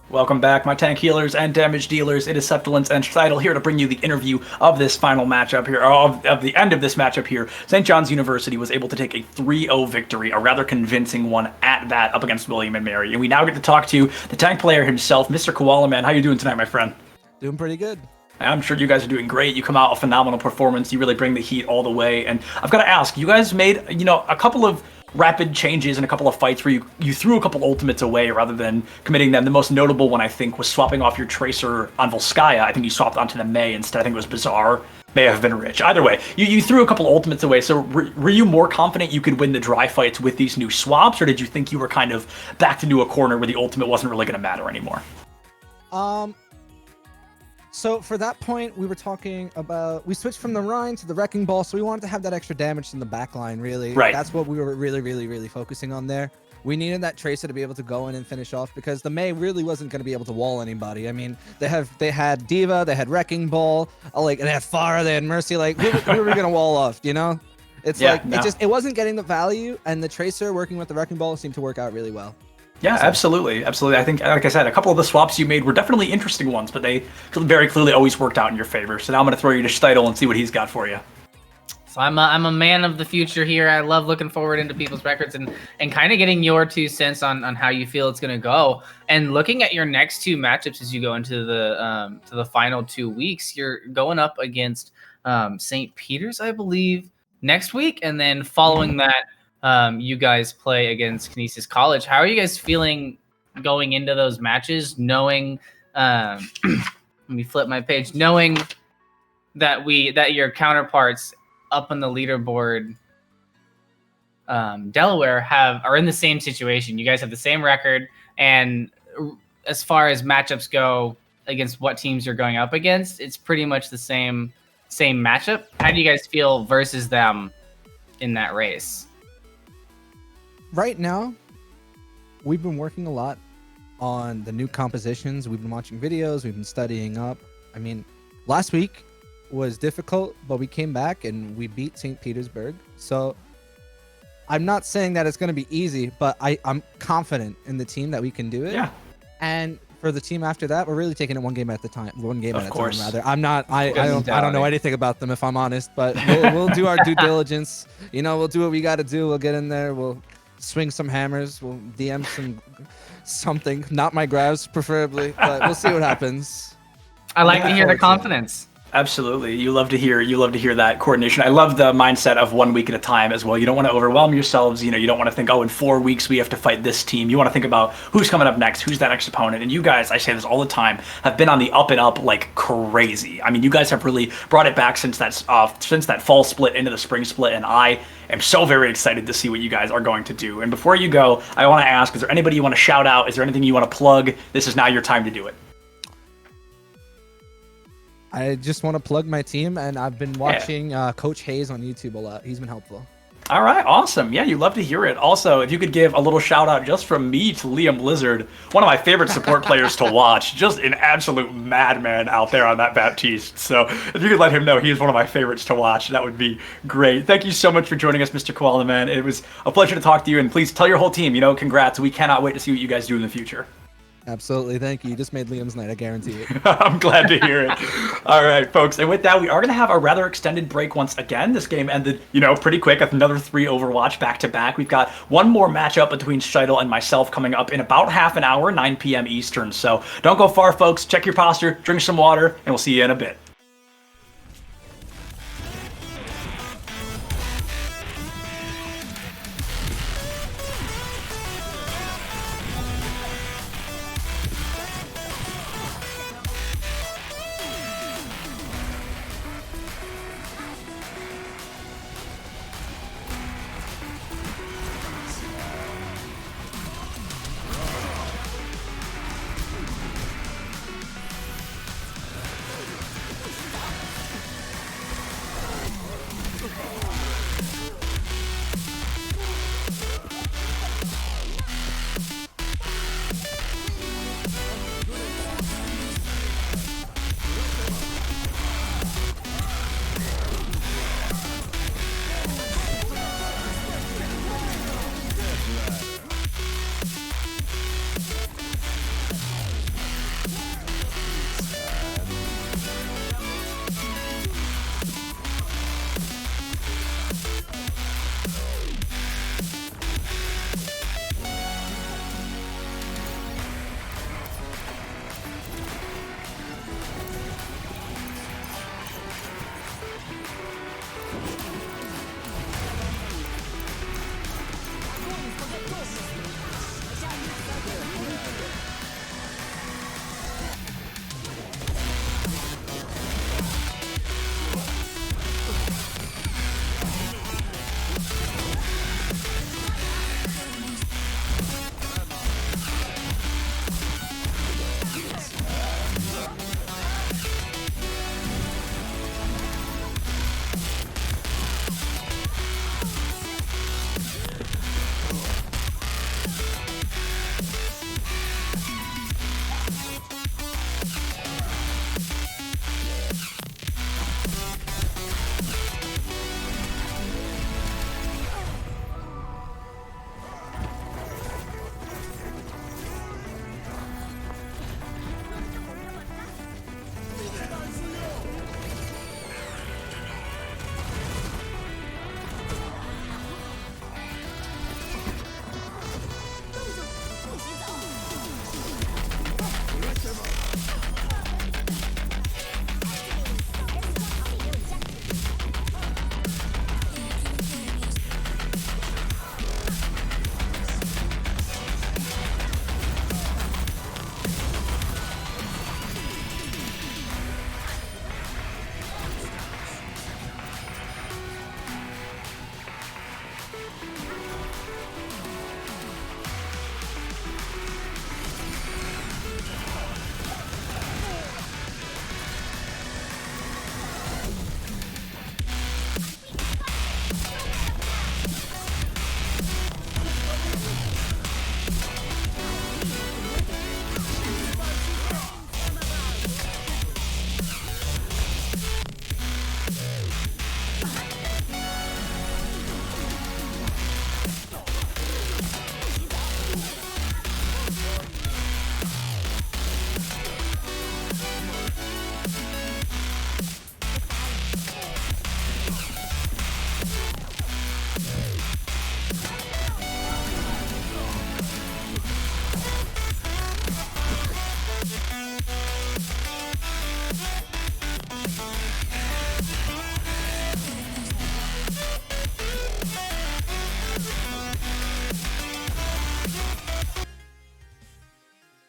Welcome back, my tank healers and damage dealers. It is Septilence and Stidle here to bring you the interview of this final matchup here, of the end of this matchup here. St. John's University was able to take a 3-0 victory, a rather convincing one at that, up against William and Mary. And we now get to talk to the tank player himself, Mr. Koala Man. How you doing tonight, my friend? Doing pretty good. I'm sure you guys are doing great. You come out a phenomenal performance. You really bring the heat all the way. And I've got to ask, you guys made, you know, a couple of rapid changes in a couple of fights where you threw a couple ultimates away rather than committing them. The most notable one, I think, was swapping off your Tracer on Volskaya. I think you swapped onto the May instead. I think it was Bizarre. May have been Rich. Either way, you threw a couple ultimates away. So were you more confident you could win the dry fights with these new swaps, or did you think you were kind of backed into a corner where the ultimate wasn't really going to matter anymore? So for that point, we were talking about, we switched from the Rhine to the Wrecking Ball, so we wanted to have that extra damage in the back line, really. Right. That's what we were really focusing on there. We needed that Tracer to be able to go in and finish off, because the May really wasn't going to be able to wall anybody. I mean, they had Diva, they had Wrecking Ball, like, they had Pharah, they had Mercy. Like, who were we going to wall off, you know? It's it wasn't getting the value, and the Tracer working with the Wrecking Ball seemed to work out really well. Yeah, absolutely. I think, like I said, a couple of the swaps you made were definitely interesting ones, but they very clearly always worked out in your favor. So now I'm going to throw you to Stidle and see what he's got for you. So I'm a man of the future here. I love looking forward into people's records and kind of getting your 2 cents on how you feel it's going to go. And looking at your next 2 matchups as you go into the final 2 weeks, you're going up against St. Peter's, I believe, next week, and then following that, you guys play against Kinesis College. How are you guys feeling going into those matches, knowing let me flip my page, knowing that your counterparts up on the leaderboard, Delaware, are in the same situation? You guys have the same record, and as far as matchups go against what teams you're going up against, it's pretty much the same matchup. How do you guys feel versus them in that race? Right now, we've been working a lot on the new compositions. We've been watching videos. We've been studying up. I mean, last week was difficult, but we came back and we beat St. Petersburg. So I'm not saying that it's going to be easy, but I'm confident in the team that we can do it. Yeah. And for the team after that, we're really taking it one game at a time. Rather. I don't know anything about them, if I'm honest, but we'll do our due diligence. You know, we'll do what we got to do. We'll get in there. We'll swing some hammers. We'll DM something. Not my grabs, preferably, but we'll see what happens. I like to hear the confidence. Absolutely. You love to hear that coordination. I love the mindset of 1 week at a time as well. You don't want to overwhelm yourselves. You don't want to think, oh, in 4 weeks we have to fight this team. You want to think about who's coming up next, who's that next opponent. And you guys, I say this all the time, have been on the up and up like crazy. I mean, you guys have really brought it back since that fall split into the spring split, and I am so very excited to see what you guys are going to do. And before you go, I want to ask, is there anybody you want to shout out? Is there anything you want to plug? This is now your time to do it. I just want to plug my team, and I've been watching Coach Hayes on YouTube a lot. He's been helpful. All right, awesome. Yeah, you love to hear it. Also, if you could give a little shout out just from me to Liam Blizzard, one of my favorite support players to watch, just an absolute madman out there on that Baptiste. So if you could let him know he is one of my favorites to watch, that would be great. Thank you so much for joining us, Mr. Koala Man. It was a pleasure to talk to you, and please tell your whole team, congrats. We cannot wait to see what you guys do in the future. Absolutely. Thank you. You just made Liam's night. I guarantee it. I'm glad to hear it. All right, folks. And with that, we are going to have a rather extended break once again. This game ended, pretty quick. Another 3 Overwatch back to back. We've got one more matchup between Shidle and myself coming up in about half an hour, 9 p.m. Eastern. So don't go far, folks. Check your posture, drink some water, and we'll see you in a bit.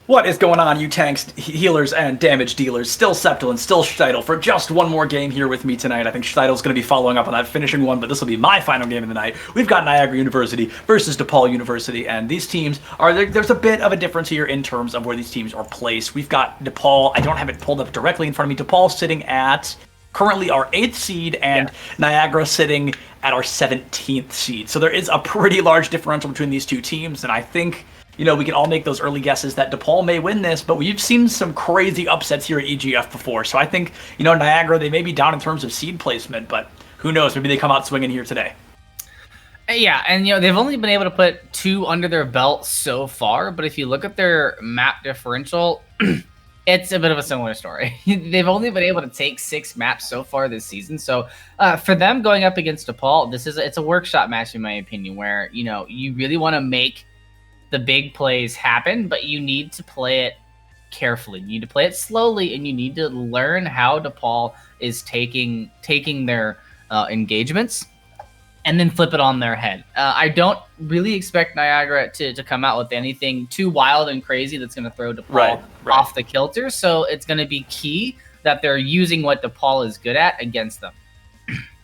What is going on, you tanks, healers, and damage dealers? Still Septil and still Steidel for just one more game here with me tonight. I think Steidel's going to be following up on that finishing one, but this will be my final game of the night. We've got Niagara University versus DePaul University, and these teams are, there's a bit of a difference here in terms of where these teams are placed. We've got DePaul, I don't have it pulled up directly in front of me, DePaul sitting at currently our 8th seed, and Niagara sitting at our 17th seed. So there is a pretty large differential between these two teams, and I think, you know, we can all make those early guesses that DePaul may win this, but we've seen some crazy upsets here at EGF before. So I think, you know, Niagara, they may be down in terms of seed placement, but who knows? Maybe they come out swinging here today. Yeah, and you know, they've only been able to put 2 under their belt so far, but if you look at their map differential, it's a bit of a similar story. They've only been able to take 6 maps so far this season. So for them going up against DePaul, it's a workshop match in my opinion, where, you know, you really want to make the big plays happen, but you need to play it carefully. You need to play it slowly, and you need to learn how DePaul is taking their engagements and then flip it on their head. I don't really expect Niagara to come out with anything too wild and crazy that's going to throw DePaul off the kilter. So it's going to be key that they're using what DePaul is good at against them.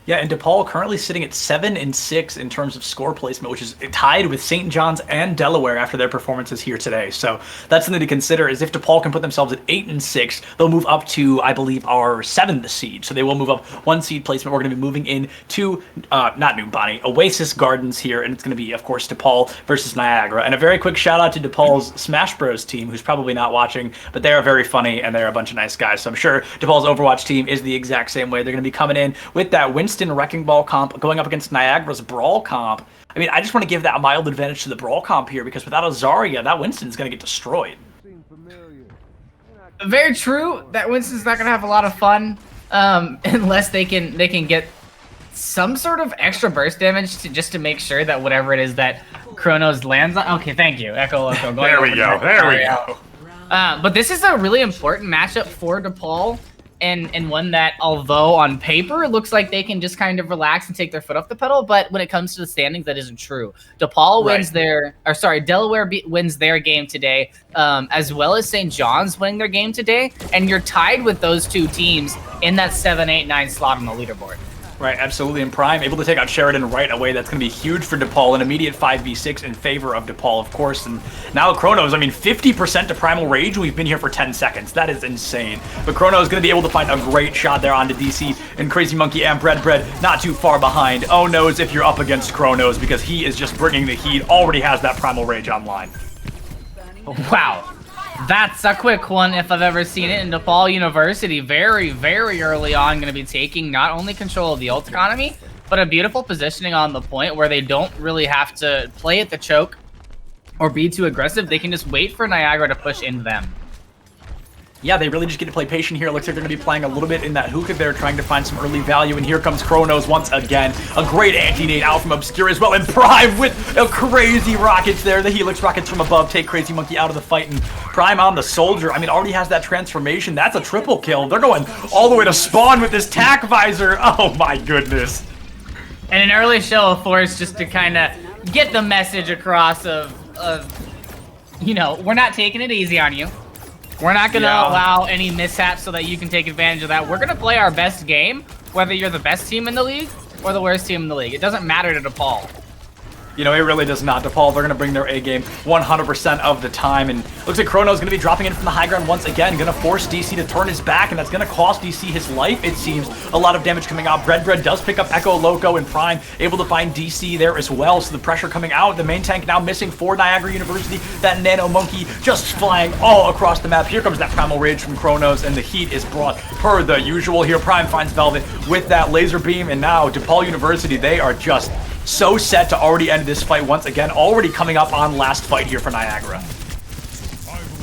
Yeah, and DePaul currently sitting at 7-6 in terms of score placement, which is tied with St. John's and Delaware after their performances here today. So that's something to consider, is if DePaul can put themselves at 8-6, they'll move up to, I believe, our 7th seed. So they will move up 1 seed placement. We're going to be moving in to, not New Bonnie, Oasis Gardens here, and it's going to be, of course, DePaul versus Niagara. And a very quick shout out to DePaul's Smash Bros team, who's probably not watching, but they are very funny, and they're a bunch of nice guys. So I'm sure DePaul's Overwatch team is the exact same way. They're going to be coming in with that Winston Wrecking Ball comp going up against Niagara's Brawl comp. I mean, I just want to give that a mild advantage to the Brawl comp here, because without a Zarya, that Winston's going to get destroyed. Very true. That Winston's not going to have a lot of fun unless they can get some sort of extra burst damage just to make sure that whatever it is that Chronos lands on. Okay, thank you, Echo Loco. There we go. But this is a really important matchup for DePaul. And one that, although on paper it looks like they can just kind of relax and take their foot off the pedal, but when it comes to the standings, that isn't true. DePaul wins Delaware wins their game today, as well as St. John's winning their game today, and you're tied with those 2 teams in that 7, 8, 9 slot on the leaderboard. Right, absolutely. And Prime able to take out Sheridan right away. That's going to be huge for DePaul. An immediate 5v6 in favor of DePaul, of course. And now Chronos, I mean, 50% to Primal Rage. We've been here for 10 seconds. That is insane. But Chronos is going to be able to find a great shot there onto DC. And Crazy Monkey and Bread not too far behind. Oh no's if you're up against Chronos, because he is just bringing the heat. Already has that Primal Rage online. Wow. That's a quick one if I've ever seen it. In DePaul University, very, very early on, going to be taking not only control of the ult economy, but a beautiful positioning on the point where they don't really have to play at the choke or be too aggressive. They can just wait for Niagara to push into them. Yeah, they really just get to play patient here. It looks like they're going to be playing a little bit in that hookah there, trying to find some early value. And here comes Chronos once again. A great anti-nade out from Obscure as well. And Prime with a crazy rockets there. The Helix rockets from above take Crazy Monkey out of the fight. And Prime on the Soldier, I mean, already has that transformation. That's a triple kill. They're going all the way to spawn with this tack visor. Oh my goodness. And an early show of force just to kind of get the message across of, you know, we're not taking it easy on you. We're not going to allow any mishaps so that you can take advantage of that. We're going to play our best game, whether you're the best team in the league or the worst team in the league. It doesn't matter to DePaul. You know, it really does not. DePaul, they're going to bring their A game 100% of the time. And looks like Chrono's going to be dropping in from the high ground once again. Going to force DC to turn his back, and that's going to cost DC his life, it seems. A lot of damage coming out. Bread does pick up Echo Loco, and Prime able to find DC there as well. So the pressure coming out. The main tank now missing for Niagara University. That Nano Monkey just flying all across the map. Here comes that Primal Rage from Chronos, and the heat is brought per the usual here. Prime finds Velvet with that laser beam, and now DePaul University, they are just so set to already end this fight once again, already coming up on last fight here for Niagara.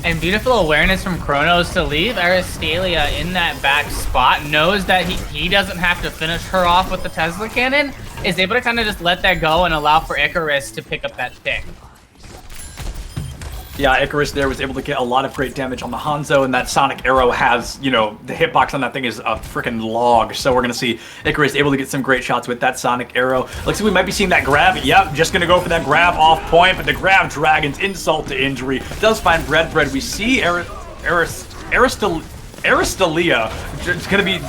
And beautiful awareness from Chronos to leave Aristalia in that back spot, knows that he doesn't have to finish her off with the Tesla cannon, is able to kind of just let that go and allow for Icarus to pick up that pick. Yeah, Icarus there was able to get a lot of great damage on the Hanzo, and that Sonic Arrow has, you know, the hitbox on that thing is a freaking log. So we're going to see Icarus able to get some great shots with that Sonic Arrow. Looks like we might be seeing that grab. Yep, just going to go for that grab off point, but the grab Dragon's insult to injury does find Bread. We see Aristelia is going to be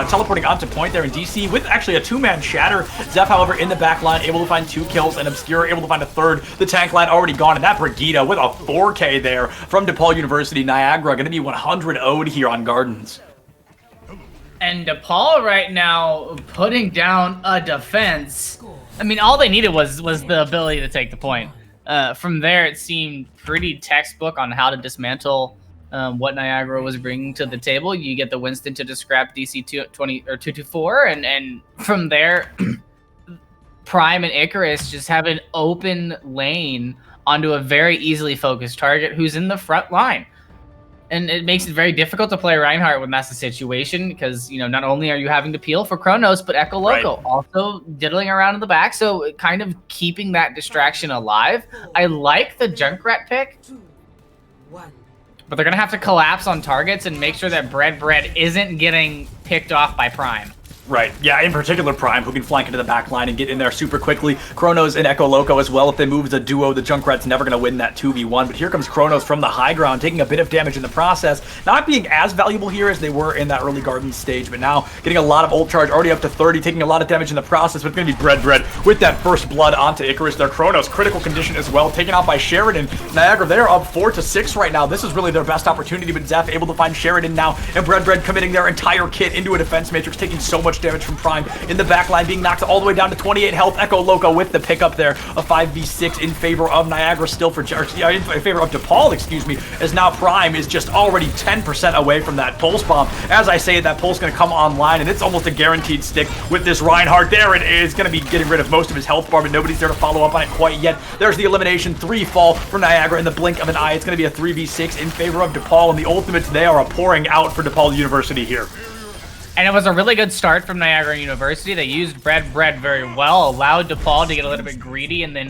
teleporting onto point there in DC with actually a two-man shatter. Zeph, however, in the back line, able to find 2 kills, and Obscure able to find a 3rd. The tank line already gone, and that Brigida with a 4K there from DePaul University. Niagara going to be 100 0'd here on Gardens. And DePaul right now putting down a defense. I mean, all they needed was the ability to take the point. From there, it seemed pretty textbook on how to dismantle what Niagara was bringing to the table. You get the Winston to just scrap DC 220 or 224, and from there, Prime and Icarus just have an open lane onto a very easily focused target who's in the front line. And it makes it very difficult to play Reinhardt when that's the situation, because, you know, not only are you having to peel for Chronos, but Echo Loco also diddling around in the back, so kind of keeping that distraction alive. I like the Junkrat pick, but they're going to have to collapse on targets and make sure that Bread isn't getting picked off by Prime. Right, yeah, in particular Prime, who can flank into the back line and get in there super quickly. Chronos and Echo Loco as well. If they move as a duo, the Junkrat's never going to win that 2v1. But here comes Chronos from the high ground, taking a bit of damage in the process. Not being as valuable here as they were in that early Garden stage, but now getting a lot of ult charge, already up to 30, taking a lot of damage in the process. But it's going to be Bread with that first blood onto Icarus. Their Chronos, critical condition as well, taken out by Sheridan. Niagara, they're up 4-6 right now. This is really their best opportunity, but Zeph able to find Sheridan now, and Bread committing their entire kit into a defense matrix, taking so much damage from Prime. In the back line, being knocked all the way down to 28 health. Echo Loco with the pickup there. A 5v6 in favor of Niagara still for, in favor of DePaul, excuse me, as now Prime is just already 10% away from that pulse bomb. As I say, that pulse going to come online, and it's almost a guaranteed stick with this Reinhardt. There it is, going to be getting rid of most of his health bar, but nobody's there to follow up on it quite yet. There's the elimination. 3 fall for Niagara in the blink of an eye. It's going to be a 3v6 in favor of DePaul, and the ultimates, they are pouring out for DePaul University here. And it was a really good start from Niagara University. They used Bread very well, allowed DePaul to get a little bit greedy, and then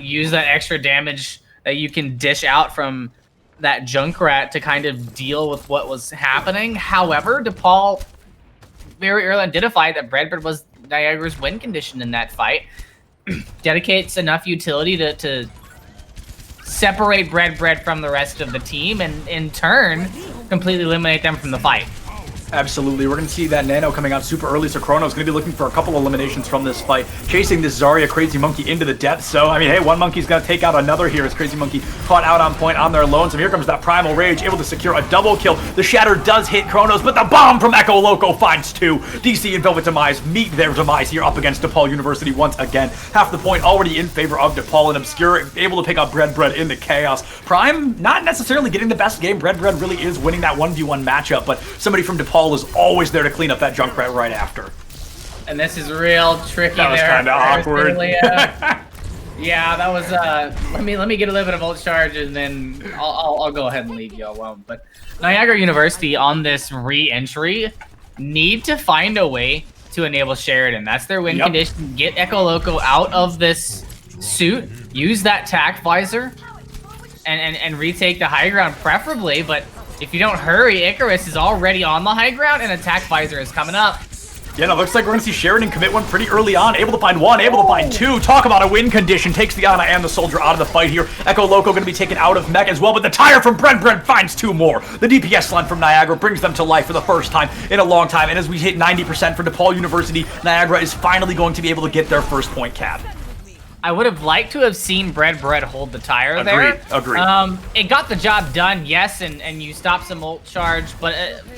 use that extra damage that you can dish out from that Junkrat to kind of deal with what was happening. However, DePaul very early identified that Bread was Niagara's win condition in that fight. Dedicates enough utility to separate Bread from the rest of the team, and in turn, completely eliminate them from the fight. Absolutely. We're going to see that Nano coming out super early, so Chrono's going to be looking for a couple eliminations from this fight, chasing this Zarya Crazy Monkey into the depths. So, I mean, hey, one monkey's going to take out another here as Crazy Monkey caught out on point on their lone. So here comes that Primal Rage, able to secure a double kill. The Shatter does hit Chronos, but the bomb from Echo Loco finds 2. DC and Velvet Demise meet their demise here up against DePaul University once again. Half the point already in favor of DePaul, and Obscure able to pick up Bread in the chaos. Prime not necessarily getting the best game. Bread really is winning that 1v1 matchup, but somebody from DePaul is always there to clean up that Junkrat right after. And this is real tricky. That was kind of awkward. Yeah, that was. Let me get a little bit of ult charge, and then I'll go ahead and leave you alone. But Niagara University on this re-entry need to find a way to enable Sheridan. That's their win condition. Get Echo Loco out of this suit. Use that tack visor, and retake the high ground preferably. But if you don't hurry, Icarus is already on the high ground, and attack visor is coming up. Yeah, no, looks like we're going to see Sheridan commit one pretty early on. Able to find 1, able to find 2. Talk about a win condition. Takes the Ana and the Soldier out of the fight here. Echo Loco going to be taken out of mech as well, but the tire from Bread finds 2 more. The DPS line from Niagara brings them to life for the first time in a long time, and as we hit 90% for DePaul University, Niagara is finally going to be able to get their first point cap. I would have liked to have seen Bread hold the tire there. Agreed. It got the job done, yes, and you stopped some ult charge, but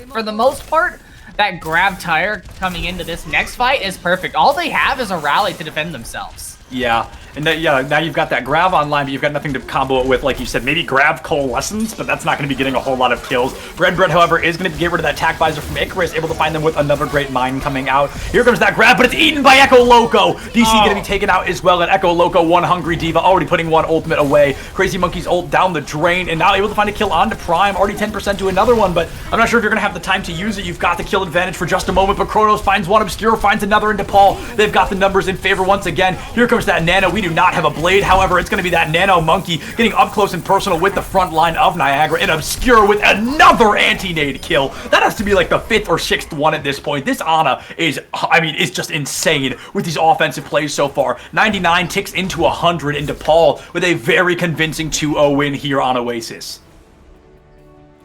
for the most part, that grab tire coming into this next fight is perfect. All they have is a rally to defend themselves. Yeah, and now you've got that grab online, but you've got nothing to combo it with, like you said. Maybe grab Coalescence, but that's not going to be getting a whole lot of kills. Bread, however, is going to get rid of that tack visor from Icarus, able to find them with another great mine coming out. Here comes that grab, but it's eaten by Echo Loco. DC going to be taken out as well, and Echo Loco, one hungry diva, already putting 1 ultimate away. Crazy Monkey's ult down the drain, and now able to find a kill onto Prime, already 10% to another one, but I'm not sure if you're going to have the time to use it. You've got the kill advantage for just a moment, but Chronos finds 1, Obscure finds another, and DePaul, they've got the numbers in favor once again. Here comes that Nano. We We do not have a blade. However, it's going to be that Nano Monkey getting up close and personal with the front line of Niagara, and Obscure with another anti-nade kill. That has to be like the 5th or 6th one at this point. This Ana is, is just insane with these offensive plays so far. 99 ticks into 100 into Paul with a very convincing 2-0 win here on Oasis.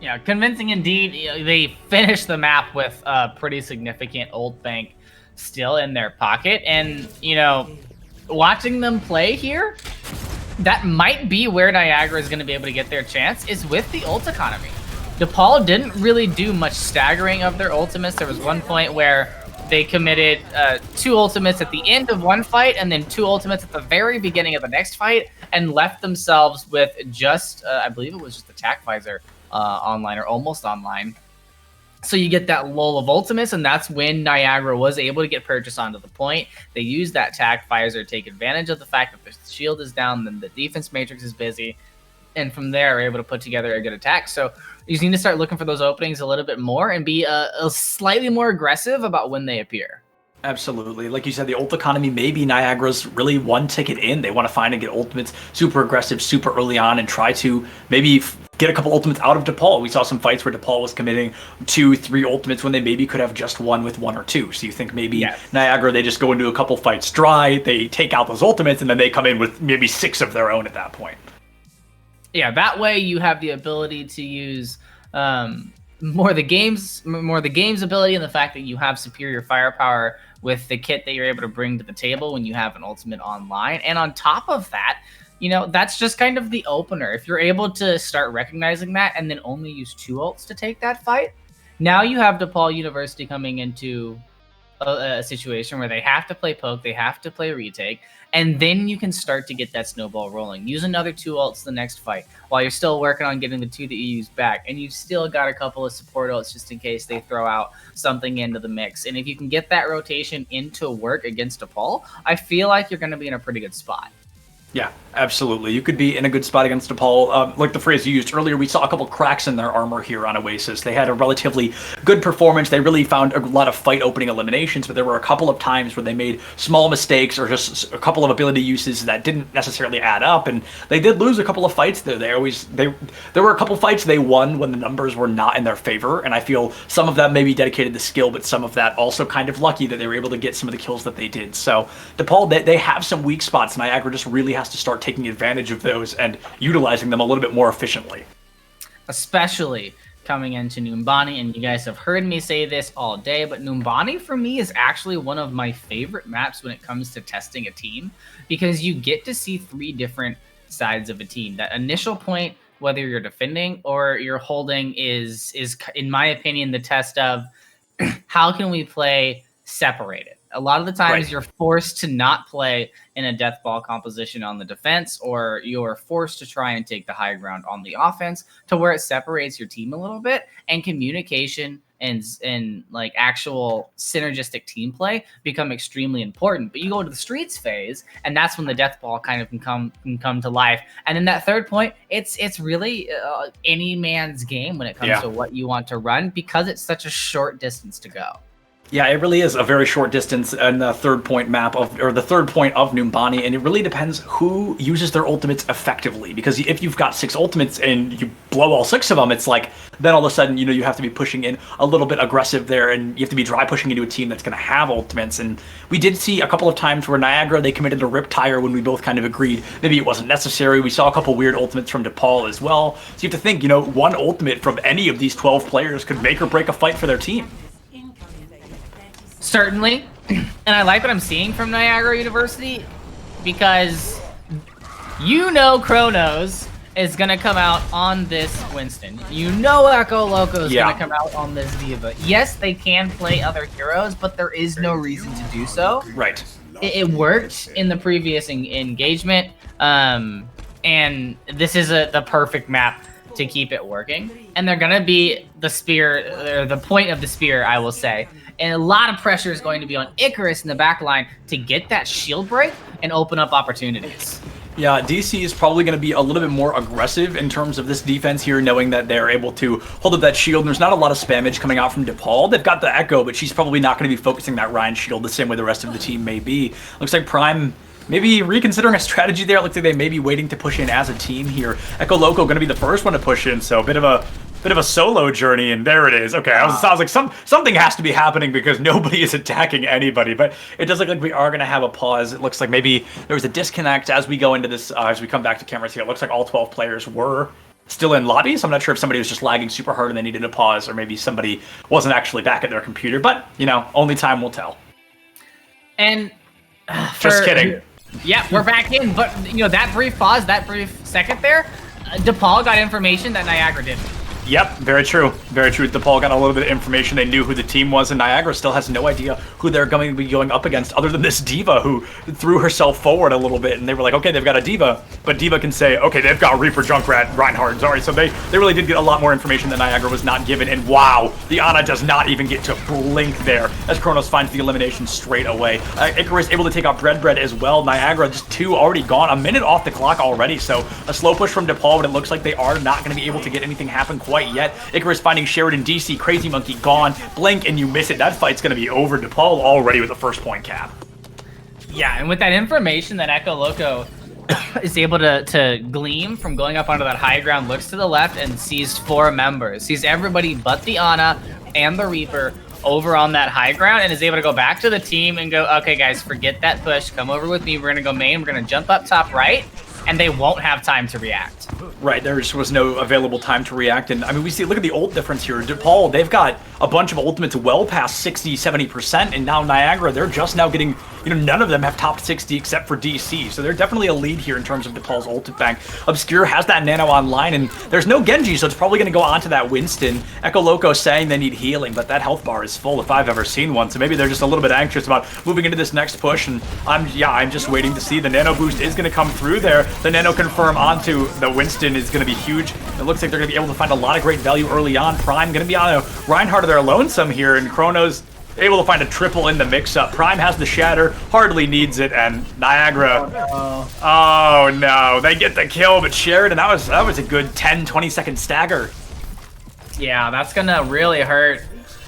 Yeah, convincing indeed. They finished the map with a pretty significant ult bank still in their pocket, and watching them play here, that might be where Niagara is going to be able to get their chance, is with the ult economy. DePaul didn't really do much staggering of their ultimates. There was one point where they committed 2 ultimates at the end of one fight and then 2 ultimates at the very beginning of the next fight, and left themselves with just, I believe it was just the Tac Visor online, or almost online. So you get that lull of ultimates, and that's when Niagara was able to get purchased onto the point. They used that Tac Visor to take advantage of the fact that the shield is down, then the defense matrix is busy, and from there are able to put together a good attack. So you just need to start looking for those openings a little bit more and be a slightly more aggressive about when they appear. Absolutely. Like you said, the ult economy may be Niagara's really one ticket in. They want to find and get ultimates super aggressive, super early on, and try to maybe get a couple ultimates out of DePaul. We saw some fights where DePaul was committing 2, 3 ultimates when they maybe could have just one with 1 or 2. So you think maybe Niagara, they just go into a couple fights dry, they take out those ultimates, and then they come in with maybe 6 of their own at that point. Yeah, that way you have the ability to use more the game's ability, and the fact that you have superior firepower with the kit that you're able to bring to the table when you have an ultimate online. And on top of that, that's just kind of the opener. If you're able to start recognizing that and then only use 2 ults to take that fight, now you have DePaul University coming into a situation where they have to play poke, they have to play retake, and then you can start to get that snowball rolling. Use another 2 ults the next fight while you're still working on getting the 2 that you used back, and you've still got a couple of support ults just in case they throw out something into the mix. And if you can get that rotation into work against DePaul, I feel like you're going to be in a pretty good spot. Yeah, absolutely. You could be in a good spot against DePaul. Like the phrase you used earlier, we saw a couple cracks in their armor here on Oasis. They had a relatively good performance. They really found a lot of fight opening eliminations, but there were a couple of times where they made small mistakes or just a couple of ability uses that didn't necessarily add up, and they did lose a couple of fights there. There were a couple fights they won when the numbers were not in their favor, and I feel some of that maybe dedicated to skill, but some of that also kind of lucky that they were able to get some of the kills that they did. So DePaul, they have some weak spots. Niagara just really has to start taking advantage of those and utilizing them a little bit more efficiently. Especially coming into Numbani, and you guys have heard me say this all day, but Numbani for me is actually one of my favorite maps when it comes to testing a team, because you get to see 3 different sides of a team. That initial point, whether you're defending or you're holding, is in my opinion the test of how can we play separated. A lot of the times you're forced to not play in a death ball composition on the defense, or you're forced to try and take the high ground on the offense, to where it separates your team a little bit, and communication and like actual synergistic team play become extremely important. But you go to the streets phase, and that's when the death ball kind of can come to life. And in that third point, it's really any man's game when it comes to what you want to run, because it's such a short distance to go. Yeah, it really is a very short distance in the third point map or the third point of Numbani, and it really depends who uses their ultimates effectively. Because if you've got 6 ultimates and you blow all 6 of them, it's like then all of a sudden you have to be pushing in a little bit aggressive there, and you have to be dry pushing into a team that's going to have ultimates. And we did see a couple of times where Niagara, they committed a rip tire when we both kind of agreed maybe it wasn't necessary. We saw a couple weird ultimates from DePaul as well. So you have to think, one ultimate from any of these 12 players could make or break a fight for their team. Certainly, and I like what I'm seeing from Niagara University, because Chronos is going to come out on this Winston. Echo Loco is going to come out on this Diva. Yes, they can play other heroes, but there is no reason to do so. Right. It worked in the previous engagement, and this is the perfect map to keep it working. And they're going to be the spear, or the point of the spear, I will say. And a lot of pressure is going to be on Icarus in the back line to get that shield break and open up opportunities. Yeah, DC is probably going to be a little bit more aggressive in terms of this defense here, knowing that they're able to hold up that shield. And there's not a lot of spammage coming out from DePaul. They've got the Echo, but she's probably not going to be focusing that Ryan shield the same way the rest of the team may be. Looks like Prime maybe reconsidering a strategy there. It looks like they may be waiting to push in as a team here. Echo Loco going to be the first one to push in, so a bit of a solo journey, and there it is. Okay, I was like something has to be happening because nobody is attacking anybody, but it does look like we are going to have a pause. It looks like maybe there was a disconnect as we go into this, as we come back to cameras here. It looks like all 12 players were still in lobby, so I'm not sure if somebody was just lagging super hard and they needed a pause, or maybe somebody wasn't actually back at their computer, but, you know, only time will tell. And just kidding. Yeah, we're back in, but, you know, that brief pause, that brief second there, DePaul got information that Niagara didn't. Yep, very true. Very true. DePaul got a little bit of information. They knew who the team was, and Niagara still has no idea who they're going to be going up against other than this Diva who threw herself forward a little bit, and they were like, okay, they've got a Diva, but Diva can say, okay, they've got Reaper, Junkrat, Reinhardt, Zari, so they really did get a lot more information that Niagara was not given, and wow, the Ana does not even get to blink there as Kronos finds the elimination straight away. Icarus able to take out Bread as well. Niagara, just 2 already gone, a minute off the clock already, so a slow push from DePaul, but it looks like they are not going to be able to get anything happen quite yet. Icarus finding Sheridan, DC, Crazy Monkey gone. Blink and you miss it. That fight's going to be over. DePaul already with the first point cap. Yeah, and with that information that Echo Loco is able to glean from going up onto that high ground, looks to the left and sees 4 members. Sees everybody but the Ana and the Reaper over on that high ground, and is able to go back to the team and go, okay, guys, forget that push. Come over with me. We're going to go main. We're going to jump up top right, and they won't have time to react. Right, there just was no available time to react, and I mean, we see, look at the ult difference here. DePaul, they've got a bunch of ultimates well past 60, 70%, and now Niagara, they're just now getting, you know, none of them have topped 60 except for DC, so they're definitely a lead here in terms of DePaul's ultimate bank. Obscure has that nano online, and there's no Genji, so it's probably going to go onto that Winston. Echo Loco saying they need healing, but that health bar is full if I've ever seen one, so maybe they're just a little bit anxious about moving into this next push, and I'm just waiting to see. The nano boost is going to come through there. The nano confirm onto the Winston is going to be huge. It looks like they're going to be able to find a lot of great value early on. Prime going to be on a Reinhardt of their lonesome here, and Kronos able to find a triple in the mix-up. Prime has the shatter, hardly needs it, and Niagara. Oh no, they get the kill, but Sheridan, that was a good 10-20 second stagger. Yeah, that's gonna really hurt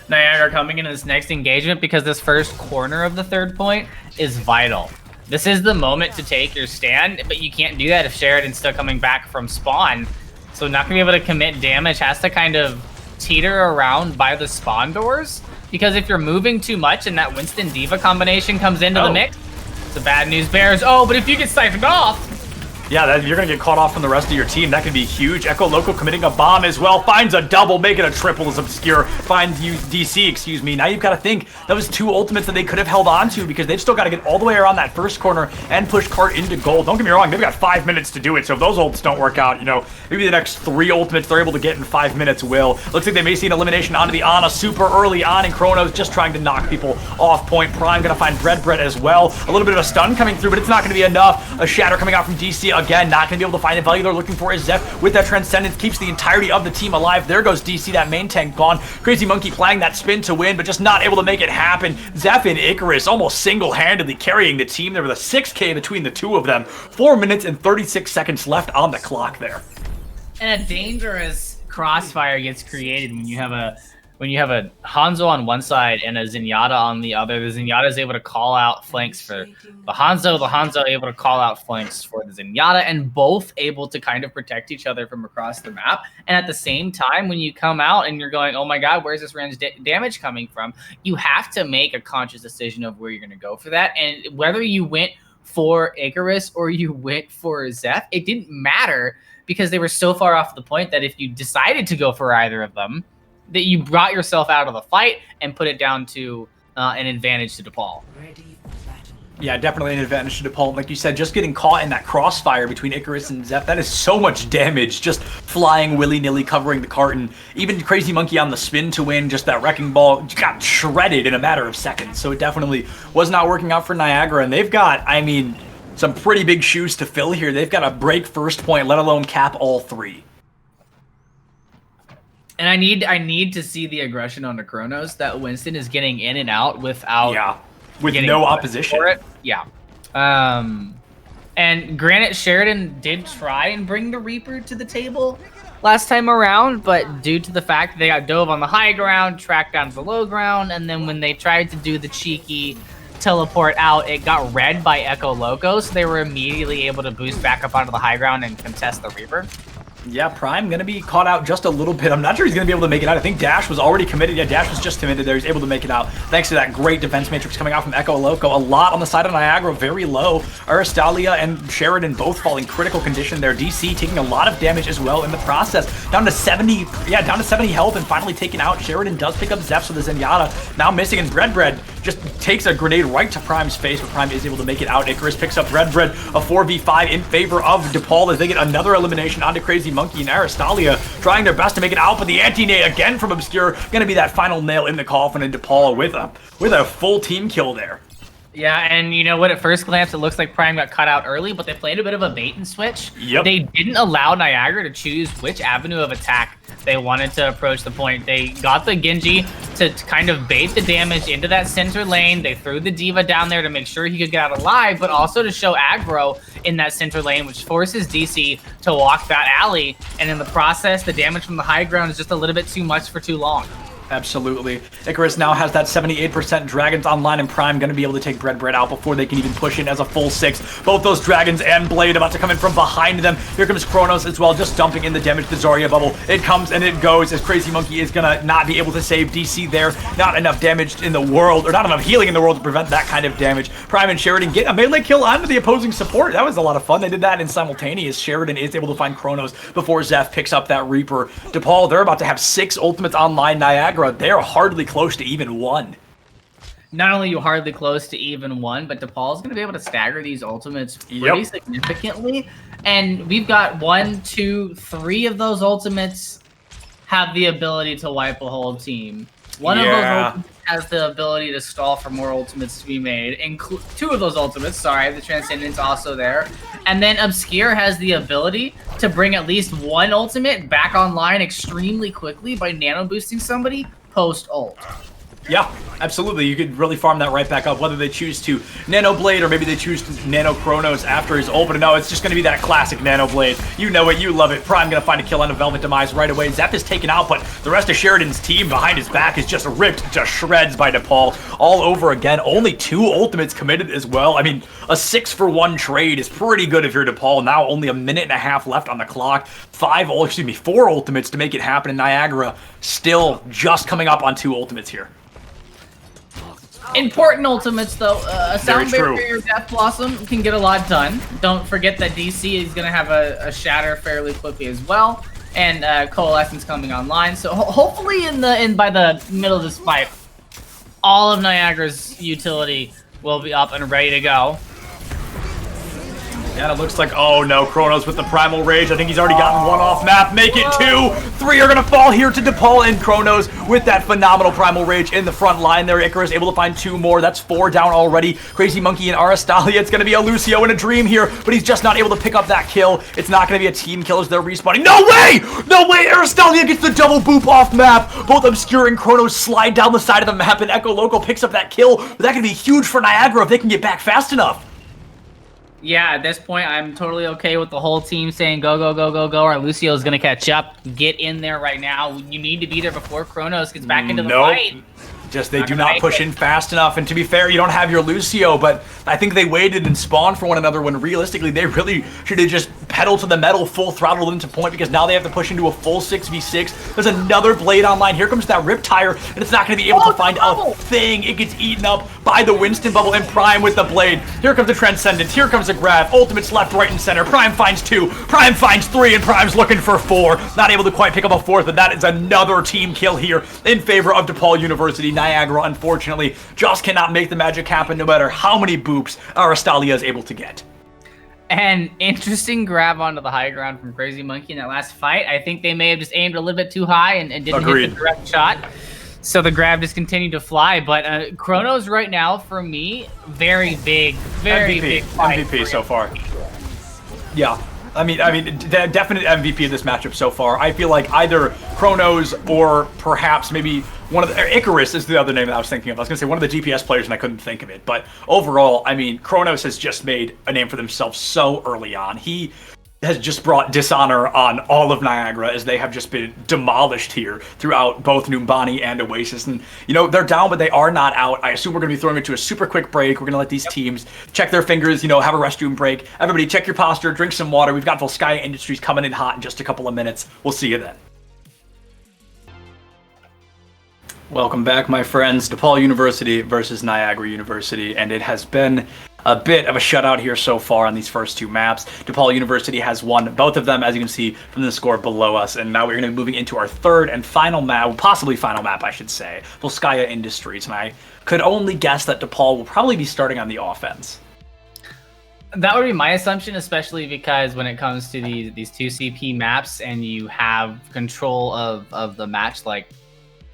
Niagara coming into this next engagement, because this first corner of the third point is vital. This is the moment to take your stand, but you can't do that if Sheridan's still coming back from spawn. So not gonna be able to commit damage, has to kind of teeter around by the spawn doors, because if you're moving too much and that Winston Diva combination comes into the mix, it's a bad news bears. Oh, but if you get siphoned off, yeah, you're going to get caught off from the rest of your team. That could be huge. Echo Loco committing a bomb as well. Finds a double, making a triple as Obscure. Finds DC, excuse me. Now you've got to think, that was 2 ultimates that they could have held on to, because they've still got to get all the way around that first corner and push Cart into gold. Don't get me wrong, they've got 5 minutes to do it, so if those ults don't work out, you know, maybe the next 3 ultimates they're able to get in 5 minutes will. Looks like they may see an elimination onto the Ana super early on, and Kronos just trying to knock people off point. Prime going to find Bread as well. A little bit of a stun coming through, but it's not going to be enough. A shatter coming out from DC again, not going to be able to find the value they're looking for. Is Zeph with that Transcendence, keeps the entirety of the team alive. There goes DC, that main tank gone. Crazy Monkey playing that spin to win, but just not able to make it happen. Zeph and Icarus almost single-handedly carrying the team there with a 6K between the two of them. 4 minutes and 36 seconds left on the clock there. and a dangerous crossfire gets created when you have a Hanzo on one side and a Zenyatta on the other. The Zenyatta is able to call out flanks for the Hanzo able to call out flanks for the Zenyatta, and both able to kind of protect each other from across the map. And at the same time, when you come out and you're going, oh my god, where's this range damage coming from? You have to make a conscious decision of where you're going to go for that. And whether you went for Icarus or you went for Zeph, it didn't matter, because they were so far off the point that if you decided to go for either of them, that you brought yourself out of the fight and put it down to an advantage to DePaul. Yeah, definitely an advantage to DePaul. Like you said, just getting caught in that crossfire between Icarus and Zeph, that is so much damage, just flying willy-nilly, covering the carton. Even Crazy Monkey on the spin to win, just that wrecking ball got shredded in a matter of seconds. So it definitely was not working out for Niagara, and they've got, I mean, some pretty big shoes to fill here. They've got to break first point, let alone cap all three. And I need to see the aggression on the Kronos that Winston is getting in and out without with no opposition. For it. Yeah. And granted, Sheridan did try and bring the Reaper to the table last time around, but due to the fact that they got dove on the high ground, tracked down to the low ground, and then when they tried to do the cheeky teleport out, it got read by Echo Loco, so they were immediately able to boost back up onto the high ground and contest the Reaper. Yeah, Prime going to be caught out just a little bit. I'm not sure he's going to be able to make it out. I think Dash was already committed. Yeah, Dash was just committed there. He's able to make it out thanks to that great defense matrix coming out from Echo Loco. A lot on the side of Niagara, very low. Aristalia and Sheridan both falling critical condition there. DC taking a lot of damage as well in the process. Down to 70, down to 70 health and finally taken out. Sheridan does pick up Zeph with the Zenyatta. Now missing, and Bread just takes a grenade right to Prime's face, but Prime is able to make it out. Icarus picks up Bread, a 4v5 in favor of DePaul as they get another elimination onto Crazy Monkey and Aristalia trying their best to make it out, but the anti-nade again from Obscure going to be that final nail in the coffin, and DePaul with a full team kill there. Yeah, and you know what? At first glance, it looks like Prime got cut out early, but they played a bit of a bait and switch. Yep. They didn't allow Niagara to choose which avenue of attack they wanted to approach the point. They got the Genji to kind of bait the damage into that center lane. They threw the D.Va down there to make sure he could get out alive, but also to show aggro in that center lane, which forces DC to walk that alley. And in the process, the damage from the high ground is just a little bit too much for too long. Absolutely. Icarus now has that 78% Dragons online, and Prime going to be able to take Bread out before they can even push in as a full 6. Both those Dragons and Blade about to come in from behind them. Here comes Kronos as well, just dumping in the damage to Zarya bubble. It comes and it goes as Crazy Monkey is going to not be able to save DC there. Not enough damage in the world, or not enough healing in the world to prevent that kind of damage. Prime and Sheridan get a melee kill onto the opposing support. That was a lot of fun. They did that in simultaneous. Sheridan is able to find Kronos before Zeph picks up that Reaper. DePaul, they're about to have 6 ultimates online. Niagara, they're hardly close to even 1. Not only are you hardly close to even 1, but DePaul's going to be able to stagger these ultimates pretty significantly. And we've got 1, 2, 3 of those ultimates have the ability to wipe a whole team. One of those ultimates has the ability to stall for more ultimates to be made. 2 of those ultimates, sorry, the Transcendent's also there. And then Obscure has the ability to bring at least 1 ultimate back online extremely quickly by nano boosting somebody post-ult. Yeah, absolutely. You could really farm that right back up, whether they choose to Nano Blade or maybe they choose to Nano Kronos after his ult. But no, it's just going to be that classic Nano Blade. You know it, you love it. Prime going to find a kill on a Velvet Demise right away. Zep is taken out, but the rest of Sheridan's team behind his back is just ripped to shreds by DePaul all over again. Only 2 ultimates committed as well. I mean, a 6-for-1 trade is pretty good if you're DePaul. Now only a minute and a half left on the clock. 4 ultimates to make it happen. And Niagara still just coming up on 2 ultimates here. Important ultimates, though. Sound Barrier Death Blossom can get a lot done. Don't forget that DC is going to have a Shatter fairly quickly as well, and Coalescence coming online. So hopefully by the middle of this fight, all of Niagara's utility will be up and ready to go. And it looks like, oh no, Kronos with the Primal Rage. I think he's already gotten 1 off map. Make it 2. 3 are going to fall here to DePaul, and Kronos with that phenomenal Primal Rage in the front line there. Icarus able to find 2 more. That's 4 down already. Crazy Monkey and Aristalia. It's going to be a Lucio and a Dream here, but he's just not able to pick up that kill. It's not going to be a team kill as they're respawning. No way! No way! Aristalia gets the double boop off map. Both Obscure and Kronos slide down the side of the map, and Echo Loco picks up that kill. But that can be huge for Niagara if they can get back fast enough. Yeah, at this point, I'm totally okay with the whole team saying go, go, go, go, go. Our Lucio's going to catch up. Get in there right now. You need to be there before Kronos gets back into the fight. Just they do not push in fast enough. And to be fair, you don't have your Lucio, but I think they waited and spawned for one another when realistically they really should have just pedal to the metal, full throttle into point, because now they have to push into a full 6v6. There's another Blade online. Here comes that Riptire, and it's not going to be able to find a thing. It gets eaten up by the Winston bubble, and Prime with the Blade. Here comes the Transcendence. Here comes the grab. Ultimates left, right, and center. Prime finds 2. Prime finds 3, and Prime's looking for 4. Not able to quite pick up a 4th, but that is another team kill here in favor of DePaul University. Niagara, unfortunately, just cannot make the magic happen no matter how many boops Aristalia is able to get. An interesting grab onto the high ground from Crazy Monkey in that last fight. I think they may have just aimed a little bit too high and didn't hit the direct shot. So the grab just continued to fly. But Kronos right now, for me, very big fight. MVP so far. Yeah. I mean, the definite MVP of this matchup so far. I feel like either Kronos or perhaps maybe one of the Icarus is the other name that I was thinking of. I was gonna say one of the DPS players, and I couldn't think of it. But overall, I mean, Kronos has just made a name for themselves so early on. He has just brought dishonor on all of Niagara as they have just been demolished here throughout both Numbani and Oasis. And, you know, they're down, but they are not out. I assume we're going to be throwing it to a super quick break. We're going to let these teams check their fingers, you know, have a restroom break. Everybody check your posture, drink some water. We've got Volskaya Industries coming in hot in just a couple of minutes. We'll see you then. Welcome back, my friends. DePaul University versus Niagara University, and it has been a bit of a shutout here so far on these first two maps. DePaul University has won both of them, as you can see from the score below us, and now we're going to be moving into our third and final map, possibly final map, I should say, Volskaya Industries, and I could only guess that DePaul will probably be starting on the offense. That would be my assumption, especially because when it comes to these two CP maps and you have control of the match like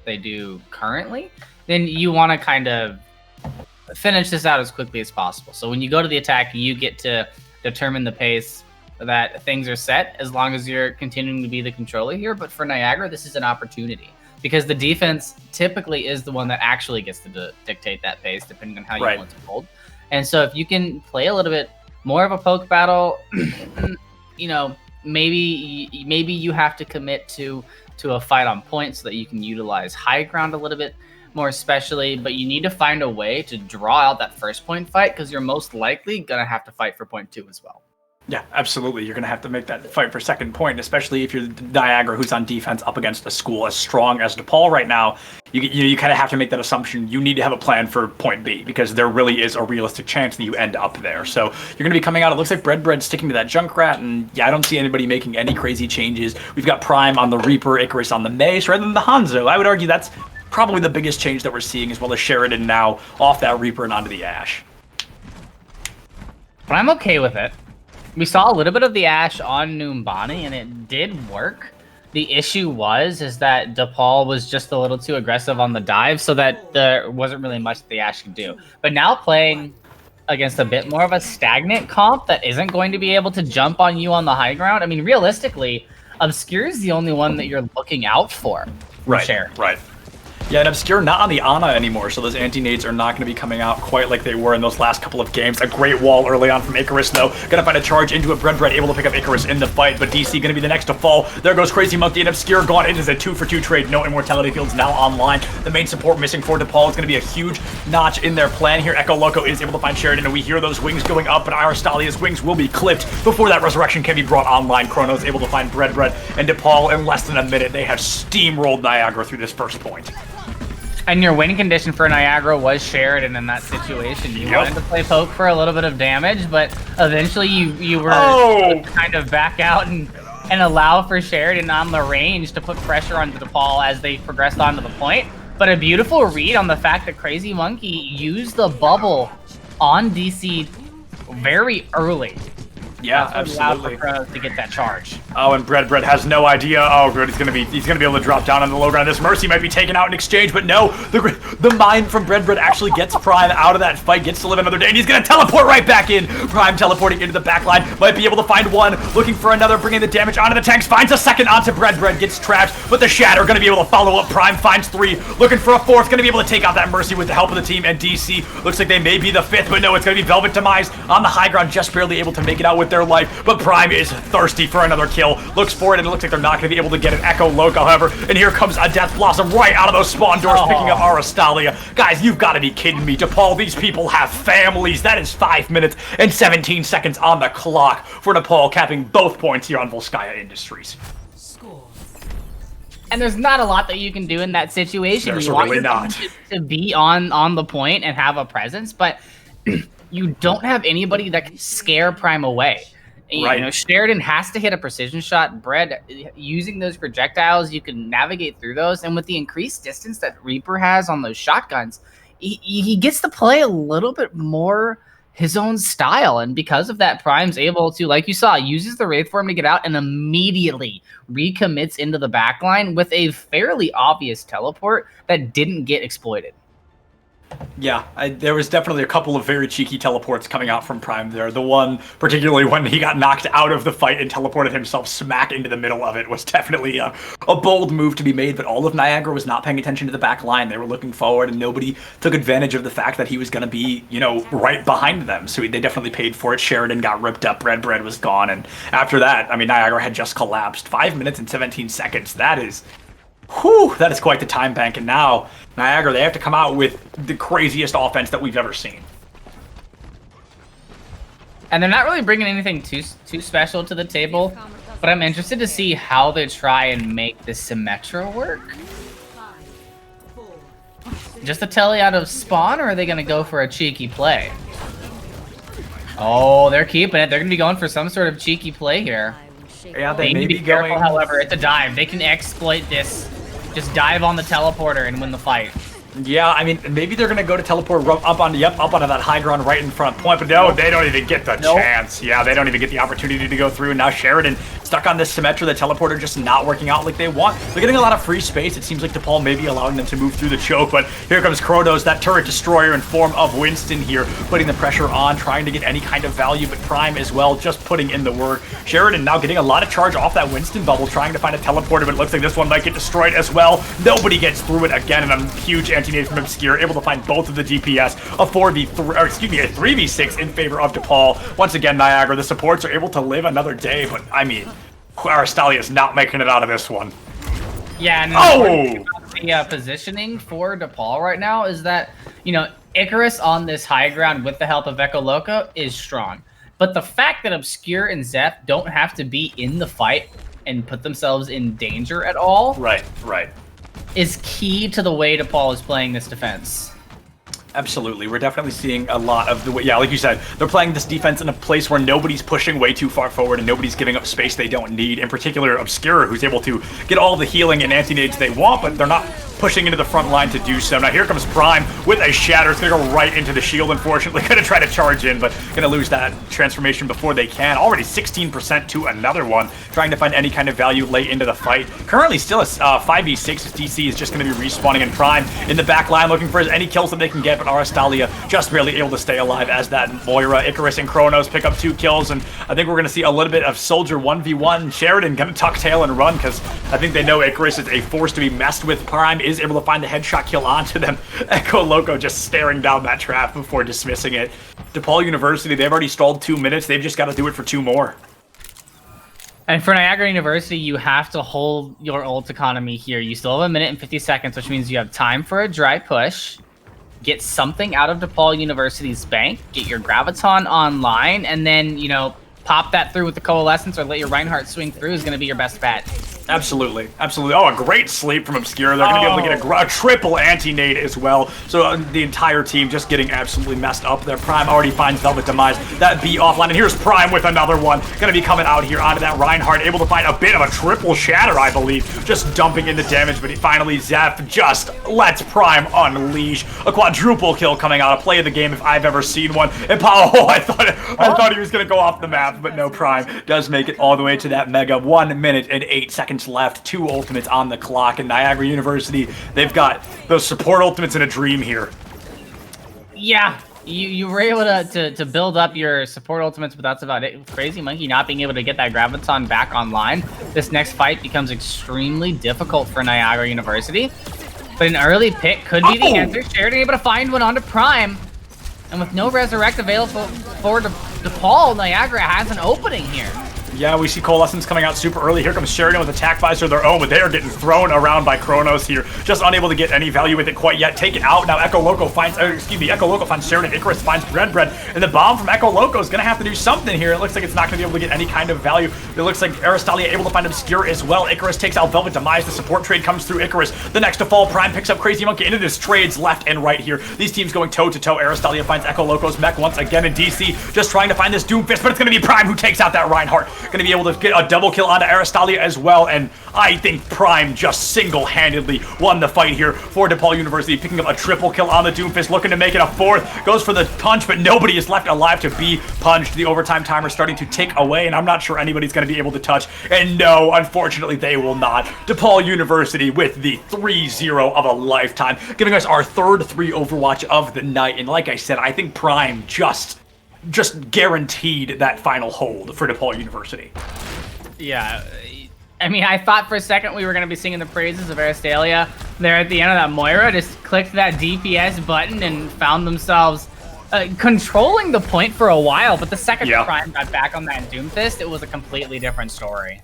they do currently, then you want to kind of finish this out as quickly as possible. So when you go to the attack, you get to determine the pace that things are set as long as you're continuing to be the controller here. But for Niagara, this is an opportunity because the defense typically is the one that actually gets to dictate that pace depending on how you want to hold. And so if you can play a little bit more of a poke battle, you know, maybe you have to commit to a fight on point so that you can utilize high ground a little bit more especially, but you need to find a way to draw out that first point fight because you're most likely going to have to fight for point 2 as well. Yeah, absolutely. You're going to have to make that fight for second point, especially if you're Niagara, who's on defense up against a school as strong as DePaul right now. You kind of have to make that assumption. You need to have a plan for point B because there really is a realistic chance that you end up there. So you're going to be coming out. It looks like Bread sticking to that Junkrat, and yeah, I don't see anybody making any crazy changes. We've got Prime on the Reaper, Icarus on the Mace, rather than the Hanzo. I would argue that's probably the biggest change that we're seeing, as well as Sheridan now off that Reaper and onto the Ashe. But I'm okay with it. We saw a little bit of the Ashe on Numbani, and it did work. The issue is that DePaul was just a little too aggressive on the dive, so that there wasn't really much that the Ashe could do. But now playing against a bit more of a stagnant comp that isn't going to be able to jump on you on the high ground, I mean, realistically, Obscure is the only one that you're looking out for. Right, right. Yeah, and Obscure not on the Ana anymore, so those anti-nades are not going to be coming out quite like they were in those last couple of games. A great wall early on from Icarus, though. Going to find a charge into a Bread, able to pick up Icarus in the fight, but DC going to be the next to fall. There goes Crazy Monkey, and Obscure gone. It is a 2-for-2 trade. No Immortality Fields now online. The main support missing for DePaul is going to be a huge notch in their plan here. Echo Loco is able to find Sheridan, and we hear those wings going up, but Arastalia's wings will be clipped before that resurrection can be brought online. Chrono's able to find Bread, and DePaul in less than a minute. They have steamrolled Niagara through this first point. And your win condition for Niagara was Sheridan in that situation. You wanted to play poke for a little bit of damage, but eventually you were kind of back out and allow for Sheridan on the range to put pressure onto DePaul as they progressed onto the point. But a beautiful read on the fact that Crazy Monkey used the bubble on DC very early. Yeah, absolutely. To get that charge. Oh, and Bread has no idea. Oh, good. He's gonna be able to drop down on the low ground. This Mercy might be taken out in exchange, but no. The mind from Bread actually gets Prime out of that fight, gets to live another day, and he's gonna teleport right back in. Prime teleporting into the back line, might be able to find one, looking for another, bringing the damage onto the tanks, finds a second onto Bread, gets trapped, but the Shatter gonna be able to follow up. Prime finds 3, looking for a 4th, gonna be able to take out that Mercy with the help of the team, and DC looks like they may be the 5th, but no, it's gonna be Velvet Demise on the high ground, just barely able to make it out with their life, but Prime is thirsty for another kill, looks for it, and it looks like they're not going to be able to get an Echo Loco, however, and here comes a Death Blossom right out of those spawn doors, picking up Arastalia. Guys, you've got to be kidding me. DePaul, these people have families. That is 5 minutes and 17 seconds on the clock for DePaul, capping both points here on Volskaya Industries. And there's not a lot that you can do in that situation. There's you want really not. To be on the point and have a presence, but you don't have anybody that can scare Prime away. You know, Sheridan has to hit a precision shot. Bread, using those projectiles, you can navigate through those. And with the increased distance that Reaper has on those shotguns, he gets to play a little bit more his own style. And because of that, Prime's able to, like you saw, uses the Wraith Form to get out and immediately recommits into the backline with a fairly obvious teleport that didn't get exploited. Yeah, there was definitely a couple of very cheeky teleports coming out from Prime there. The one, particularly when he got knocked out of the fight and teleported himself smack into the middle of it, was definitely a bold move to be made, but all of Niagara was not paying attention to the back line. They were looking forward, and nobody took advantage of the fact that he was going to be, right behind them. So they definitely paid for it. Sheridan got ripped up, Bread was gone, and after that, I mean, Niagara had just collapsed. 5 minutes and 17 seconds. That is quite the time bank, and now Niagara, they have to come out with the craziest offense that we've ever seen. And they're not really bringing anything too special to the table, but I'm interested to see how they try and make the Symmetra work. Just a telly out of spawn, or are they going to go for a cheeky play? Oh, they're keeping it. They're going to be going for some sort of cheeky play here. Yeah, They need to be careful, however. It's a dive. They can exploit this. Just dive on the teleporter and win the fight. Yeah, I mean, maybe they're going to go to teleport up onto that high ground right in front point, but no, they don't even get the chance. Yeah, they don't even get the opportunity to go through. And now Sheridan stuck on this Symmetra, the teleporter just not working out like they want. They're getting a lot of free space. It seems like DePaul may be allowing them to move through the choke, but here comes Kronos, that turret destroyer in form of Winston here, putting the pressure on, trying to get any kind of value, but Prime as well, just putting in the work. Sheridan now getting a lot of charge off that Winston bubble, trying to find a teleporter, but it looks like this one might get destroyed as well. Nobody gets through it again, and a huge anti-nade from Obscure, able to find both of the DPS, a 3v6 in favor of DePaul. Once again, Niagara, the supports are able to live another day, but I mean, Aristalia is not making it out of this one. Yeah, and the positioning for DePaul right now is that, Icarus on this high ground with the help of Echo Loco is strong. But the fact that Obscure and Zeph don't have to be in the fight and put themselves in danger at all. Right. Is key to the way DePaul is playing this defense. Absolutely. We're definitely seeing a lot of the way, like you said, they're playing this defense in a place where nobody's pushing way too far forward and nobody's giving up space they don't need. In particular, Obscure, who's able to get all the healing and anti-nades they want, but they're not pushing into the front line to do so. Now here comes Prime with a shatter. It's going to go right into the shield, unfortunately. Going to try to charge in, but going to lose that transformation before they can. Already 16% to another one, trying to find any kind of value late into the fight. Currently still a 5v6 as DC is just going to be respawning, and Prime in the back line looking for any kills that they can get, but Aristalia just barely able to stay alive as that Moira, Icarus, and Kronos pick up 2 kills, and I think we're going to see a little bit of Soldier 1v1. Sheridan going to tuck tail and run because I think they know Icarus is a force to be messed with. Prime is able to find the headshot kill onto them. Echo Loco just staring down that trap before dismissing it. DePaul University, they've already stalled 2 minutes. They've just got to do it for 2 more. And for Niagara University, you have to hold your ult economy here. You still have 1 minute and 50 seconds, which means you have time for a dry push. Get something out of DePaul University's bank. Get your Graviton online, and then, pop that through with the Coalescence or let your Reinhardt swing through is going to be your best bet. Absolutely. Oh, a great sleep from Obscure. They're going to be able to get a triple anti-nade as well. So the entire team just getting absolutely messed up there. Prime already finds Velvet Demise. That B offline, and here's Prime with another one. Going to be coming out here onto that Reinhardt, able to find a bit of a triple shatter, I believe. Just dumping in the damage, but finally Zeph just lets Prime unleash. A quadruple kill coming out. A play of the game if I've ever seen one. And I thought he was going to go off the map, but no, Prime does make it all the way to that mega. 1 minute and 8 seconds left, 2 ultimates on the clock, and Niagara University, they've got those support ultimates in a dream here. Yeah, you were able to build up your support ultimates, but that's about it. Crazy Monkey not being able to get that Graviton back online. This next fight becomes extremely difficult for Niagara University, but an early pick could be the answer. Sheridan able to find one onto Prime, and with no Resurrect available for DePaul, Niagara has an opening here. Yeah, we see Coalescence coming out super early. Here comes Sheridan with Attack Visor of their own, but they are getting thrown around by Kronos here. Just unable to get any value with it quite yet. Take it out. Now Echo Loco finds, Echo Loco finds Sheridan. Icarus finds Bread, and the bomb from Echo Loco is going to have to do something here. It looks like it's not going to be able to get any kind of value. It looks like Aristalia able to find Obscure as well. Icarus takes out Velvet Demise. The support trade comes through Icarus. The next to fall, Prime picks up Crazy Monkey into this trades left and right here. These teams going toe-to-toe. Aristalia finds Echo Loco's mech once again in DC, just trying to find this Doomfist, but it's going to be Prime who takes out that Reinhardt. going to be able to get a double kill onto Aristalia as well, and I think Prime just single-handedly won the fight here for DePaul University, picking up a triple kill on the Doomfist, looking to make it a fourth, goes for the punch, but nobody is left alive to be punched. The overtime timer starting to tick away, and I'm not sure anybody's going to be able to touch, and no, unfortunately, they will not. DePaul University with the 3-0 of a lifetime, giving us our third 3 Overwatch of the night, and like I said, I think Prime just guaranteed that final hold for DePaul University. Yeah, I mean, I thought for a second we were going to be singing the praises of Aristalia there at the end of that. Moira just clicked that DPS button and found themselves controlling the point for a while, but the second Prime got back on that Doomfist, it was a completely different story.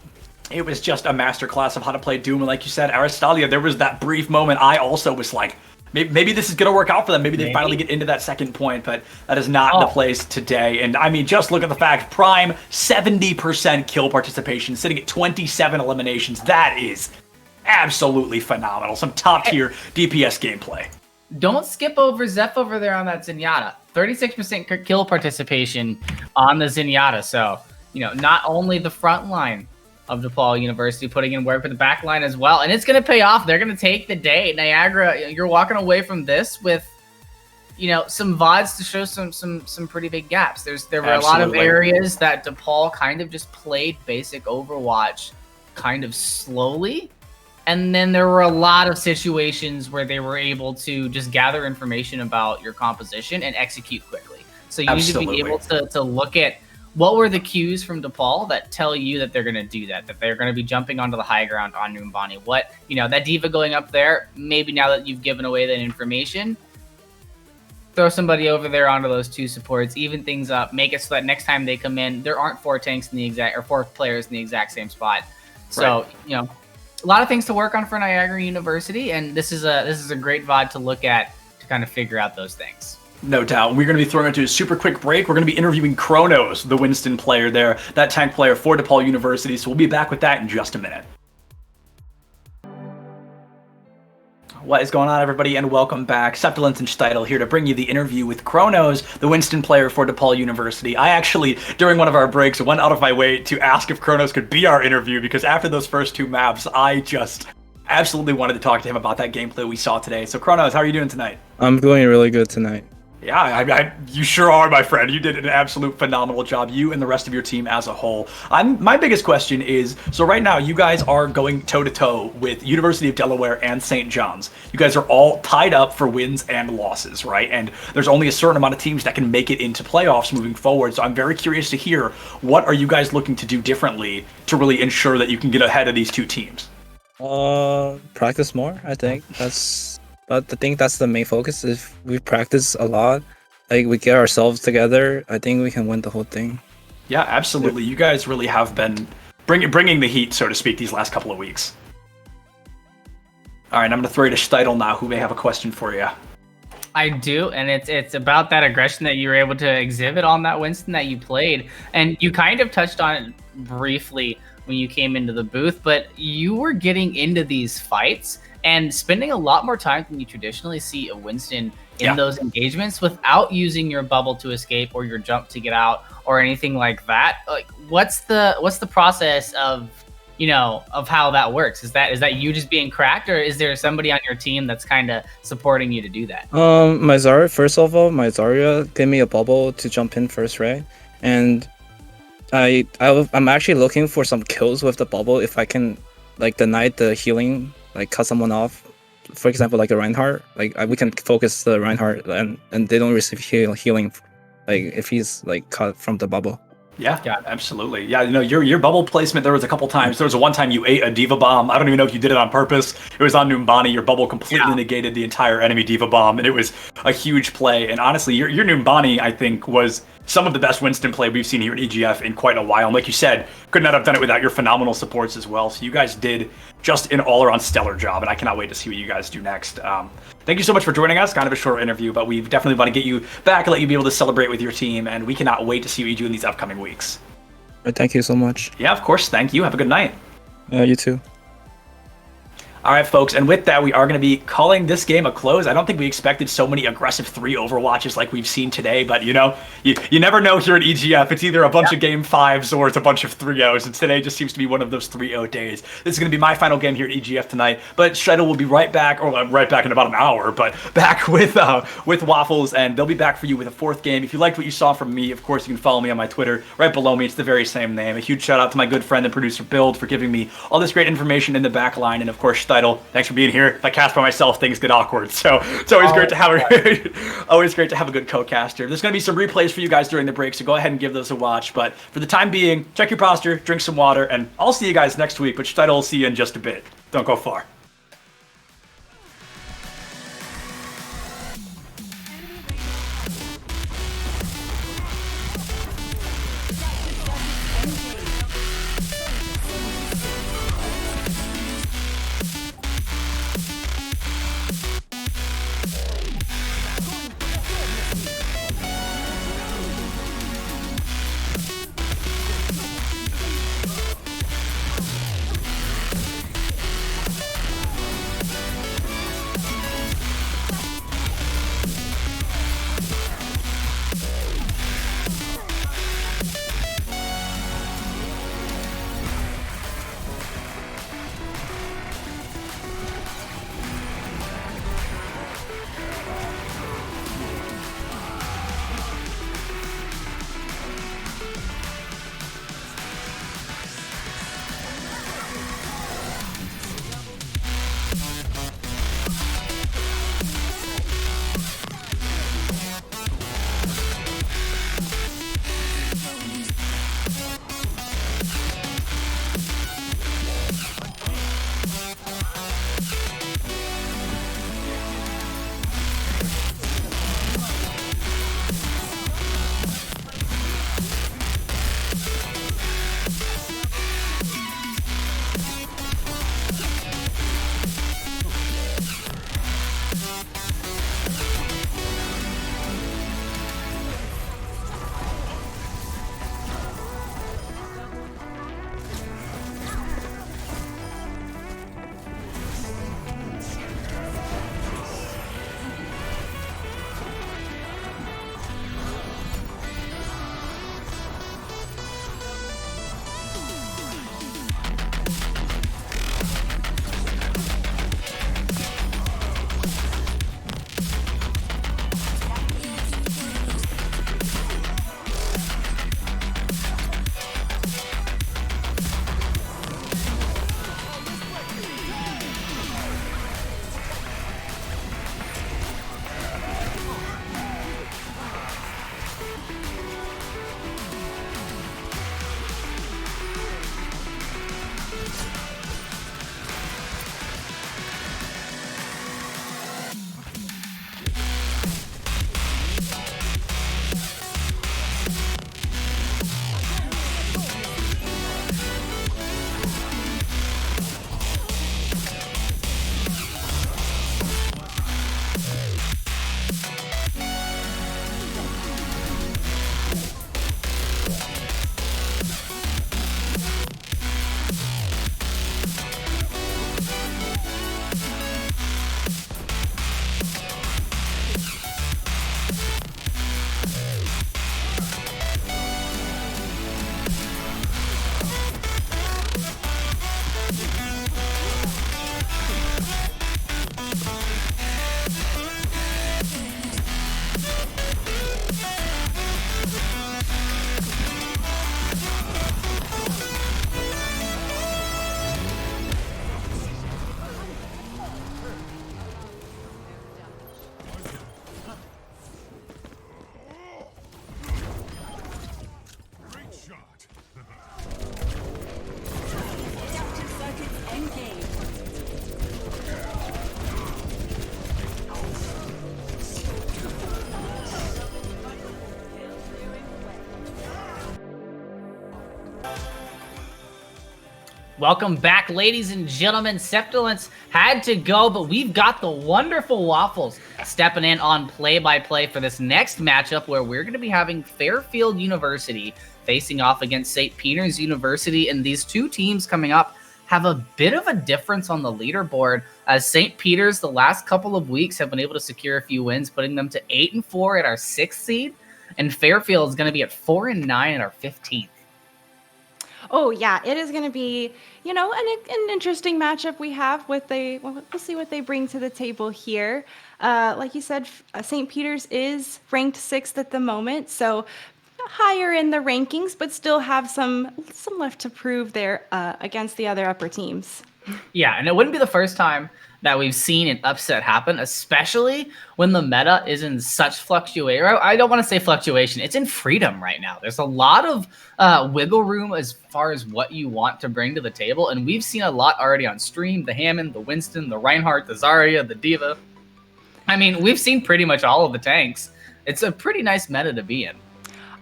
It was just a masterclass of how to play Doom, and like you said, Aristalia, there was that brief moment I also was like, maybe this is going to work out for them. Maybe they finally get into that second point, but that is not the place today. And I mean, just look at the fact, Prime, 70% kill participation, sitting at 27 eliminations. That is absolutely phenomenal. Some top-tier DPS gameplay. Don't skip over Zeph over there on that Zenyatta. 36% kill participation on the Zenyatta. So, you know, not only the front line of DePaul University putting in work for the back line as well, and it's going to pay off. They're going to take the day. Niagara, you're walking away from this with, you know, some VODs to show some pretty big gaps. There were a lot of areas that DePaul kind of just played basic Overwatch kind of slowly, and then there were a lot of situations where they were able to just gather information about your composition and execute quickly. So you need to be able to look at what were the cues from DePaul that tell you that they're going to do that they're going to be jumping onto the high ground on Numbani. What, you know, that diva going up there, maybe now that you've given away that information, throw somebody over there onto those 2 supports, even things up, make it so that next time they come in, there aren't 4 tanks in the exact, or 4 players in the exact same spot. So, you know, a lot of things to work on for Niagara University, and this is a great VOD to look at to kind of figure out those things. No doubt. We're going to be throwing into a super quick break. We're going to be interviewing Kronos, the Winston player there, that tank player for DePaul University. So we'll be back with that in just a minute. What is going on, everybody, and welcome back. Septilence and Steitel here to bring you the interview with Kronos, the Winston player for DePaul University. I actually, during one of our breaks, went out of my way to ask if Kronos could be our interview, because after those first 2 maps, I just absolutely wanted to talk to him about that gameplay we saw today. So Kronos, how are you doing tonight? I'm doing really good tonight. Yeah, you sure are, my friend. You did an absolute phenomenal job, you and the rest of your team as a whole. My biggest question is, so right now you guys are going toe-to-toe with University of Delaware and St. John's. You guys are all tied up for wins and losses, right? And there's only a certain amount of teams that can make it into playoffs moving forward. So I'm very curious to hear, what are you guys looking to do differently to really ensure that you can get ahead of these 2 teams? Practice more, I think. But I think that's the main focus. If we practice a lot, like we get ourselves together, I think we can win the whole thing. Yeah, absolutely. You guys really have been bringing the heat, so to speak, these last couple of weeks. All right, I'm going to throw you to Steitel now, who may have a question for you. I do, and it's about that aggression that you were able to exhibit on that Winston that you played. And you kind of touched on it briefly when you came into the booth, but you were getting into these fights and spending a lot more time than you traditionally see a Winston in those engagements without using your bubble to escape or your jump to get out or anything like that. Like, what's the process of, you know, of how that works? Is that you just being cracked, or is there somebody on your team that's kind of supporting you to do that? My Zarya, first of all, my Zarya gave me a bubble to jump in first, right? And I'm actually looking for some kills with the bubble if I can, like, deny the healing, like cut someone off. For example, like a Reinhardt, like we can focus the Reinhardt and they don't receive healing, like if he's like cut from the bubble. Yeah, absolutely. Yeah, you know, your bubble placement, there was a couple times. There was one time you ate a Diva Bomb. I don't even know if you did it on purpose. It was on Numbani. Your bubble completely negated the entire enemy Diva Bomb, and it was a huge play. And honestly, your Numbani, I think, was some of the best Winston play we've seen here at EGF in quite a while. And like you said, could not have done it without your phenomenal supports as well. So you guys did just an all-around stellar job, and I cannot wait to see what you guys do next. Thank you so much for joining us. Kind of a short interview, but we definitely want to get you back and let you be able to celebrate with your team, and we cannot wait to see what you do in these upcoming weeks. Thank you so much. Yeah, of course. Thank you. Have a good night. You too. All right, folks, and with that, we are going to be calling this game a close. I don't think we expected so many aggressive 3 Overwatches like we've seen today, but you never know here at EGF. It's either a bunch of game 5s or it's a bunch of 3-0s, and today just seems to be one of those 3-0 days. This is going to be my final game here at EGF tonight, but Shredder will be right back, or right back in about an hour, but back with Waffles, and they'll be back for you with a 4th game. If you liked what you saw from me, of course, you can follow me on my Twitter. Right below me, it's the very same name. A huge shout out to my good friend and producer Build for giving me all this great information in the back line, and of course, Steidel, thanks for being here. If I cast by myself, things get awkward. So it's always great to have a good co-caster. There's going to be some replays for you guys during the break, so go ahead and give those a watch. But for the time being, check your posture, drink some water, and I'll see you guys next week, but Steidel will see you in just a bit. Don't go far. Welcome back, ladies and gentlemen. Septilence had to go, but we've got the wonderful Waffles stepping in on play-by-play for this next matchup where we're going to be having Fairfield University facing off against St. Peter's University, and these two teams coming up have a bit of a difference on the leaderboard, as St. Peter's the last couple of weeks have been able to secure a few wins, putting them to 8-4 at our 6th seed, and Fairfield is going to be at 4-9 at our 15th. Oh yeah, it is going to be, you know, an interesting matchup we have with we'll see what they bring to the table here. Like you said, St. Peter's is ranked 6th at the moment, so higher in the rankings, but still have some left to prove there against the other upper teams. Yeah, and it wouldn't be the first time that we've seen an upset happen, especially when the meta is in such fluctuation. I don't want to say fluctuation. It's in freedom right now. There's a lot of wiggle room as far as what you want to bring to the table, and we've seen a lot already on stream. The Hammond, the Winston, the Reinhardt, the Zarya, the D.Va. I mean, we've seen pretty much all of the tanks. It's a pretty nice meta to be in.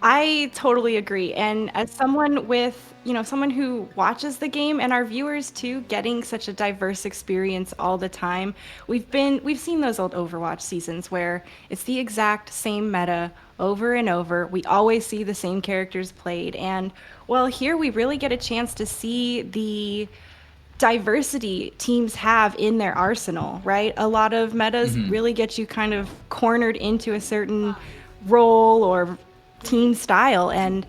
I totally agree. And as someone with, someone who watches the game and our viewers too, getting such a diverse experience all the time, we've seen those old Overwatch seasons where it's the exact same meta over and over. We always see the same characters played. And well, here we really get a chance to see the diversity teams have in their arsenal, right? A lot of metas really get you kind of cornered into a certain role or team style, and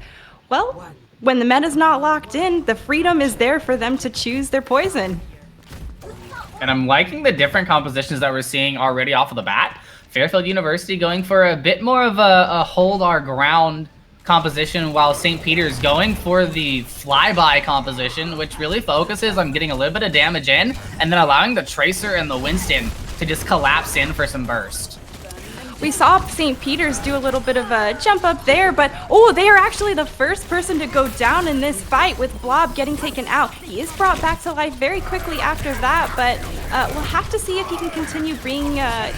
well, when the meta's not locked in, the freedom is there for them to choose their poison. And I'm liking the different compositions that we're seeing already off of the bat. Fairfield University going for a bit more of a hold our ground composition, while St. Peter's going for the flyby composition, which really focuses on getting a little bit of damage in and then allowing the Tracer and the Winston to just collapse in for some burst. We saw St. Peter's do a little bit of a jump up there, but they are actually the first person to go down in this fight, with Blob getting taken out. He is brought back to life very quickly after that, but we'll have to see if he can continue bringing a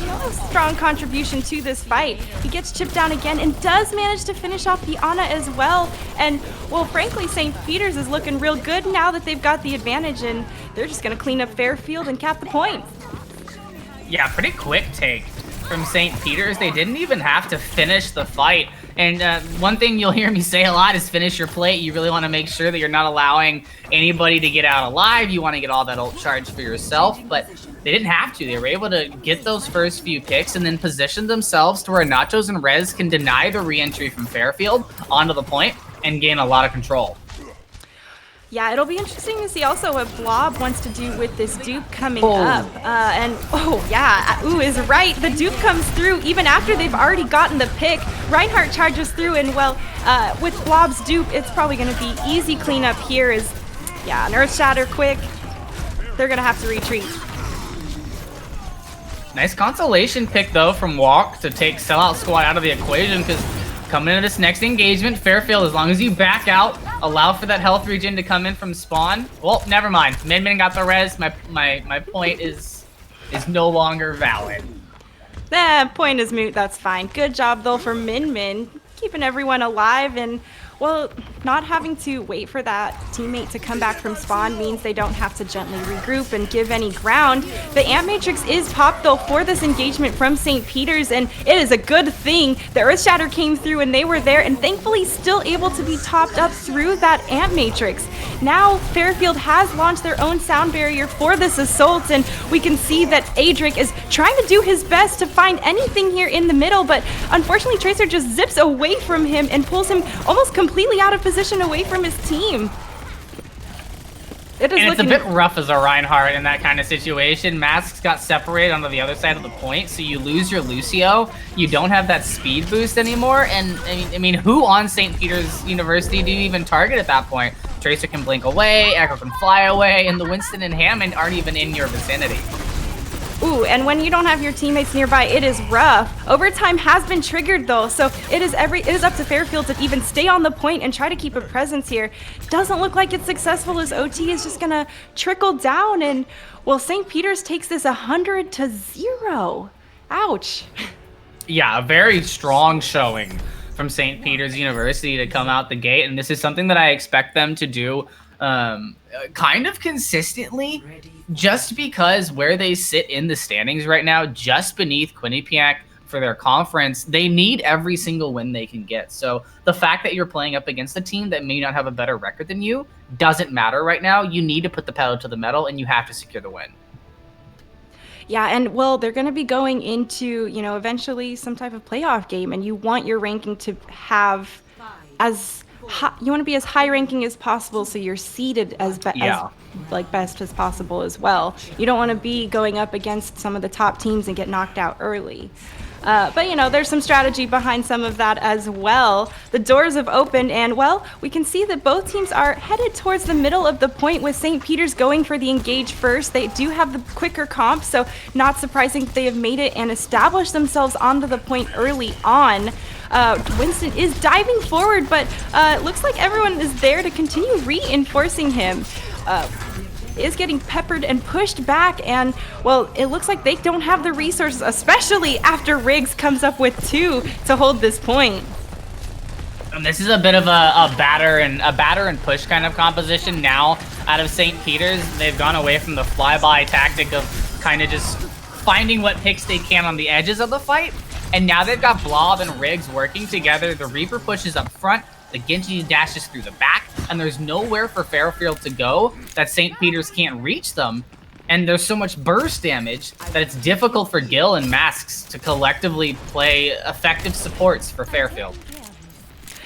strong contribution to this fight. He gets chipped down again and does manage to finish off the Ana as well. And well, frankly, St. Peter's is looking real good now that they've got the advantage, and they're just going to clean up Fairfield and cap the point. Yeah, pretty quick take from St. Peter's. They didn't even have to finish the fight. And one thing you'll hear me say a lot is finish your plate. You really want to make sure that you're not allowing anybody to get out alive. You want to get all that ult charge for yourself, but they didn't have to. They were able to get those first few picks and then position themselves to where Nachos and Rez can deny the re-entry from Fairfield onto the point and gain a lot of control. Yeah, it'll be interesting to see also what Blob wants to do with this dupe coming up. Is right. The dupe comes through even after they've already gotten the pick. Reinhardt charges through, and well, with Blob's dupe, it's probably going to be easy cleanup here. An Earth Shatter quick. They're going to have to retreat. Nice consolation pick, though, from Walk to take Sellout Squad out of the equation, because coming into this next engagement, Fairfield, as long as you back out, allow for that health regen to come in from spawn. Well, never mind. Min got the res. My point is no longer valid. Point is moot. That's fine. Good job, though, for Min, keeping everyone alive, and well, not having to wait for that teammate to come back from spawn means they don't have to gently regroup and give any ground. The Ant Matrix is popped, though, for this engagement from St. Peter's, and it is a good thing. The Earth Shatter came through and they were there, and thankfully still able to be topped up through that Ant Matrix. Now Fairfield has launched their own sound barrier for this assault, and we can see that Adric is trying to do his best to find anything here in the middle, but unfortunately Tracer just zips away from him and pulls him almost completely out of position away from his team. It's a bit rough as a Reinhardt in that kind of situation. Masks got separated onto the other side of the point, so you lose your Lucio. You don't have that speed boost anymore, and I mean, who on St. Peter's University do you even target at that point? Tracer can blink away, Echo can fly away, and the Winston and Hammond aren't even in your vicinity. Ooh, and when you don't have your teammates nearby, it is rough. Overtime has been triggered, though, so it is up to Fairfield to even stay on the point and try to keep a presence here. Doesn't look like it's successful, as OT is just gonna trickle down, and well, St. Peter's takes this 100-0. Ouch. Yeah, a very strong showing from St. Peter's University to come out the gate, and this is something that I expect them to do kind of consistently, just because where they sit in the standings right now, just beneath Quinnipiac, for their conference, they need every single win they can get. So the fact that you're playing up against a team that may not have a better record than you doesn't matter right now. You need to put the pedal to the metal, and you have to secure the win. Yeah, and well, they're going to be going into, you know, eventually some type of playoff game, and you want your ranking to have as high, you want to be as high ranking as possible, so you're seeded as best as possible as well. You don't want to be going up against some of the top teams and get knocked out early. But, you know, there's some strategy behind some of that as well. The doors have opened, and, well, we can see that both teams are headed towards the middle of the point, with St. Peter's going for the engage first. They do have the quicker comp, so not surprising that they have made it and established themselves onto the point early on. Winston is diving forward, but it looks like everyone is there to continue reinforcing him. Is getting peppered and pushed back, and well, it looks like they don't have the resources, especially after Riggs comes up with 2 to hold this point. And this is a bit of a batter and push kind of composition now out of St. Peter's. They've gone away from the flyby tactic of kind of just finding what picks they can on the edges of the fight, and now they've got Blob and Riggs working together. The Reaper pushes up front, the Genji dashes through the back, and there's nowhere for Fairfield to go that St. Peter's can't reach them. And there's so much burst damage that it's difficult for Gil and Masks to collectively play effective supports for Fairfield.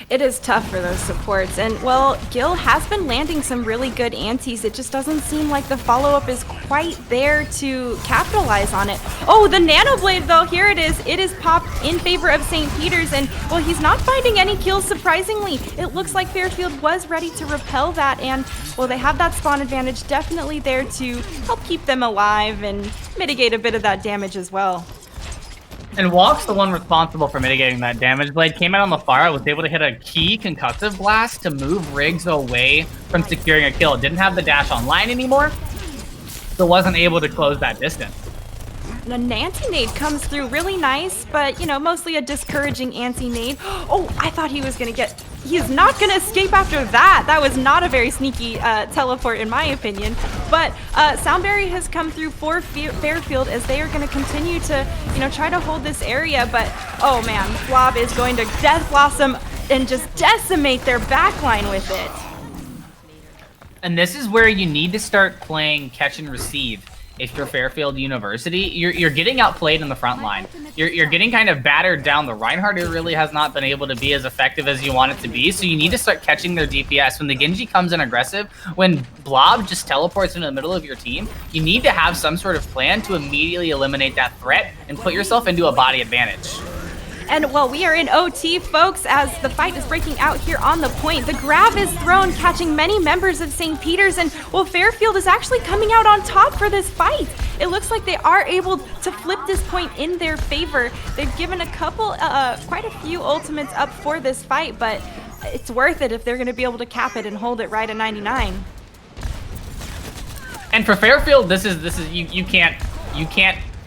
It is tough for those supports, and well, Gil has been landing some really good antis. It just doesn't seem like the follow-up is quite there to capitalize on it. Oh, the Nano Blade, though, here it is. It is popped in favor of St. Peter's, and well, he's not finding any kills, surprisingly. It looks like Fairfield was ready to repel that, and well, they have that spawn advantage definitely there to help keep them alive and mitigate a bit of that damage as well. And Walk's the one responsible for mitigating that damage. Blade came out on the far, was able to hit a key concussive blast to move Riggs away from securing a kill. Didn't have the dash online anymore, so wasn't able to close that distance. The anti-nade comes through really nice, but, you know, mostly a discouraging anti-nade. Oh, I thought he was going to get... He is not going to escape after that. That was not a very sneaky teleport, in my opinion. But Soundberry has come through for Fairfield as they are going to continue to, you know, try to hold this area. But, oh, man, Blob is going to Death Blossom and just decimate their backline with it. And this is where you need to start playing catch and receive. If you're Fairfield University, you're getting outplayed in the front line. You're getting kind of battered down. The Reinhardt really has not been able to be as effective as you want it to be, so you need to start catching their DPS. When the Genji comes in aggressive, when Blob just teleports into the middle of your team, you need to have some sort of plan to immediately eliminate that threat and put yourself into a body advantage. And well, we are in OT, folks, as the fight is breaking out here on the point. The grab is thrown, catching many members of St. Peter's, and well, Fairfield is actually coming out on top for this fight. It looks like they are able to flip this point in their favor. They've given a couple, quite a few ultimates up for this fight, but it's worth it if they're going to be able to cap it and hold it right at 99. And for Fairfield, this is you can't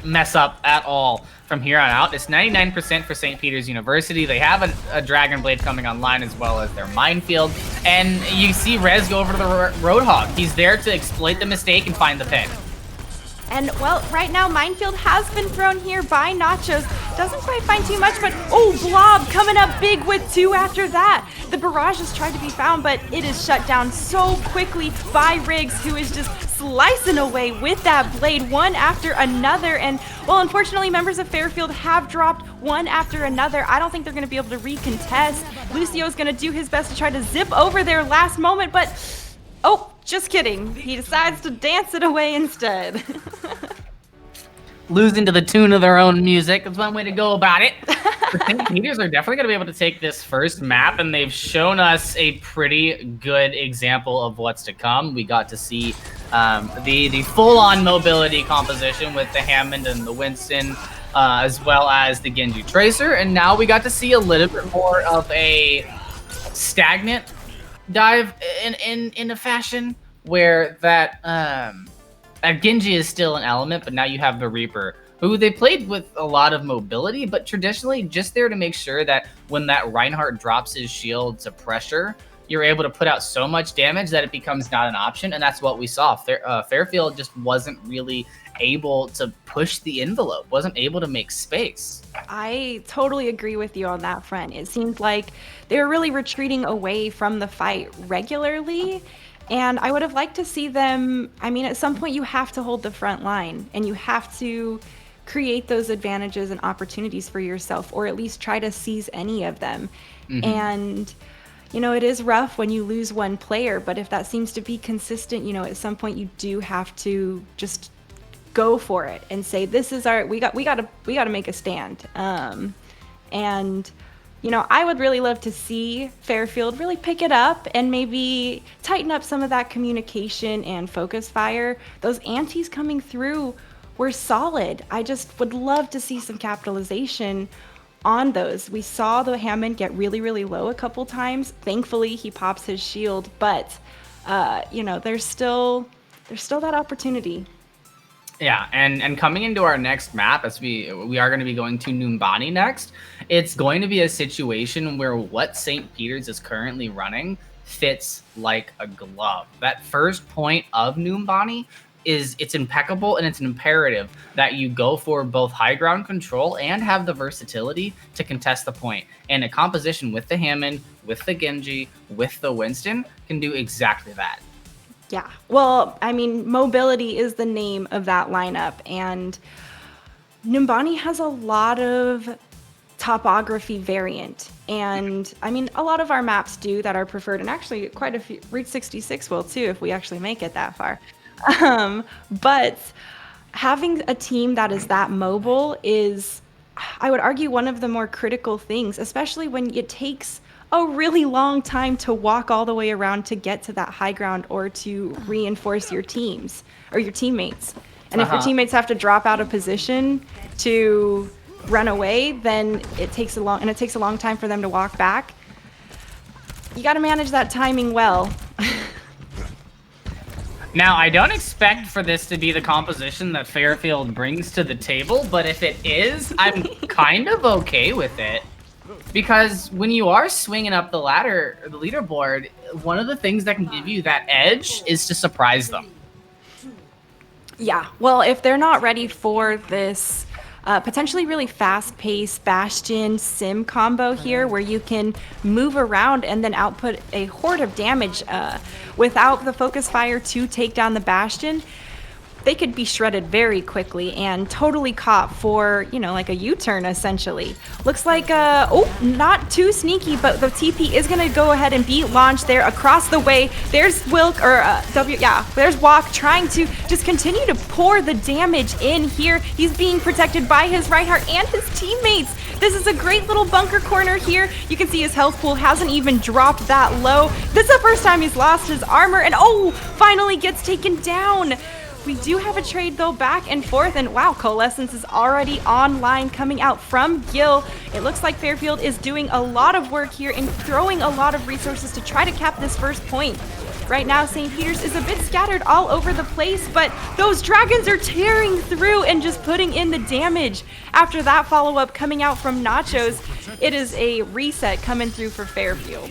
mess up at all. From here on out, it's 99% for St. Peter's University. They have a Dragon Blade coming online as well as their Minefield. And you see Rez go over to the Roadhog. He's there to exploit the mistake and find the pick. And, well, right now, Minefield has been thrown here by Nachos. Doesn't quite find too much, but, oh, Blob coming up big with 2 after that. The barrage has tried to be found, but it is shut down so quickly by Riggs, who is just slicing away with that blade one after another. And, well, unfortunately, members of Fairfield have dropped one after another. I don't think they're going to be able to recontest. Lucio's going to do his best to try to zip over their last moment, but, oh, just kidding. He decides to dance it away instead. Losing to the tune of their own music. That's one way to go about it. The St. Peter's are definitely going to be able to take this first map, and they've shown us a pretty good example of what's to come. We got to see the full-on mobility composition with the Hammond and the Winston, as well as the Genji Tracer, and now we got to see a little bit more of a stagnant dive in a fashion where that Genji is still an element, but now you have the Reaper, who they played with a lot of mobility, but traditionally just there to make sure that when that Reinhardt drops his shield to pressure, you're able to put out so much damage that it becomes not an option, and that's what we saw. Fairfield just wasn't really able to push the envelope, wasn't able to make space. I totally agree with you on that front. It seemed like they were really retreating away from the fight regularly. And I would have liked to see them, I mean, at some point you have to hold the front line and you have to create those advantages and opportunities for yourself, or at least try to seize any of them. And, you know, it is rough when you lose one player, but if that seems to be consistent, you know, at some point you do have to just go for it and say, this is our, we got to make a stand. And you know, I would really love to see Fairfield really pick it up and maybe tighten up some of that communication and focus fire. Those antis coming through were solid. I just would love to see some capitalization on those. We saw the Hammond get really, really low a couple times. Thankfully, he pops his shield, but you know, there's still that opportunity. Yeah, and coming into our next map, as we are going to be going to Numbani next, it's going to be a situation where what St. Peter's is currently running fits like a glove. That first point of Numbani it's impeccable, and it's an imperative that you go for both high ground control and have the versatility to contest the point. And a composition with the Hammond, with the Genji, with the Winston can do exactly that. Yeah, well, I mean, mobility is the name of that lineup, and Numbani has a lot of topography variant, and I mean, a lot of our maps do that are preferred, and actually quite a few, Route 66 will too if we actually make it that far. But having a team that is that mobile is, I would argue, one of the more critical things, especially when it takes a really long time to walk all the way around to get to that high ground or to reinforce your teams or your teammates. And if your teammates have to drop out of position to run away, then it takes a long time for them to walk back. You got to manage that timing well. Now, I don't expect for this to be the composition that Fairfield brings to the table, but if it is, I'm kind of okay with it. Because when you are swinging up the ladder, or the leaderboard, one of the things that can give you that edge is to surprise them. Yeah, well, if they're not ready for this potentially really fast-paced Bastion Sim combo here, where you can move around and then output a horde of damage without the focus fire to take down the Bastion, they could be shredded very quickly and totally caught for, you know, like a U-turn essentially. Looks like, oh, not too sneaky, but the TP is gonna go ahead and be launched there across the way. There's Wilk, or there's Walk trying to just continue to pour the damage in here. He's being protected by his Reinhardt and his teammates. This is a great little bunker corner here. You can see his health pool hasn't even dropped that low. This is the first time he's lost his armor, and oh, finally gets taken down. We do have a trade though back and forth, and wow, Coalescence is already online coming out from Gil. It looks like Fairfield is doing a lot of work here and throwing a lot of resources to try to cap this first point. Right now, St. Peter's is a bit scattered all over the place, but those dragons are tearing through and just putting in the damage. After that follow-up coming out from Nachos, it is a reset coming through for Fairfield.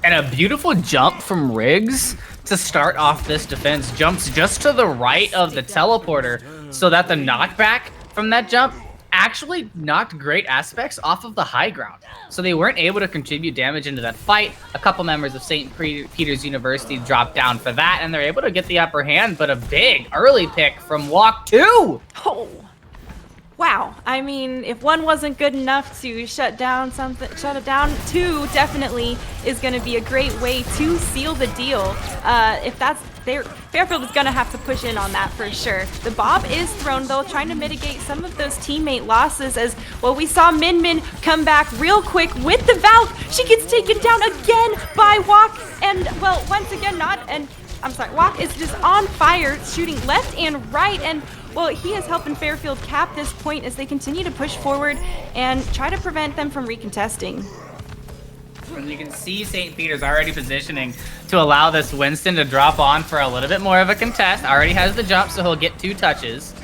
And a beautiful jump from Riggs to start off this defense. Jumps just to the right of the teleporter so that the knockback from that jump actually knocked great aspects off of the high ground. So they weren't able to contribute damage into that fight. A couple members of St. Peter's University dropped down for that, and they're able to get the upper hand, but a big early pick from Walk 2. Oh. Wow, I mean, if one wasn't good enough to shut it down, two definitely is going to be a great way to seal the deal. If that's there, Fairfield is going to have to push in on that for sure. The Bob is thrown though, trying to mitigate some of those teammate losses, as well. We saw Min Min come back real quick with the Valk. She gets taken down again by Walk, and well, once again Walk is just on fire, shooting left and right, and well, he is helping Fairfield cap this point as they continue to push forward and try to prevent them from recontesting. And you can see St. Peter's already positioning to allow this Winston to drop on for a little bit more of a contest. Already has the jump, so he'll get 2 touches.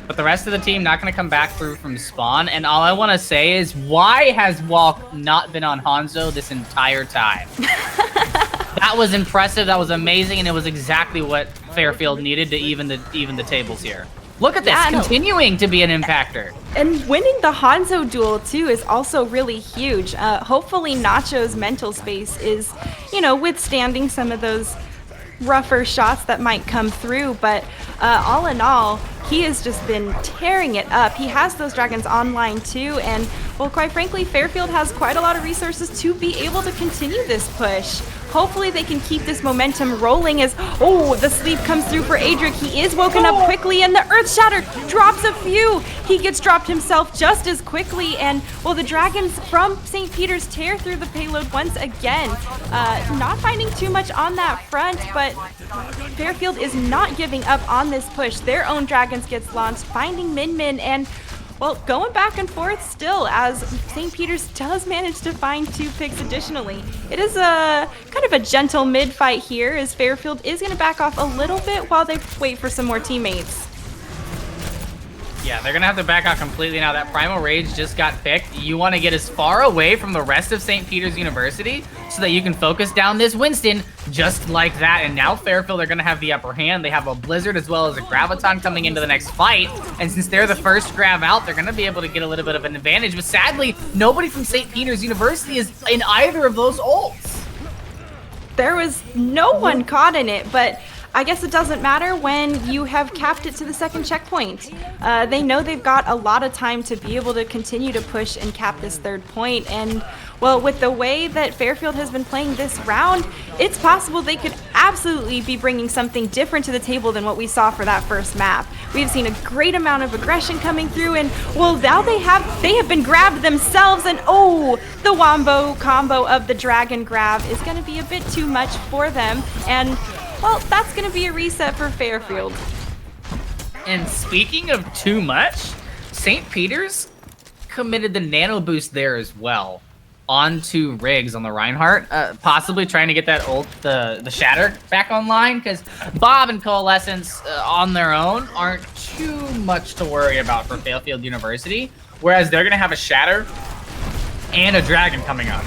But the rest of the team not going to come back through from spawn. And all I want to say is, why has Walk not been on Hanzo this entire time? That was impressive. That was amazing, and it was exactly what Fairfield needed to even the tables here. Look at this, continuing to be an impactor. And winning the Hanzo duel, too, is also really huge. Hopefully Nacho's mental space is, withstanding some of those rougher shots that might come through. But all in all, he has just been tearing it up. He has those dragons online, too. And, well, quite frankly, Fairfield has quite a lot of resources to be able to continue this push. Hopefully they can keep this momentum rolling as, the sleep comes through for Adric. He is woken up quickly, and the Earth Shatter drops a few. He gets dropped himself just as quickly, and, the dragons from St. Peter's tear through the payload once again. Not finding too much on that front, but Fairfield is not giving up on this push. Their own dragons gets launched, finding Min Min, and going back and forth still as St. Peter's does manage to find 2 picks additionally. It is a kind of a gentle mid-fight here as Fairfield is going to back off a little bit while they wait for some more teammates. Yeah, they're going to have to back out completely now. That Primal Rage just got picked. You want to get as far away from the rest of St. Peter's University so that you can focus down this Winston just like that. And now Fairfield are going to have the upper hand. They have a Blizzard as well as a Graviton coming into the next fight. And since they're the first grab out, they're going to be able to get a little bit of an advantage. But sadly, nobody from St. Peter's University is in either of those ults. There was no one caught in it, but I guess it doesn't matter when you have capped it to the second checkpoint. They know they've got a lot of time to be able to continue to push and cap this 3rd point. And, with the way that Fairfield has been playing this round, it's possible they could absolutely be bringing something different to the table than what we saw for that first map. We've seen a great amount of aggression coming through, and, now they have been grabbed themselves, and, the wombo combo of the dragon grab is going to be a bit too much for them. And that's going to be a reset for Fairfield. And speaking of too much, St. Peter's committed the nano boost there as well onto Riggs on the Reinhardt, possibly trying to get that ult, the Shatter back online, because Bob and Coalescence on their own aren't too much to worry about for Fairfield University, whereas they're going to have a Shatter and a Dragon coming up.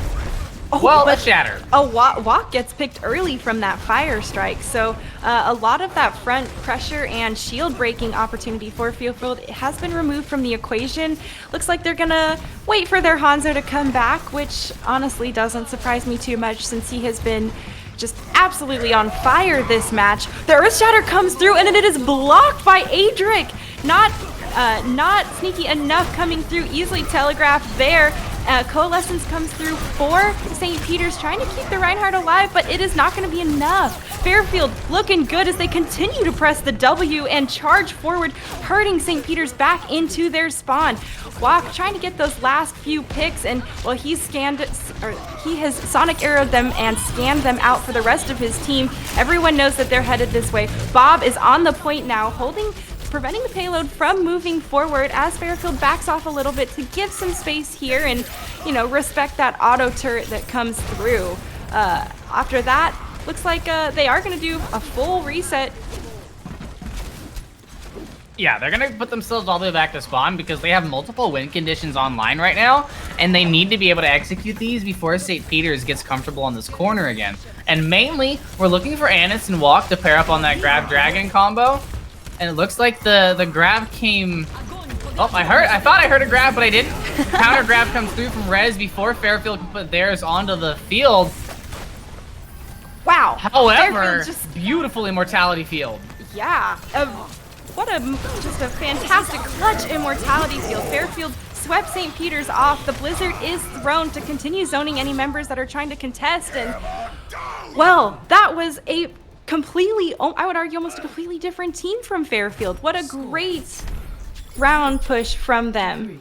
A Shatter. Walk gets picked early from that Fire Strike, so a lot of that front pressure and shield breaking opportunity for Fairfield has been removed from the equation. Looks like they're gonna wait for their Hanzo to come back, which honestly doesn't surprise me too much since he has been just absolutely on fire this match. The Earth Shatter comes through, and it is blocked by Adric. Not sneaky enough coming through, easily telegraphed there. Coalescence comes through for St. Peter's, trying to keep the Reinhardt alive, but it is not going to be enough. Fairfield looking good as they continue to press the W and charge forward, hurting St. Peter's back into their spawn. Walk trying to get those last few picks, and he has Sonic arrowed them and scanned them out for the rest of his team. Everyone knows that they're headed this way. Bob is on the point now, preventing the payload from moving forward as Fairfield backs off a little bit to give some space here and, respect that auto turret that comes through. After that, looks like they are going to do a full reset. Yeah, they're going to put themselves all the way back to spawn because they have multiple win conditions online right now, and they need to be able to execute these before St. Peter's gets comfortable on this corner again. And mainly, we're looking for Anis and Walk to pair up on that Grab Dragon combo. And it looks like the grab came. I thought I heard a grab, but I didn't. Counter grab comes through from Rez before Fairfield can put theirs onto the field. Wow. However, beautiful immortality field. Yeah. What just a fantastic clutch immortality field. Fairfield swept St. Peter's off. The Blizzard is thrown to continue zoning any members that are trying to contest. And, that was a completely, I would argue, almost a completely different team from Fairfield. What a great round push from them.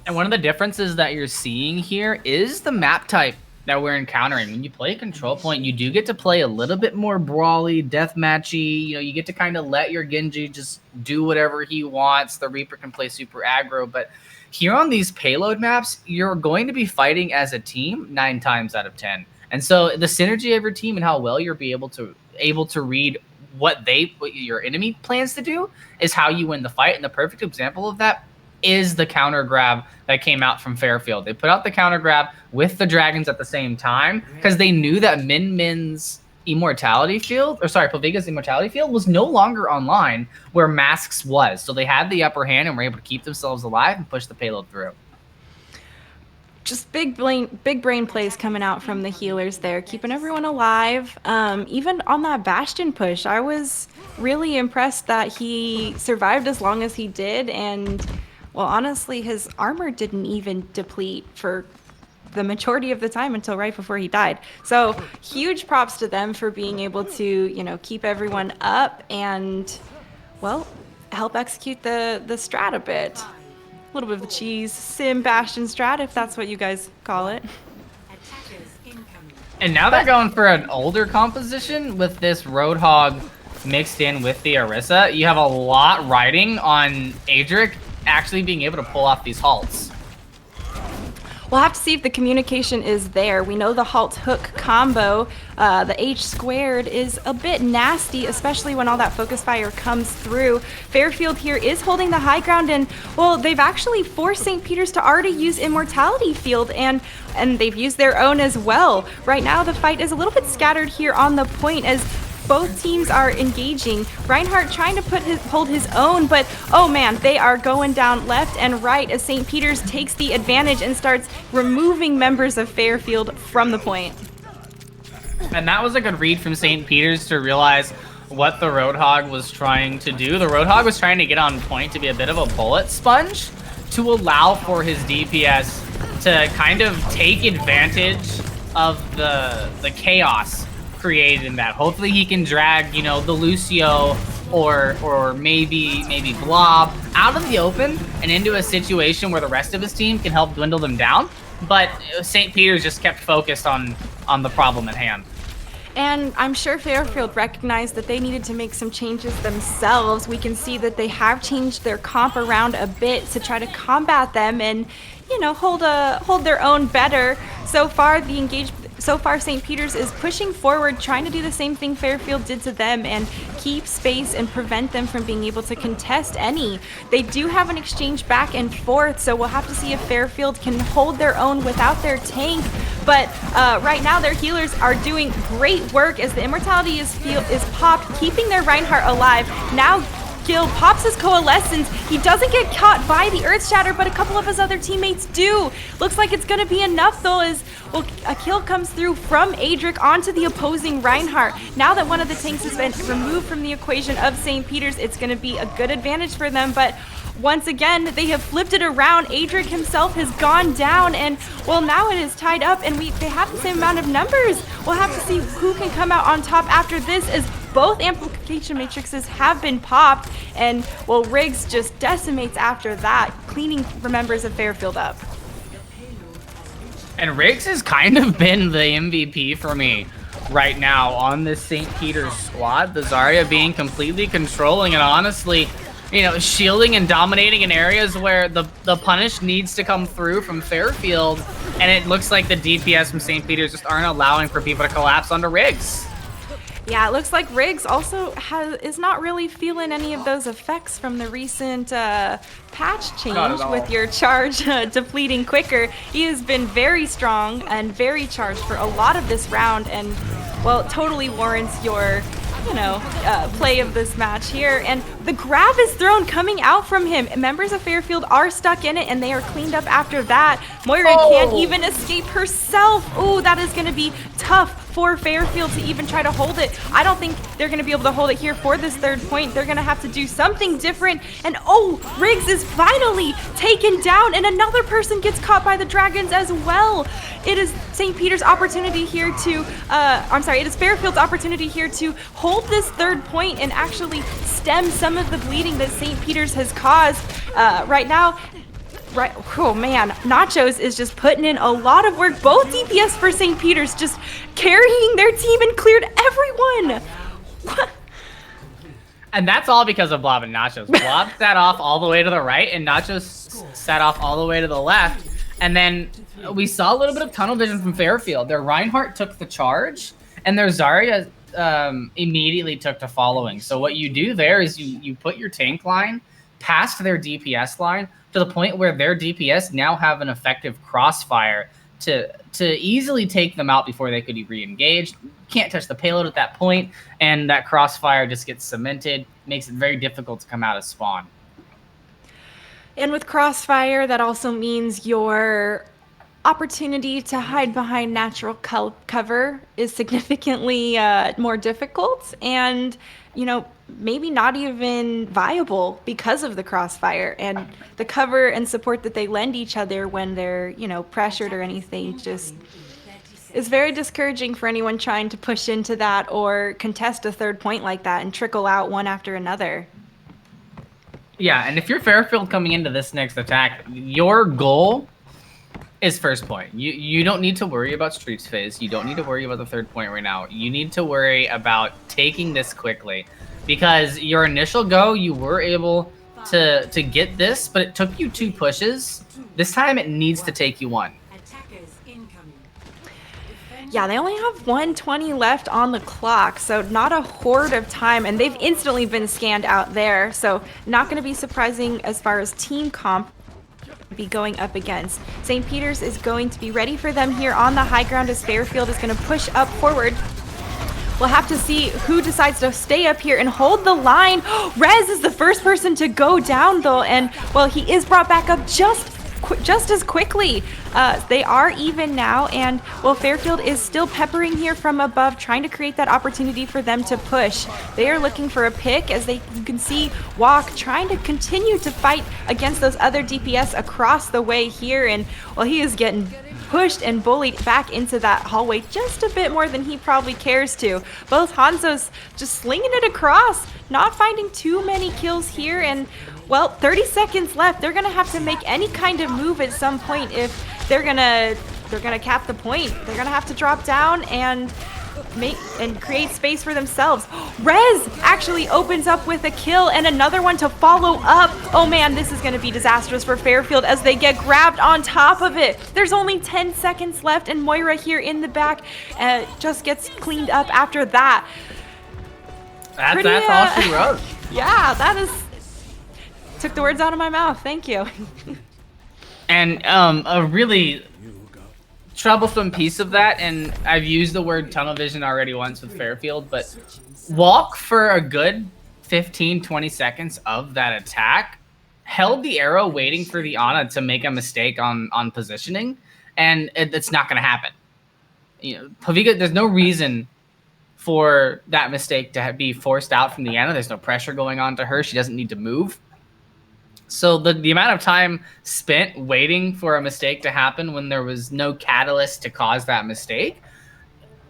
And one of the differences that you're seeing here is the map type that we're encountering. When you play Control Point, you do get to play a little bit more brawly, deathmatchy. You get to kind of let your Genji just do whatever he wants. The Reaper can play super aggro, but here on these payload maps, you're going to be fighting as a team 9 times out of 10. And so the synergy of your team and how well you're able to read what your enemy plans to do is how you win the fight. And the perfect example of that is the counter grab that came out from Fairfield. They put out the counter grab with the dragons at the same time because they knew that Min Min's immortality field, or sorry, Paviga's immortality field was no longer online where Masks was. So they had the upper hand and were able to keep themselves alive and push the payload through. Just big brain plays coming out from the healers there, keeping everyone alive. Even on that Bastion push, I was really impressed that he survived as long as he did. And, well, honestly, his armor didn't even deplete for the majority of the time until right before he died. So huge props to them for being able to, you know, keep everyone up and, well, help execute the strat a bit. A little bit of the cheese sim Bastion strat, if that's what you guys call it. And now they're going for an older composition with this Roadhog mixed in with the Orisa. You have a lot riding on Adric actually being able to pull off these halts. We'll have to see if the communication is there. We know the halt hook combo, the H squared, is a bit nasty, especially when all that focus fire comes through. Fairfield here is holding the high ground, and, well, they've actually forced St. Peter's to already use Immortality Field, and they've used their own as well. Right now, the fight is a little bit scattered here on the point as both teams are engaging. Reinhardt trying to hold his own, but oh man, they are going down left and right as St. Peter's takes the advantage and starts removing members of Fairfield from the point. And that was a good read from St. Peter's to realize what the Roadhog was trying to do. The Roadhog was trying to get on point to be a bit of a bullet sponge to allow for his DPS to kind of take advantage of the chaos created in that. Hopefully he can drag, you know, the Lucio or maybe Blob out of the open and into a situation where the rest of his team can help dwindle them down. But St. Peter's just kept focused on the problem at hand. And I'm sure Fairfield recognized that they needed to make some changes themselves. We can see that they have changed their comp around a bit to try to combat them and, you know, hold their own better. So far, St. Peter's is pushing forward, trying to do the same thing Fairfield did to them and keep space and prevent them from being able to contest any. They do have an exchange back and forth, so we'll have to see if Fairfield can hold their own without their tank. But right now, their healers are doing great work as the immortality is popped, keeping their Reinhardt alive. Now Gil pops his Coalescence. He doesn't get caught by the Earth Shatter, but a couple of his other teammates do. Looks like it's going to be enough, though, as well, a kill comes through from Adric onto the opposing Reinhardt. Now that one of the tanks has been removed from the equation of St. Peter's, it's going to be a good advantage for them, but once again, they have flipped it around. Adric himself has gone down, and, well, now it is tied up, and they have the same amount of numbers. We'll have to see who can come out on top after this, as both amplification matrices have been popped, and, well, Riggs just decimates after that, cleaning the members of Fairfield up. And Riggs has kind of been the MVP for me right now on this St. Peter's squad. The Zarya being completely controlling and honestly, you know, shielding and dominating in areas where the punish needs to come through from Fairfield, and it looks like the DPS from St. Peter's just aren't allowing for people to collapse onto Riggs. Yeah, it looks like Riggs also is not really feeling any of those effects from the recent patch change with your charge depleting quicker. He has been very strong and very charged for a lot of this round, and, well, it totally warrants your, you know, play of this match here. And the grab is thrown coming out from him. Members of Fairfield are stuck in it, and they are cleaned up after that. Moira can't even escape herself. Ooh, that is going to be tough for Fairfield to even try to hold it. I don't think they're going to be able to hold it here for this third point. They're going to have to do something different. And, oh, Riggs is finally taken down, and another person gets caught by the dragons as well. It is St. Peter's opportunity here to, it is Fairfield's opportunity here to hold this third point and actually stem some of the bleeding that St. Peter's has caused. Right now, oh man, Nachos is just putting in a lot of work. Both DPS for St. Peter's just carrying their team and cleared everyone. And that's all because of Blob and Nachos. Blob sat off all the way to the right, and Nachos sat off all the way to the left. And then we saw a little bit of tunnel vision from Fairfield. Their Reinhardt took the charge, and their Zarya immediately took to following. So what you do there is you put your tank line past their DPS line to the point where their DPS now have an effective crossfire to easily take them out before they could re-engage. Can't touch the payload at that point, and that crossfire just gets cemented, makes it very difficult to come out of spawn. And with Crossfire, that also means your opportunity to hide behind natural cover is significantly more difficult and, maybe not even viable because of the Crossfire. And the cover and support that they lend each other when they're, pressured or anything just is very discouraging for anyone trying to push into that or contest a third point like that and trickle out one after another. Yeah, and if you're Fairfield coming into this next attack, your goal is first point. You don't need to worry about Streets phase. You don't need to worry about the third point right now. You need to worry about taking this quickly, because your initial go, you were able to get this, but it took you 2 pushes. This time it needs to take you 1. Yeah, they only have 120 left on the clock, so not a horde of time, and they've instantly been scanned out there, so not going to be surprising as far as team comp be going up against. St. Peter's is going to be ready for them here on the high ground as Fairfield is going to push up forward. We'll have to see who decides to stay up here and hold the line. Rez is the first person to go down, though, and, well, he is brought back up just as quickly. They are even now, and, well, Fairfield is still peppering here from above, trying to create that opportunity for them to push. They are looking for a pick, as you can see Walk trying to continue to fight against those other DPS across the way here, and, well, he is getting pushed and bullied back into that hallway just a bit more than he probably cares to. Both Hanzo's just slinging it across, not finding too many kills here, and, well, 30 seconds left. They're gonna have to make any kind of move at some point if they're gonna cap the point. They're gonna have to drop down and create space for themselves. Rez actually opens up with a kill and another one to follow up. Oh man, this is going to be disastrous for Fairfield as they get grabbed on top of it. There's only 10 seconds left, and Moira here in the back just gets cleaned up after that. That's all she wrote. Yeah, that is... Took the words out of my mouth. Thank you. And a really troublesome piece of that, and I've used the word tunnel vision already once with Fairfield, but Walk for a good 15-20 seconds of that attack held the arrow waiting for the Ana to make a mistake on positioning, and it's not going to happen. Pavika, there's no reason for that mistake to be forced out from the Ana. There's no pressure going on to her. She doesn't need to move. So the amount of time spent waiting for a mistake to happen when there was no catalyst to cause that mistake,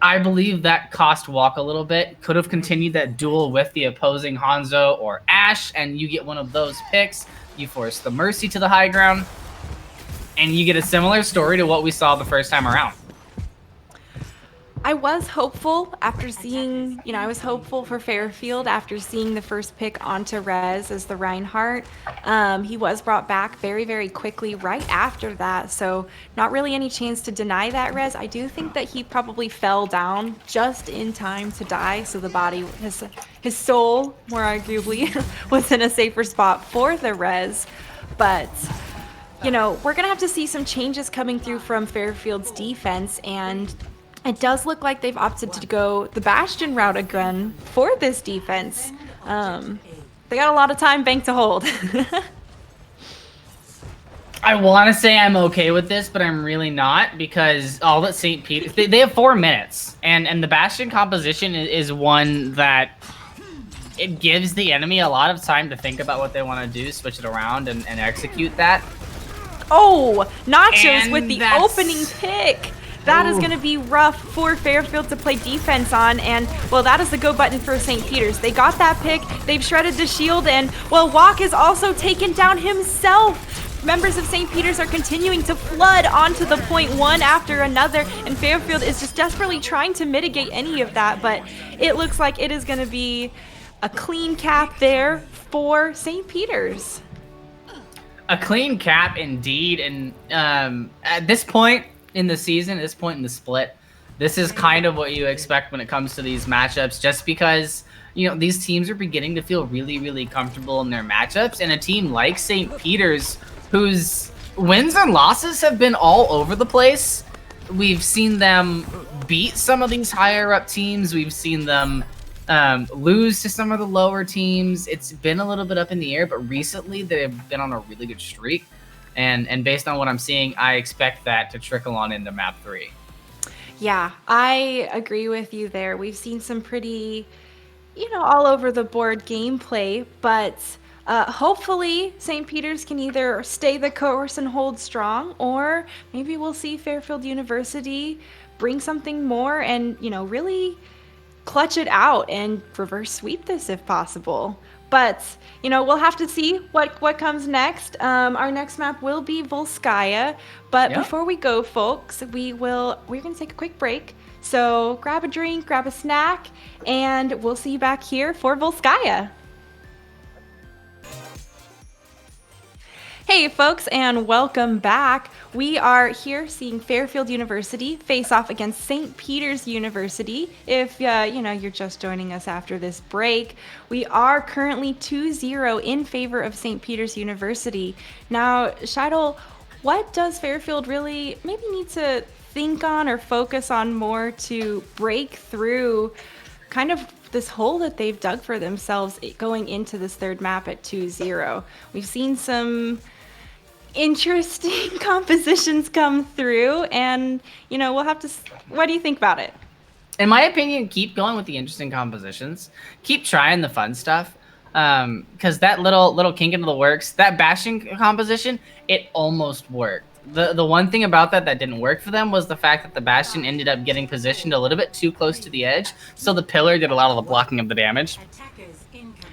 I believe that cost Walk a little bit. Could have continued that duel with the opposing Hanzo or Ashe, and you get one of those picks. You force the Mercy to the high ground, and you get a similar story to what we saw the first time around. I was hopeful after seeing, I was hopeful for Fairfield after seeing the first pick onto Rez as the Reinhardt. He was brought back very, very quickly right after that, so not really any chance to deny that Rez. I do think that he probably fell down just in time to die, so the body, his soul, more arguably, was in a safer spot for the Rez. But, we're going to have to see some changes coming through from Fairfield's defense, and it does look like they've opted to go the Bastion route again for this defense. They got a lot of time banked to hold. I want to say I'm okay with this, but I'm really not, because all that St. Peter... They have 4 minutes, and the Bastion composition is one that it gives the enemy a lot of time to think about what they want to do, switch it around, and execute that. Oh, Nachos And with the that's- opening pick. That is going to be rough for Fairfield to play defense on, and, well, that is the go button for St. Peter's. They got that pick, they've shredded the shield, and, well, Walk is also taken down himself. Members of St. Peter's are continuing to flood onto the point one after another, and Fairfield is just desperately trying to mitigate any of that, but it looks like it is going to be a clean cap there for St. Peter's. A clean cap, indeed, and at this point in the season, at this point in the split, this is kind of what you expect when it comes to these matchups, just because these teams are beginning to feel really, really comfortable in their matchups. And a team like St. Peter's, whose wins and losses have been all over the place. We've seen them beat some of these higher up teams. We've seen them lose to some of the lower teams. It's been a little bit up in the air, but recently they've been on a really good streak. And based on what I'm seeing, I expect that to trickle on into map 3. Yeah, I agree with you there. We've seen some pretty, all over the board gameplay, but hopefully St. Peter's can either stay the course and hold strong, or maybe we'll see Fairfield University bring something more and, really clutch it out and reverse sweep this if possible. But, we'll have to see what comes next. Our next map will be Volskaya. But before we go, folks, we're going to take a quick break. So grab a drink, grab a snack, and we'll see you back here for Volskaya. Hey folks, and welcome back. We are here seeing Fairfield University face off against St. Peter's University. If you're just joining us after this break, we are currently 2-0 in favor of St. Peter's University. Now, Scheidel, what does Fairfield really maybe need to think on or focus on more to break through kind of this hole that they've dug for themselves going into this third map at 2-0? We've seen some interesting compositions come through, and we'll have to. What do you think about it? In my opinion, keep going with the interesting compositions. Keep trying the fun stuff, because that little kink into the works, that bashing composition, it almost worked. The one thing about that didn't work for them was the fact that the Bastion ended up getting positioned a little bit too close to the edge, so the pillar did a lot of the blocking of the damage.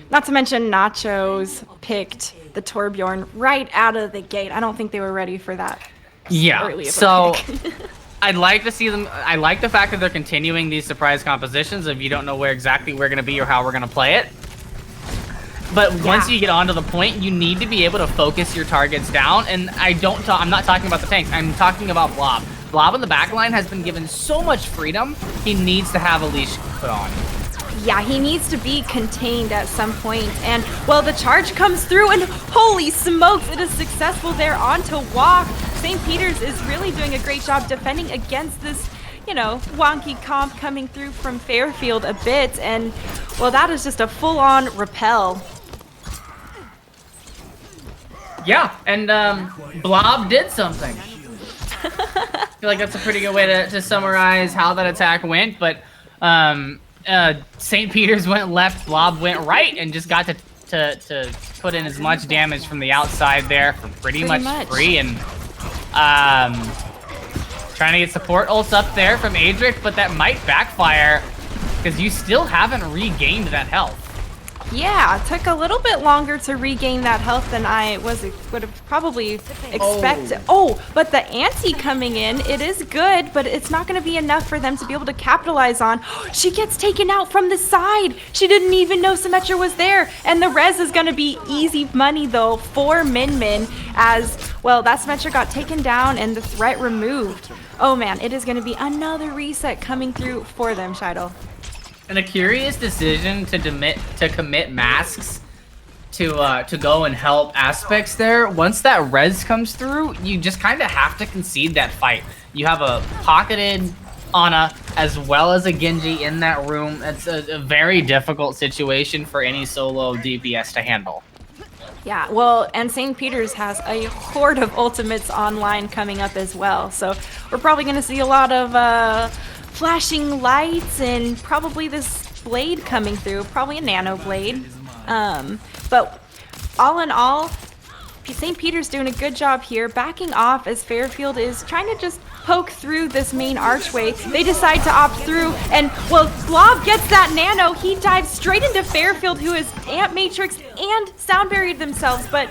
Not to mention Nachos picked the Torbjorn right out of the gate. I don't think they were ready for that. Yeah, so I'd like to see them. I like the fact that they're continuing these surprise compositions if you don't know exactly where we're going to be or how we're going to play it. But once you get onto the point, you need to be able to focus your targets down. And I'm not talking about the tanks. I'm talking about Blob. Blob in the back line has been given so much freedom. He needs to have a leash put on. Yeah, he needs to be contained at some point. And, well, the charge comes through, and holy smokes, it is successful there onto Walk. St. Peter's is really doing a great job defending against this, wonky comp coming through from Fairfield a bit. And, well, that is just a full-on repel. Yeah, and Blob did something. I feel like that's a pretty good way to summarize how that attack went, but St. Peter's went left, Blob went right, and just got to put in as much damage from the outside there for pretty much free. And trying to get support ults up there from Adric, but that might backfire because you still haven't regained that health. Yeah, it took a little bit longer to regain that health than I would have probably expected. Oh, but the ante coming in, it is good, but it's not going to be enough for them to be able to capitalize on. She gets taken out from the side. She didn't even know Symmetra was there. And the res is going to be easy money, though, for Min Min, as, well, that Symmetra got taken down and the threat removed. Oh, man, it is going to be another reset coming through for them, Scheidel. And a curious decision to commit masks to go and help aspects there. Once that res comes through, you just kind of have to concede that fight. You have a pocketed Ana as well as a Genji in that room. It's a very difficult situation for any solo DPS to handle. Yeah, well, and St. Peter's has a horde of ultimates online coming up as well. So we're probably going to see a lot of flashing lights and probably this blade coming through, probably a nano blade. But all in all, St. Peter's doing a good job here, backing off as Fairfield is trying to just poke through this main archway. They decide to opt through, and, well, Blob gets that nano. He dives straight into Fairfield, who has Amp Matrix and Sound Buried themselves, but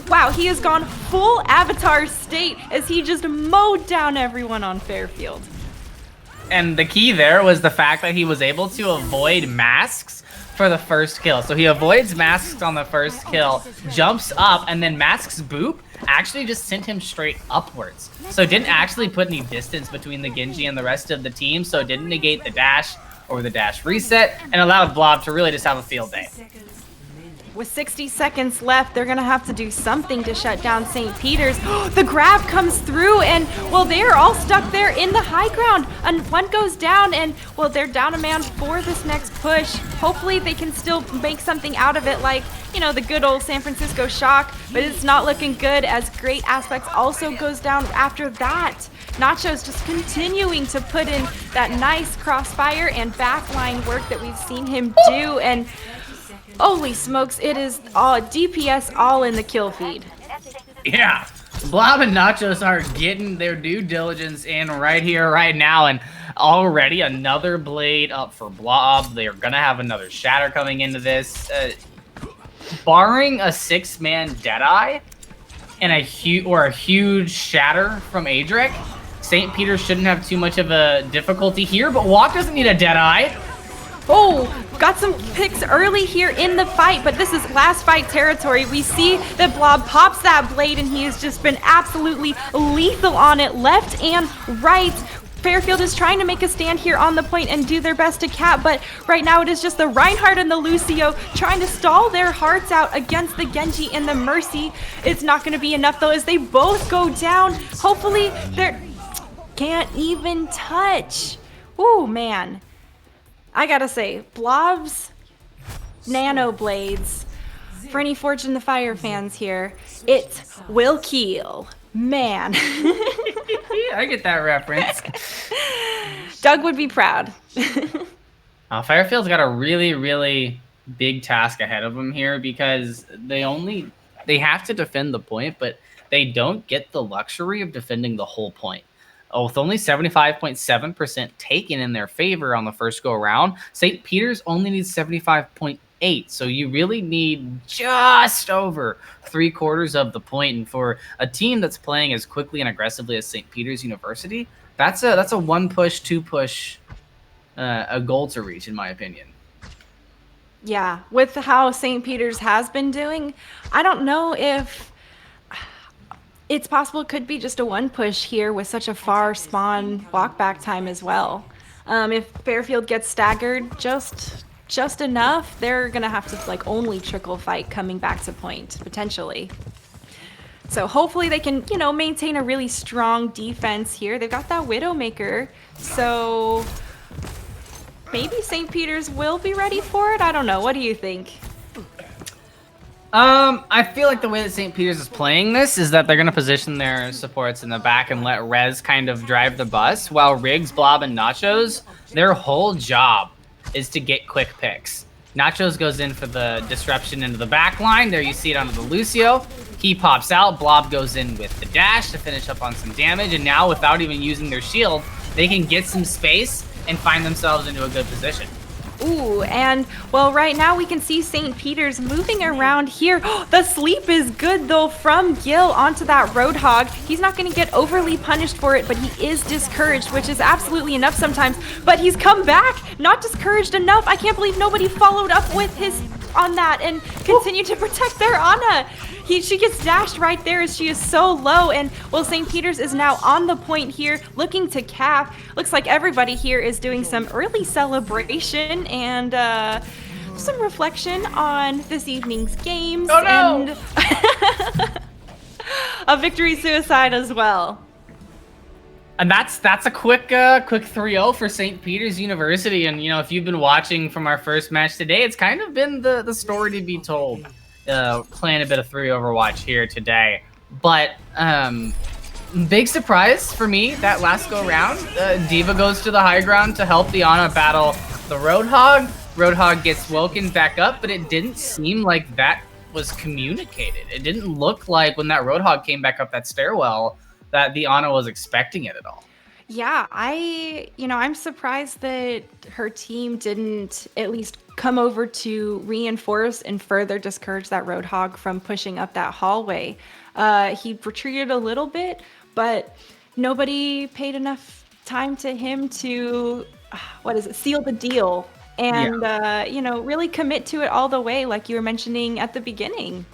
wow, he has gone full Avatar state as he just mowed down everyone on Fairfield. And the key there was the fact that he was able to avoid masks for the first kill. So he avoids masks on the first kill, jumps up, and then masks boop actually just sent him straight upwards. So it didn't actually put any distance between the Genji and the rest of the team, so it didn't negate the dash over the dash reset and allowed Blob to really just have a field day. With 60 seconds left, they're going to have to do something to shut down St. Peter's. The grab comes through, and, well, they are all stuck there in the high ground. And one goes down, and, well, they're down a man for this next push. Hopefully they can still make something out of it, like, you know, the good old San Francisco Shock. But it's not looking good, as Great Aspects also goes down after that. Nacho's just continuing to put in that nice crossfire and backline work that we've seen him do, and holy smokes, it is all DPS all in the kill feed. Yeah, Blob and Nachos are getting their due diligence in right here, right now, and already another blade up for Blob. They're gonna have another shatter coming into this. Barring a 6-man Deadeye and a huge shatter from Adric, St. Peter shouldn't have too much of a difficulty here, but Walk doesn't need a Deadeye. Oh, got some picks early here in the fight, but this is last fight territory. We see that Blob pops that blade, and he has just been absolutely lethal on it, left and right. Fairfield is trying to make a stand here on the point and do their best to cap, but right now it is just the Reinhardt and the Lucio trying to stall their hearts out against the Genji and the Mercy. It's not going to be enough, though, as they both go down. Hopefully, they can't even touch. Ooh, man. I gotta say, Blob's Nano Blades, for any Forged in the Fire fans here, it will kill. Man. I get that reference. Doug would be proud. Firefield's got a really, really big task ahead of them here, because they have to defend the point, but they don't get the luxury of defending the whole point. With only 75.7% taken in their favor on the first go around, St. Peter's only needs 75.8. So you really need just over 3/4 of the point. And for a team that's playing as quickly and aggressively as St. Peter's University, that's a 1 push, 2 push, a goal to reach, in my opinion. Yeah, with how St. Peter's has been doing, I don't know if it's possible it could be just a 1 push here with such a far spawn walk back time as well. If Fairfield gets staggered just enough, they're gonna have to like only trickle fight coming back to point potentially. So hopefully they can, you know, maintain a really strong defense here. They've got that Widowmaker, so maybe St. Peter's will be ready for it. I don't know. What do you think? I feel like the way that St. Peter's is playing this is that they're going to position their supports in the back and let Rez kind of drive the bus, while Riggs, Blob, and Nachos, their whole job is to get quick picks. Nachos goes in for the disruption into the back line. There you see it onto the Lucio. He pops out. Blob goes in with the dash to finish up on some damage, and now without even using their shield, they can get some space and find themselves into a good position. Ooh, and well, right now we can see St. Peter's moving around here. The sleep is good though from Gil onto that Roadhog. He's not going to get overly punished for it, but he is discouraged, which is absolutely enough sometimes. But he's come back, not discouraged enough. I can't believe nobody followed up with his on that and continued to protect their Ana. She gets dashed right there as she is so low, and well, St. Peter's is now on the point here, looking to cap. Looks like everybody here is doing some early celebration and some reflection on this evening's games and a victory suicide as well. And that's a quick 3-0 for St. Peter's University. And, you know, if you've been watching from our first match today, it's kind of been the story to be told. Playing a bit of 3 Overwatch here today. But big surprise for me that last go round. D.Va goes to the high ground to help the Ana battle the Roadhog. Roadhog gets woken back up, but it didn't seem like that was communicated. It didn't look like when that Roadhog came back up that stairwell that the Ana was expecting it at all. Yeah, I'm surprised that her team didn't at least come over to reinforce and further discourage that Roadhog from pushing up that hallway. He retreated a little bit, but nobody paid enough time to him to, seal the deal and, really commit to it all the way, like you were mentioning at the beginning.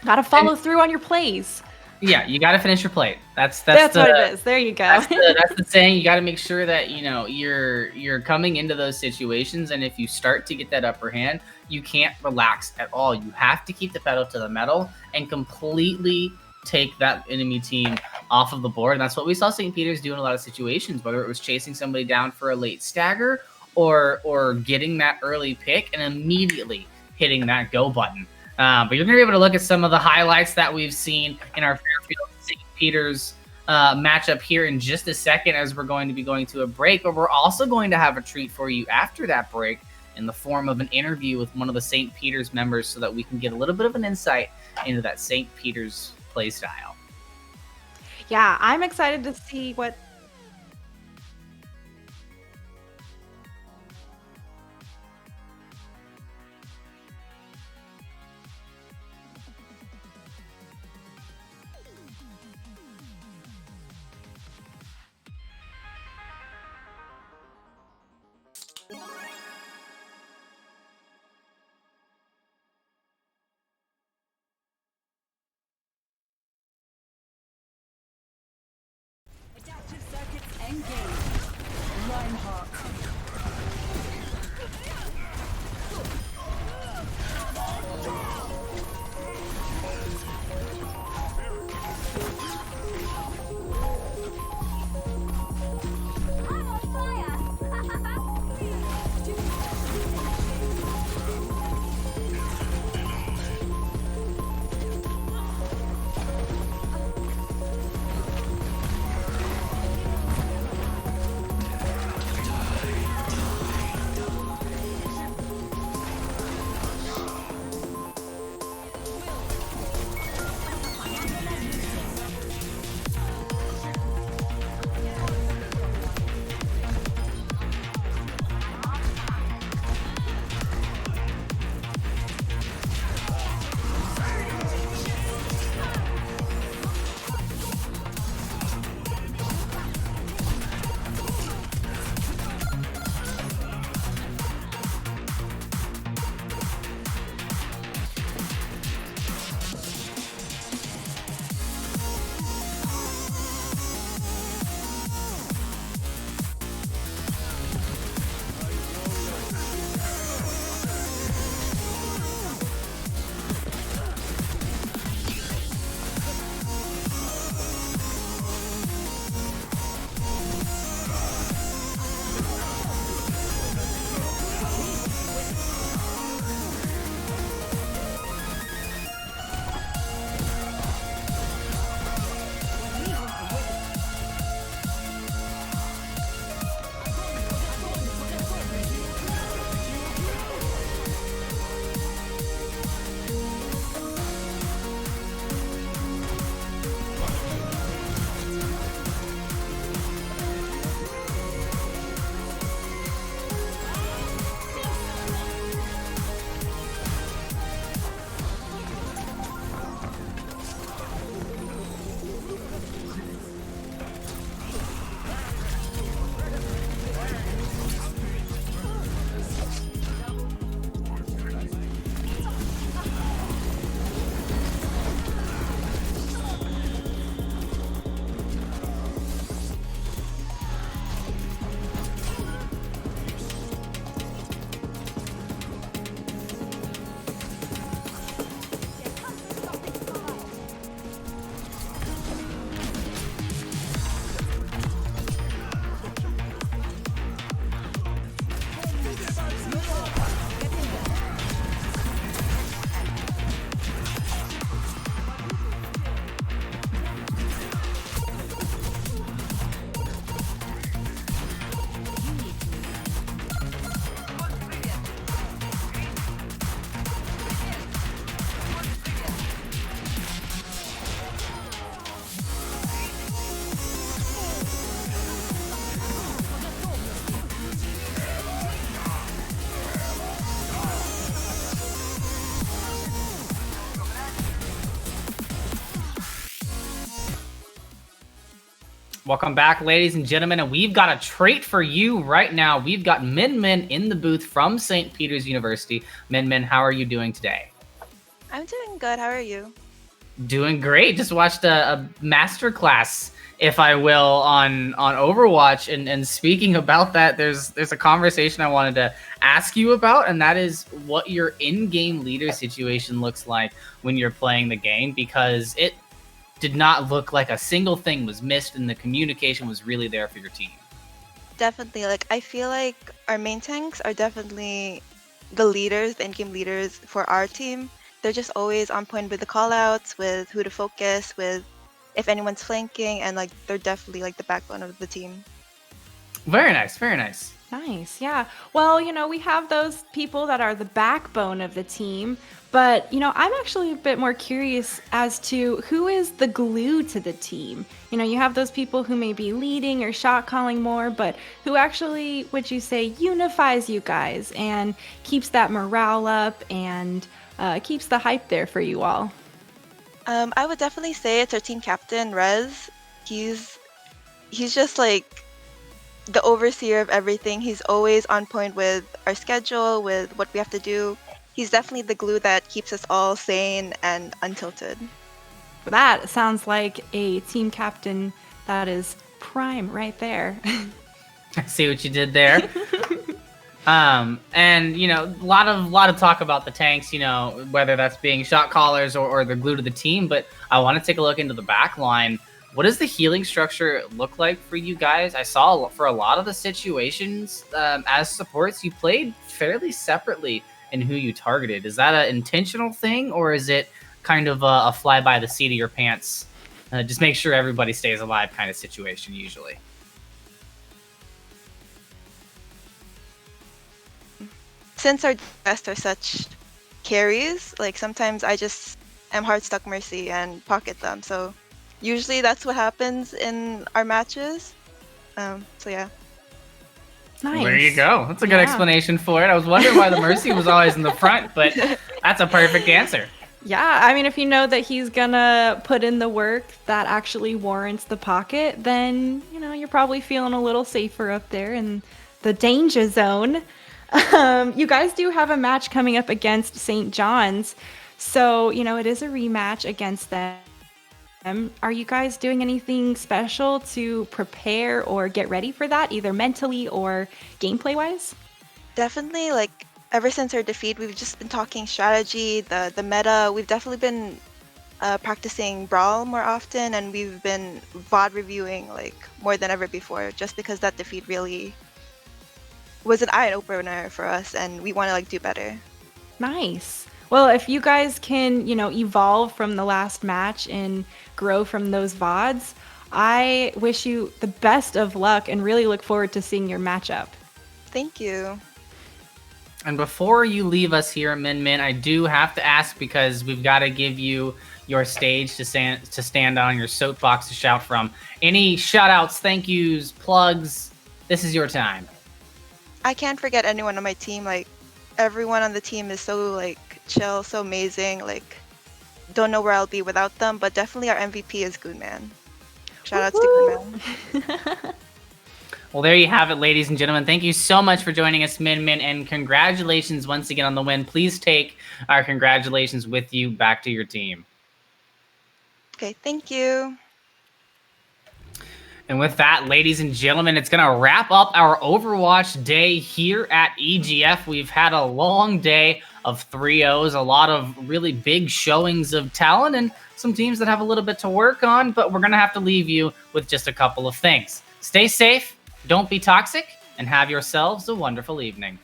Gotta follow through on your plays. Yeah, you got to finish your plate. That's That's what it is. There you go. That's the saying. You got to make sure that you're coming into those situations, and if you start to get that upper hand, you can't relax at all. You have to keep the pedal to the metal and completely take that enemy team off of the board. And that's what we saw St. Peter's do in a lot of situations, whether it was chasing somebody down for a late stagger or getting that early pick and immediately hitting that go button. But you're going to be able to look at some of the highlights that we've seen in our Fairfield St. Peter's matchup here in just a second, as we're going to be going to a break. But we're also going to have a treat for you after that break in the form of an interview with one of the St. Peter's members so that we can get a little bit of an insight into that St. Peter's play style. Yeah, I'm excited to see what. Adaptive circuits engaged. Reinhardt. Welcome back, ladies and gentlemen, and we've got a treat for you right now. We've got Min Min in the booth from St. Peter's University. Min Min, how are you doing today? I'm doing good. How are you? Doing great. Just watched a master class, if I will, on Overwatch. And speaking about that, there's a conversation I wanted to ask you about, and that is what your in-game leader situation looks like when you're playing the game, because it did not look like a single thing was missed, and the communication was really there for your team. Definitely. Like, I feel like our main tanks are definitely the leaders, the in-game leaders for our team. They're just always on point with the callouts, with who to focus, with if anyone's flanking, and like they're definitely like the backbone of the team. Very nice, very nice. Nice, yeah. Well, we have those people that are the backbone of the team, but, I'm actually a bit more curious as to who is the glue to the team. You have those people who may be leading or shot calling more, but who actually, would you say, unifies you guys and keeps that morale up and keeps the hype there for you all? I would definitely say it's our team captain, Rez. He's just like the overseer of everything. He's always on point with our schedule, with what we have to do. He's definitely the glue that keeps us all sane and untilted. That sounds like a team captain that is prime right there. I see what you did there. And a lot of talk about the tanks, whether that's being shot callers or the glue to the team. But I want to take a look into the back line. What does the healing structure look like for you guys? I saw for a lot of the situations as supports, you played fairly separately in who you targeted. Is that an intentional thing, or is it kind of a fly by the seat of your pants, just make sure everybody stays alive kind of situation usually? Since our best are such carries, like sometimes I just am hard stuck Mercy and pocket them. So usually that's what happens in our matches. So yeah. Nice. There you go. That's a good explanation for it. I was wondering why the Mercy was always in the front, but that's a perfect answer. Yeah, I mean, if you know that he's gonna put in the work that actually warrants the pocket, then, you're probably feeling a little safer up there in the danger zone. You guys do have a match coming up against St. John's, so, it is a rematch against them. Are you guys doing anything special to prepare or get ready for that, either mentally or gameplay-wise? Definitely, like, ever since our defeat, we've just been talking strategy, the meta. We've definitely been practicing Brawl more often, and we've been VOD reviewing, like, more than ever before, just because that defeat really was an eye-opener for us, and we want to, like, do better. Nice. Well, if you guys can, evolve from the last match and grow from those VODs, I wish you the best of luck and really look forward to seeing your matchup. Thank you. And before you leave us here, Min Min, I do have to ask, because we've got to give you your stage to stand on, your soapbox to shout from. Any shout-outs, thank yous, plugs? This is your time. I can't forget anyone on my team. Like, everyone on the team is so, like, chill, so amazing. Like, don't know where I'll be without them, but definitely our MVP is Goonman. Shout out to Goonman. Well, there you have it, ladies and gentlemen. Thank you so much for joining us, Min Min, and congratulations once again on the win. Please take our congratulations with you back to your team. Okay, thank you. And with that, ladies and gentlemen, it's going to wrap up our Overwatch day here at EGF. We've had a long day of 3-0s, a lot of really big showings of talent, and some teams that have a little bit to work on, but we're going to have to leave you with just a couple of things. Stay safe, don't be toxic, and have yourselves a wonderful evening.